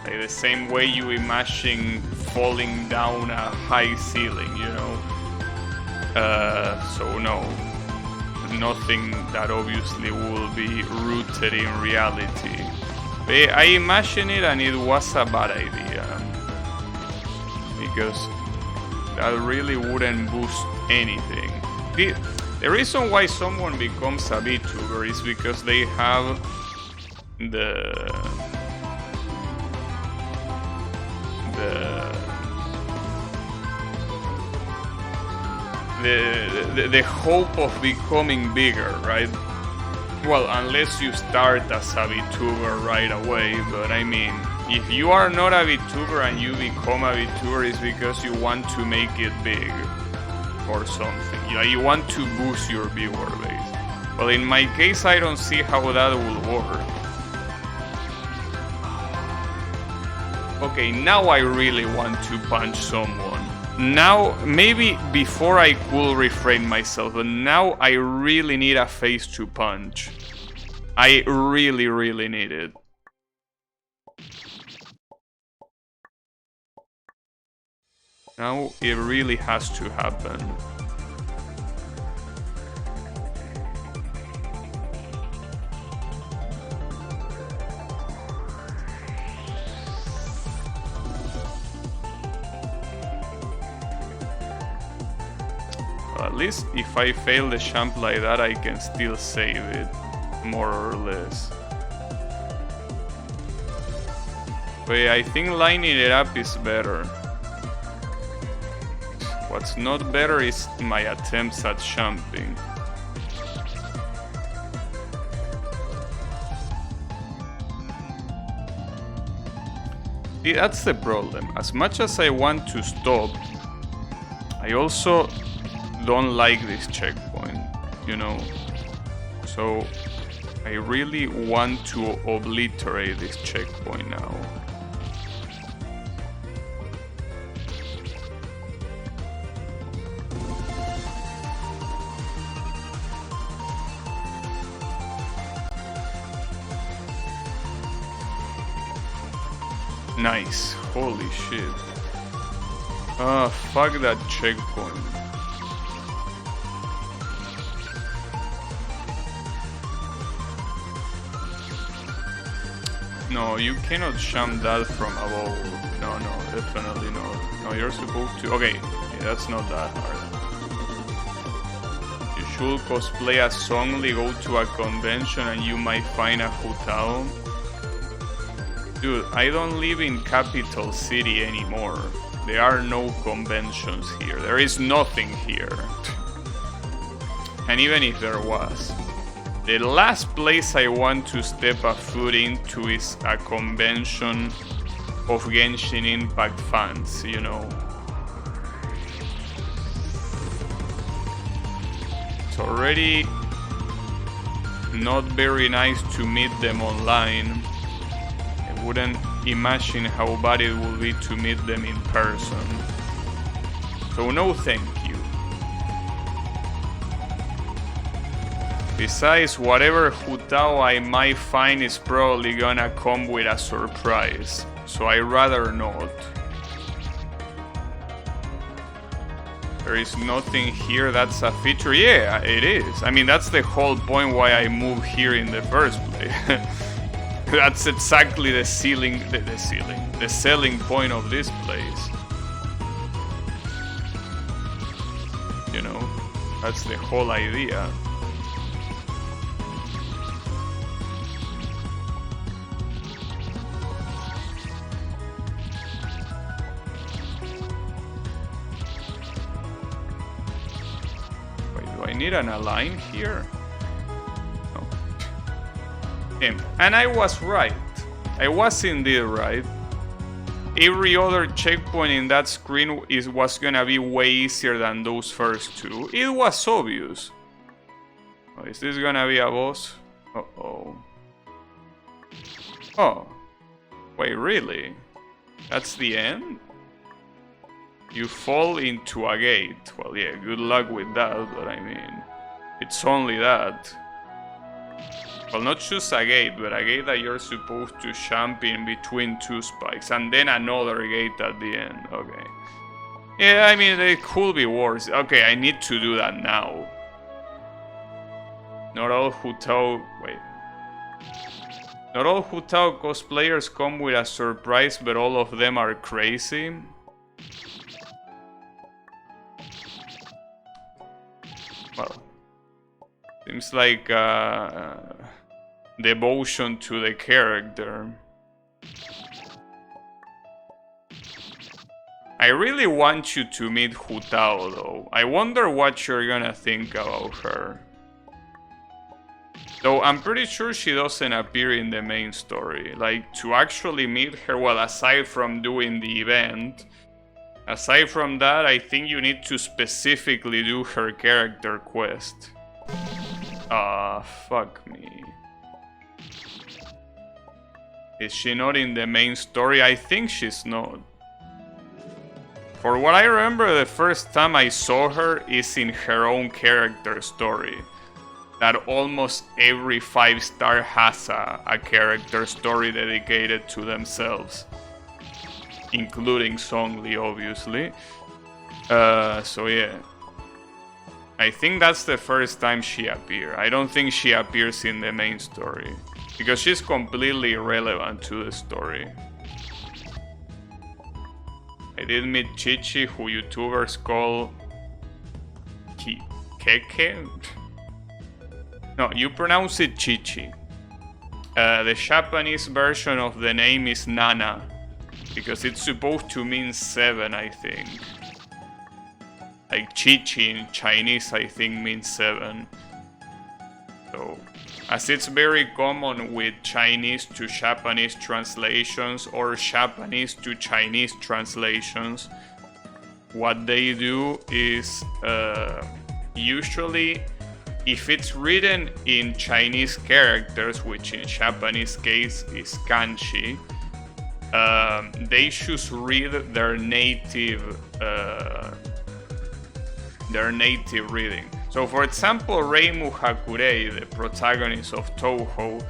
Speaker 1: Like the same way you imagine falling down a high ceiling, you know? So no, nothing that obviously will be rooted in reality. But I imagine it and it was a bad idea. Because that really wouldn't boost anything. The reason why someone becomes a VTuber is because they have the hope of becoming bigger, right? Well, unless you start as a VTuber right away, but I mean, if you are not a VTuber and you become a VTuber, it's because you want to make it big or something. You want to boost your viewer base. Well, in my case, I don't see how that will work. Okay, now I really want to punch someone. Now, maybe before I could refrain myself, but now I really need a face to punch. I really, really need it. Now it really has to happen. At least if I fail the jump like that, I can still save it, more or less. But I think lining it up is better. What's not better is my attempts at jumping. See, that's the problem. As much as I want to stop, I also don't like this checkpoint, you know? So I really want to obliterate this checkpoint now. Nice, holy shit. Ah, fuck that checkpoint. No, you cannot jump that from above. No, definitely not. No, you're supposed to... Okay, yeah, that's not that hard. You should cosplay as Songli, go to a convention and you might find a hotel. Dude, I don't live in capital city anymore. There are no conventions here. There is nothing here. And even if there was, the last place I want to step a foot into is a convention of Genshin Impact fans, you know. It's already not very nice to meet them online. I wouldn't imagine how bad it would be to meet them in person. So no thank you. Besides, whatever Hutao I might find is probably gonna come with a surprise, so I'd rather not. There is nothing here that's a feature. Yeah, it is. I mean, that's the whole point why I moved here in the first place. That's exactly the selling point of this place. You know, that's the whole idea. need an align here? No. And I was right. I was indeed right. Every other checkpoint in that screen was gonna be way easier than those first two. It was obvious. Oh, is this gonna be a boss? Uh-oh. Oh. Wait, really? That's the end? You fall into a gate. Well, yeah, good luck with that, but I mean... It's only that. Well, not just a gate, but a gate that you're supposed to jump in between two spikes, and then another gate at the end. Okay. Yeah, I mean, it could be worse. Okay, I need to do that now. Not all Hutao... Wait. Not all Hutao cosplayers come with a surprise, but all of them are crazy. Well, seems like devotion to the character. I really want you to meet Hutao though. I wonder what you're gonna think about her. Though I'm pretty sure she doesn't appear in the main story. Like, to actually meet her, well, aside from doing the event, aside from that, I think you need to specifically do her character quest. Fuck me. Is she not in the main story? I think she's not. For what I remember, the first time I saw her is in her own character story. That almost every 5-star has a character story dedicated to themselves. Including Songli, obviously. So yeah. I think that's the first time she appeared. I don't think she appears in the main story. Because she's completely irrelevant to the story. I did meet Chichi, who YouTubers call... Keke? No, you pronounce it Chichi. The Japanese version of the name is Nana. Because it's supposed to mean 7, I think. Like Chichi in Chinese, I think, means 7. So, as it's very common with Chinese to Japanese translations or Japanese to Chinese translations, what they do is usually, if it's written in Chinese characters, which in Japanese case is kanji, they should read their native reading. So, for example, Reimu Hakurei, the protagonist of Touhou,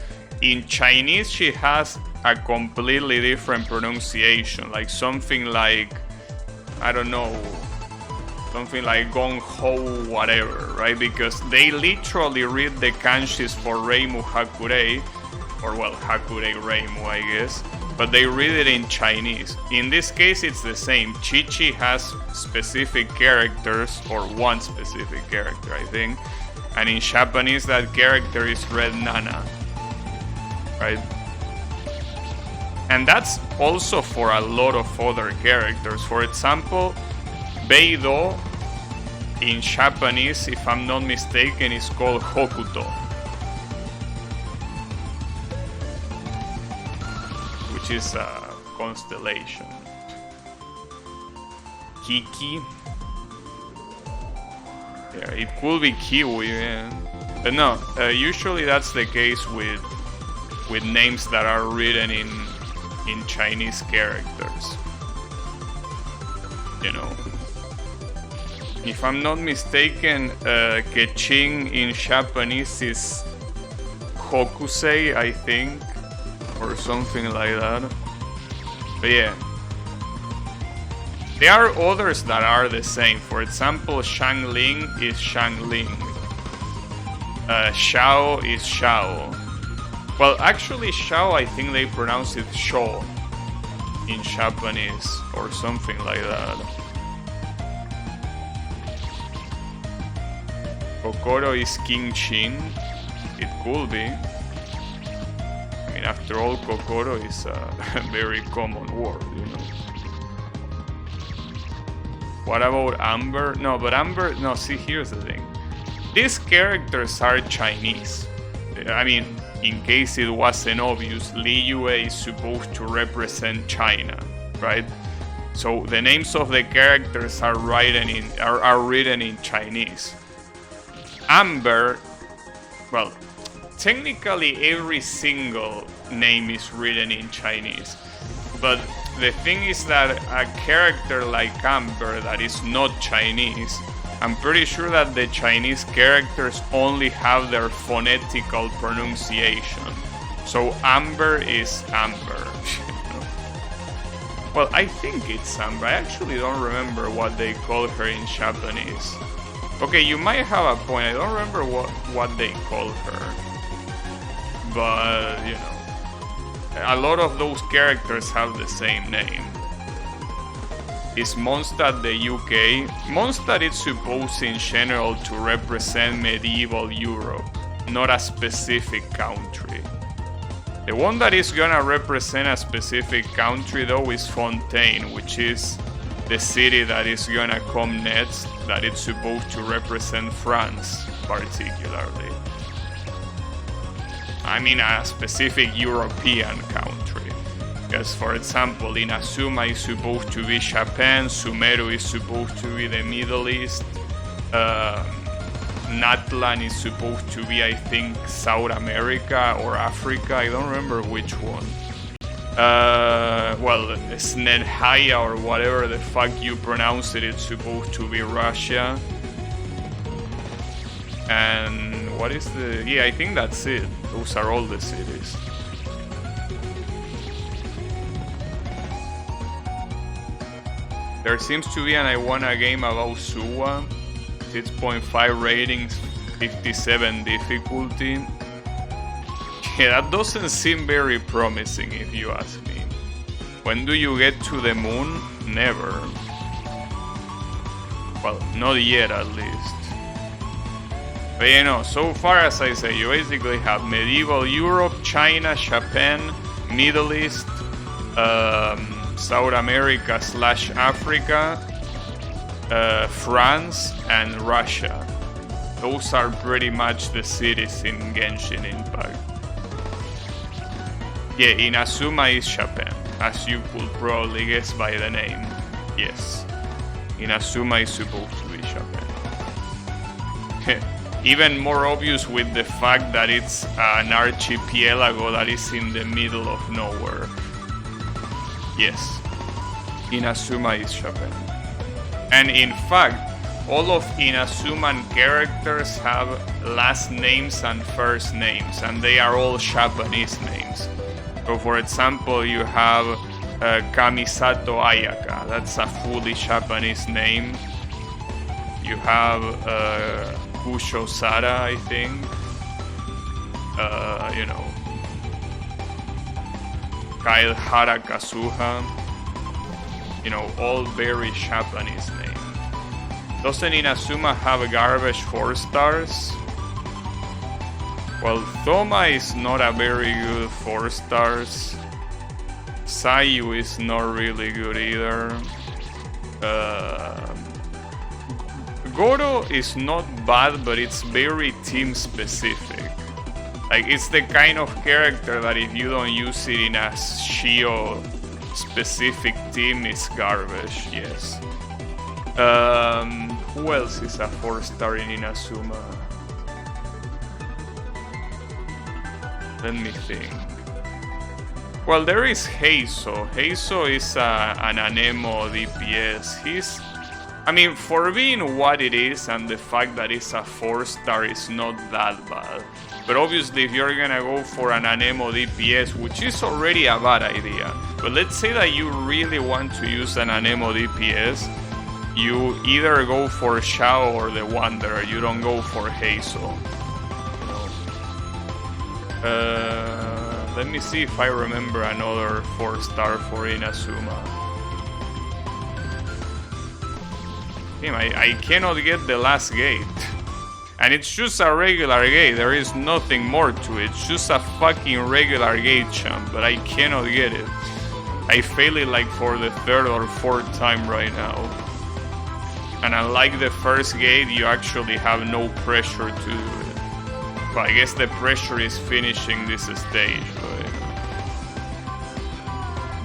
Speaker 1: in Chinese she has a completely different pronunciation, like something like, I don't know, something like Gong Ho whatever, right? Because they literally read the kanjis for Reimu Hakurei, or well, Hakurei Reimu, I guess, but they read it in Chinese. In this case, it's the same. Chichi has specific characters, or one specific character, I think, and in Japanese that character is read Nana, right? And that's also for a lot of other characters. For example, Beido in Japanese, if I'm not mistaken, is called Hokuto, which is a constellation. Kiki. Yeah, it could be Kiwi, yeah. But no, usually that's the case with names that are written in Chinese characters. You know. If I'm not mistaken, Kechin in Japanese is Hokusei, I think, or something like that. But yeah. There are others that are the same. For example, Shangling is Shangling. Xiao is Xiao. Well, actually, Xiao, I think they pronounce it Shou in Japanese, or something like that. Kokoro is Kinchin. It could be. I mean, after all, Kokoro is a very common word, you know. What about Amber? No, but Amber... No, see, here's the thing. These characters are Chinese. I mean, in case it wasn't obvious, Liyue is supposed to represent China, right? So the names of the characters are written in Chinese. Amber, well, technically every single name is written in Chinese, but the thing is that a character like Amber that is not Chinese, I'm pretty sure that the Chinese characters only have their phonetical pronunciation. So Amber is Amber. Well, I think it's Amber. I actually don't remember what they call her in Japanese. Okay, you might have a point. I don't remember what they call her. But, you know, a lot of those characters have the same name. Is Mondstadt the UK? Mondstadt is supposed in general to represent medieval Europe, not a specific country. The one that is gonna represent a specific country though is Fontaine, which is the city that is gonna come next, that it's supposed to represent France particularly. I mean a specific European country. Because, for example, Inazuma is supposed to be Japan, Sumeru is supposed to be the Middle East, Natlan is supposed to be, I think, South America or Africa, I don't remember which one. Well, Snedhaya or whatever the fuck you pronounce it, it's supposed to be Russia. And what is the... yeah, I think that's it. Those are all the cities. There seems to be an I Wanna game about Suwa. 6.5 ratings, 57 difficulty. Yeah, that doesn't seem very promising if you ask me. When do you get to the moon? Never. Well, not yet at least. But you know, so far as I say, you basically have medieval Europe, China, Japan, Middle East, South America / Africa, France, and Russia. Those are pretty much the cities in Genshin Impact. Yeah, Inazuma is Japan, as you could probably guess by the name. Yes, Inazuma is supposed to be Japan. Even more obvious with the fact that it's an archipelago that is in the middle of nowhere. Yes, Inazuma is Japan. And in fact, all of Inazuman characters have last names and first names, and they are all Japanese names. So for example, you have Kamisato Ayaka, that's a fully Japanese name. You have Kusho Sara, I think. You know, Kailhara Kazuha. You know, all very Japanese names. Doesn't Inazuma have a garbage 4 stars? Well, Thoma is not a very good 4 stars. Sayu is not really good either. Goro is not bad, but it's very team specific. Like, it's the kind of character that if you don't use it in a Shio specific team, it's garbage, yes. Who else is a 4 star in Inazuma? Let me think. Well, there is Heiso. Heiso is an Anemo DPS. I mean, for being what it is and the fact that it's a 4 star is not that bad. But obviously, if you're gonna go for an Anemo DPS, which is already a bad idea, but let's say that you really want to use an Anemo DPS, you either go for Shao or the Wanderer, you don't go for Heiso. Let me see if I remember another 4 star for Inazuma. Damn, I cannot get the last gate. And it's just a regular gate, there is nothing more to it. It's just a fucking regular gate champ, but I cannot get it. I fail it like for the 3rd or 4th time right now. And unlike the first gate, you actually have no pressure to do it. Well, I guess the pressure is finishing this stage, but...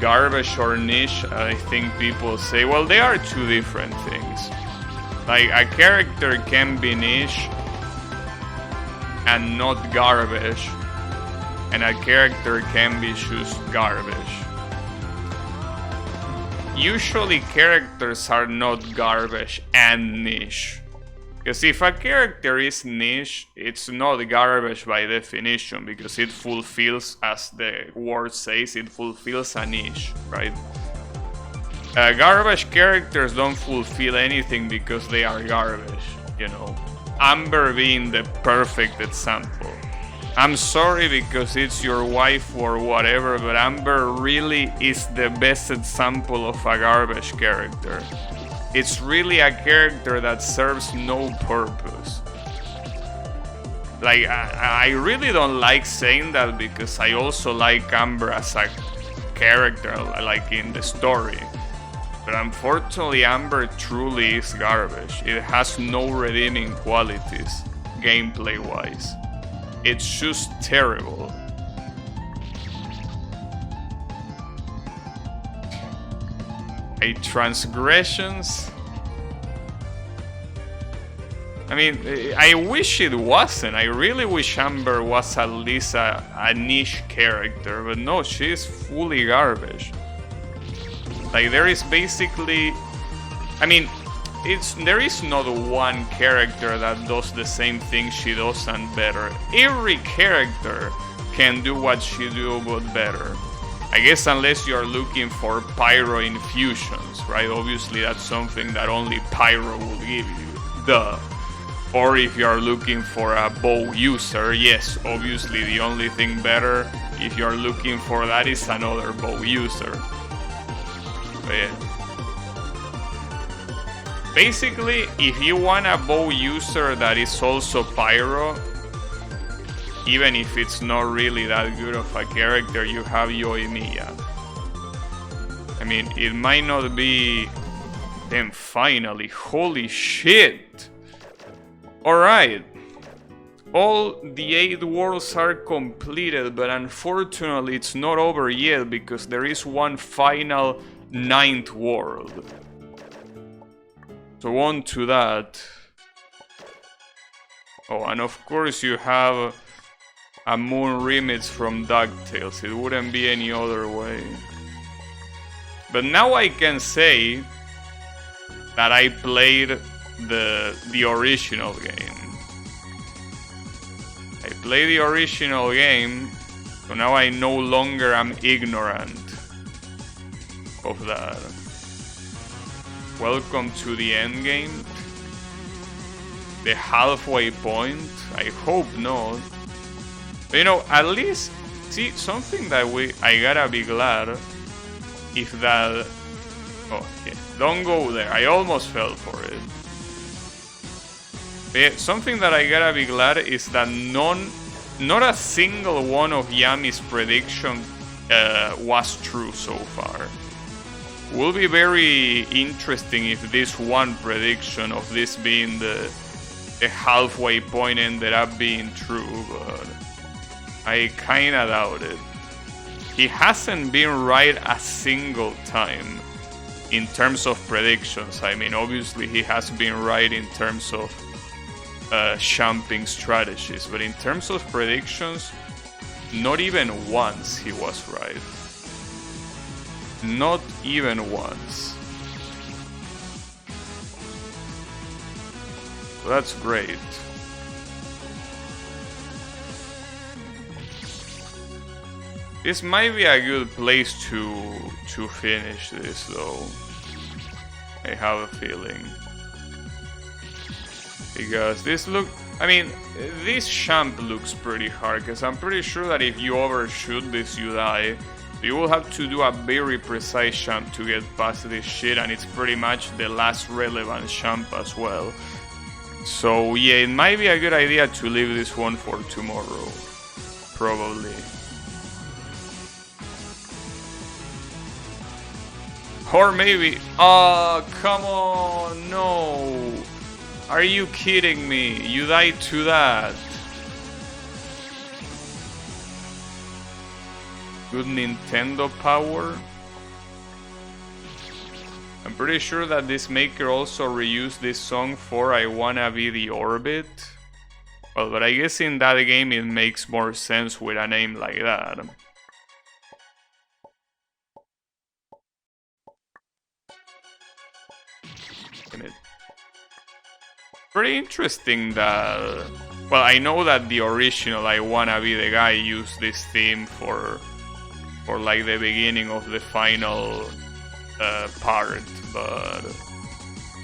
Speaker 1: Garbage or niche, I think people say, well, they are two different things. Like, a character can be niche and not garbage, and a character can be just garbage. Usually characters are not garbage and niche. Because if a character is niche, it's not garbage by definition, because it fulfills, as the word says, it fulfills a niche, right? Garbage characters don't fulfill anything because they are garbage, you know. Amber being the perfect example. I'm sorry because it's your wife or whatever, but Amber really is the best example of a garbage character. It's really a character that serves no purpose. Like, I really don't like saying that because I also like Amber as a character, like in the story. But unfortunately, Amber truly is garbage. It has no redeeming qualities, gameplay-wise. It's just terrible. Transgressions? I mean, I wish it wasn't. I really wish Amber was at least a niche character, but no, she's fully garbage. Like, there is basically... I mean, there is not one character that does the same thing she does and better. Every character can do what she do, but better. I guess unless you're looking for pyro infusions, right? Obviously that's something that only pyro will give you. Duh. Or if you're looking for a bow user, yes, obviously the only thing better if you're looking for that is another bow user. But yeah. Basically, if you want a bow user that is also pyro, even if it's not really that good of a character, you have Yoimiya. I mean, it might not be... Then finally, holy shit! Alright. All the 8 worlds are completed, but unfortunately it's not over yet because there is one final 9th world. So on to that. Oh, and of course you have a moon remix from DuckTales. It wouldn't be any other way. But now I can say that I played the original game. I played the original game, so now I no longer am ignorant of that. Welcome to the end game. The halfway point? I hope not. But you know, at least, see, something that I gotta be glad if that... Oh, yeah, don't go there. I almost fell for it. But yeah, something that I gotta be glad is that not a single one of Yami's prediction was true so far. Will be very interesting if this one prediction of this being the halfway point ended up being true, but I kinda doubt it. He hasn't been right a single time in terms of predictions. I mean, obviously he has been right in terms of champing strategies, but in terms of predictions, not even once he was right. Not even once. So that's great. This might be a good place to finish this though. I have a feeling. Because this this champ looks pretty hard, because I'm pretty sure that if you overshoot this you die. You will have to do a very precise champ to get past this shit, and it's pretty much the last relevant champ as well. So yeah, it might be a good idea to leave this one for tomorrow. Probably. Or maybe... Oh, come on, no. Are you kidding me? You died to that. Good Nintendo power. I'm pretty sure that this maker also reused this song for I Wanna Be the Orbit. Well, but I guess in that game it makes more sense with a name like that. Pretty interesting that... Well, I know that the original I Wanna Be the Guy used this theme for like the beginning of the final part, but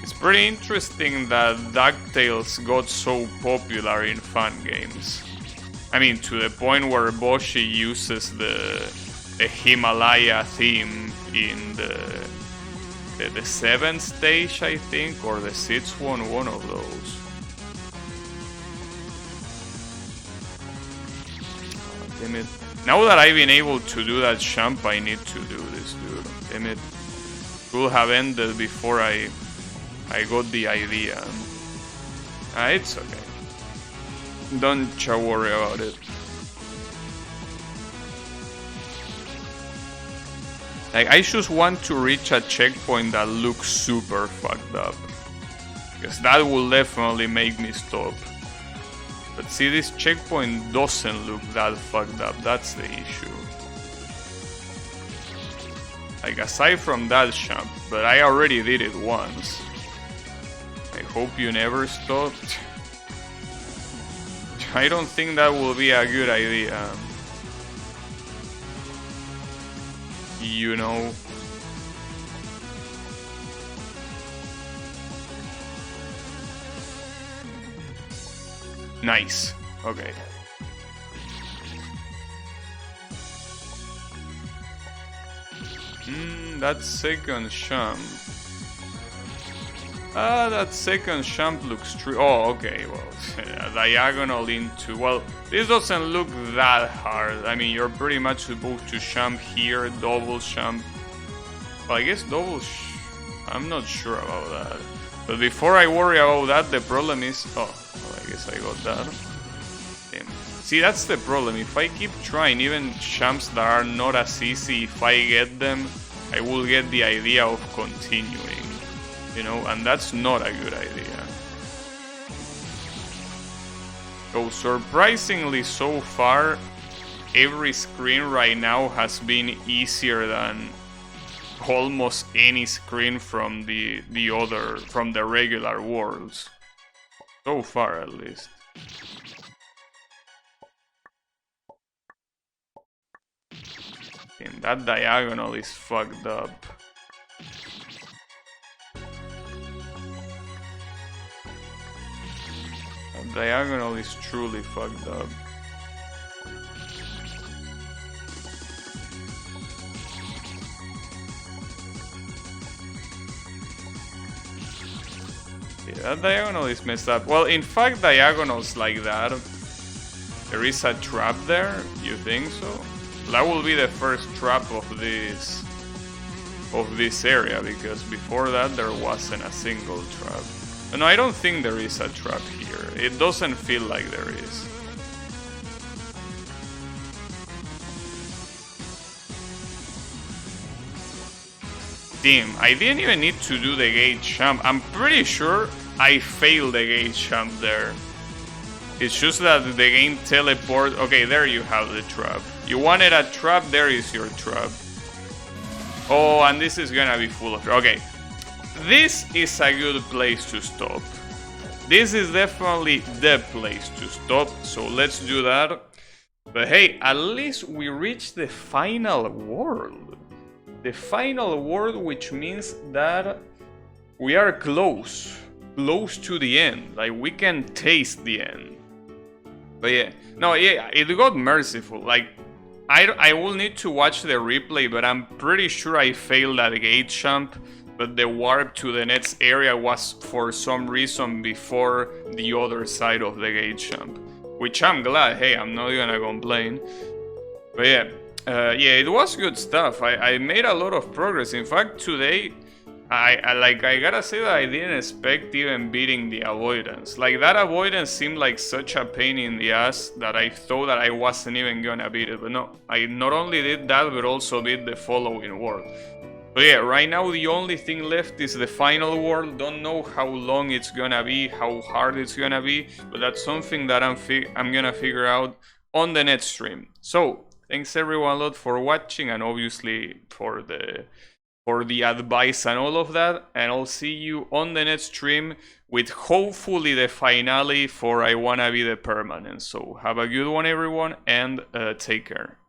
Speaker 1: it's pretty interesting that DuckTales got so popular in fan games. I mean, to the point where Boshi uses the Himalaya theme in the 7th stage, I think, or the 6th one of those. Oh, damn it. Now that I've been able to do that jump, I need to do this, dude. Damn it. Could have ended before I got the idea. It's okay. Don't you worry about it. Like, I just want to reach a checkpoint that looks super fucked up. Because that will definitely make me stop. But see, this checkpoint doesn't look that fucked up, that's the issue. Like, aside from that jump, but I already did it once. I hope you never stopped. I don't think that will be a good idea. You know. Nice. Okay. That second jump. That second jump looks true. Oh, okay, well, diagonal into... Well, this doesn't look that hard. I mean, you're pretty much supposed to jump here, double jump. Well, I guess I'm not sure about that. But before I worry about that, the problem is... Oh, well, I guess I got that. Damn. See, that's the problem. If I keep trying, even jumps that are not as easy, if I get them, I will get the idea of continuing. You know, and that's not a good idea. So surprisingly so far, every screen right now has been easier than almost any screen from the regular worlds. So far at least. And that diagonal is fucked up. Diagonal is truly fucked up. Yeah, that diagonal is messed up. Well, in fact, diagonals like that, there is a trap there. You think so? That will be the first trap of this area, because before that there wasn't a single trap. No, I don't think there is a trap here. It doesn't feel like there is. Damn, I didn't even need to do the gate jump. I'm pretty sure I failed the gate jump there. It's just that the game teleport... Okay, there you have the trap. You wanted a trap, there is your trap. Oh, and this is gonna be full of... Okay. This is a good place to stop. This is definitely the place to stop, so let's do that. But hey, at least we reached the final world. The final world, which means that we are close to the end. Like, we can taste the end. But yeah, no, yeah, it got merciful. Like, I will need to watch the replay, but I'm pretty sure I failed that gate jump. But the warp to the next area was for some reason before the other side of the gate jump. Which I'm glad, hey, I'm not gonna complain. But yeah, Yeah, it was good stuff. I made a lot of progress. In fact, today, I gotta say that I didn't expect even beating the avoidance. Like, that avoidance seemed like such a pain in the ass that I thought that I wasn't even gonna beat it. But no, I not only did that, but also beat the following world. But yeah, right now the only thing left is the final world. Don't know how long it's gonna be, how hard it's gonna be, but that's something that I'm gonna figure out on the next stream. So thanks everyone a lot for watching, and obviously for the advice and all of that. And I'll see you on the next stream with hopefully the finale for I Wanna Be the Permanence. So have a good one, everyone, and take care.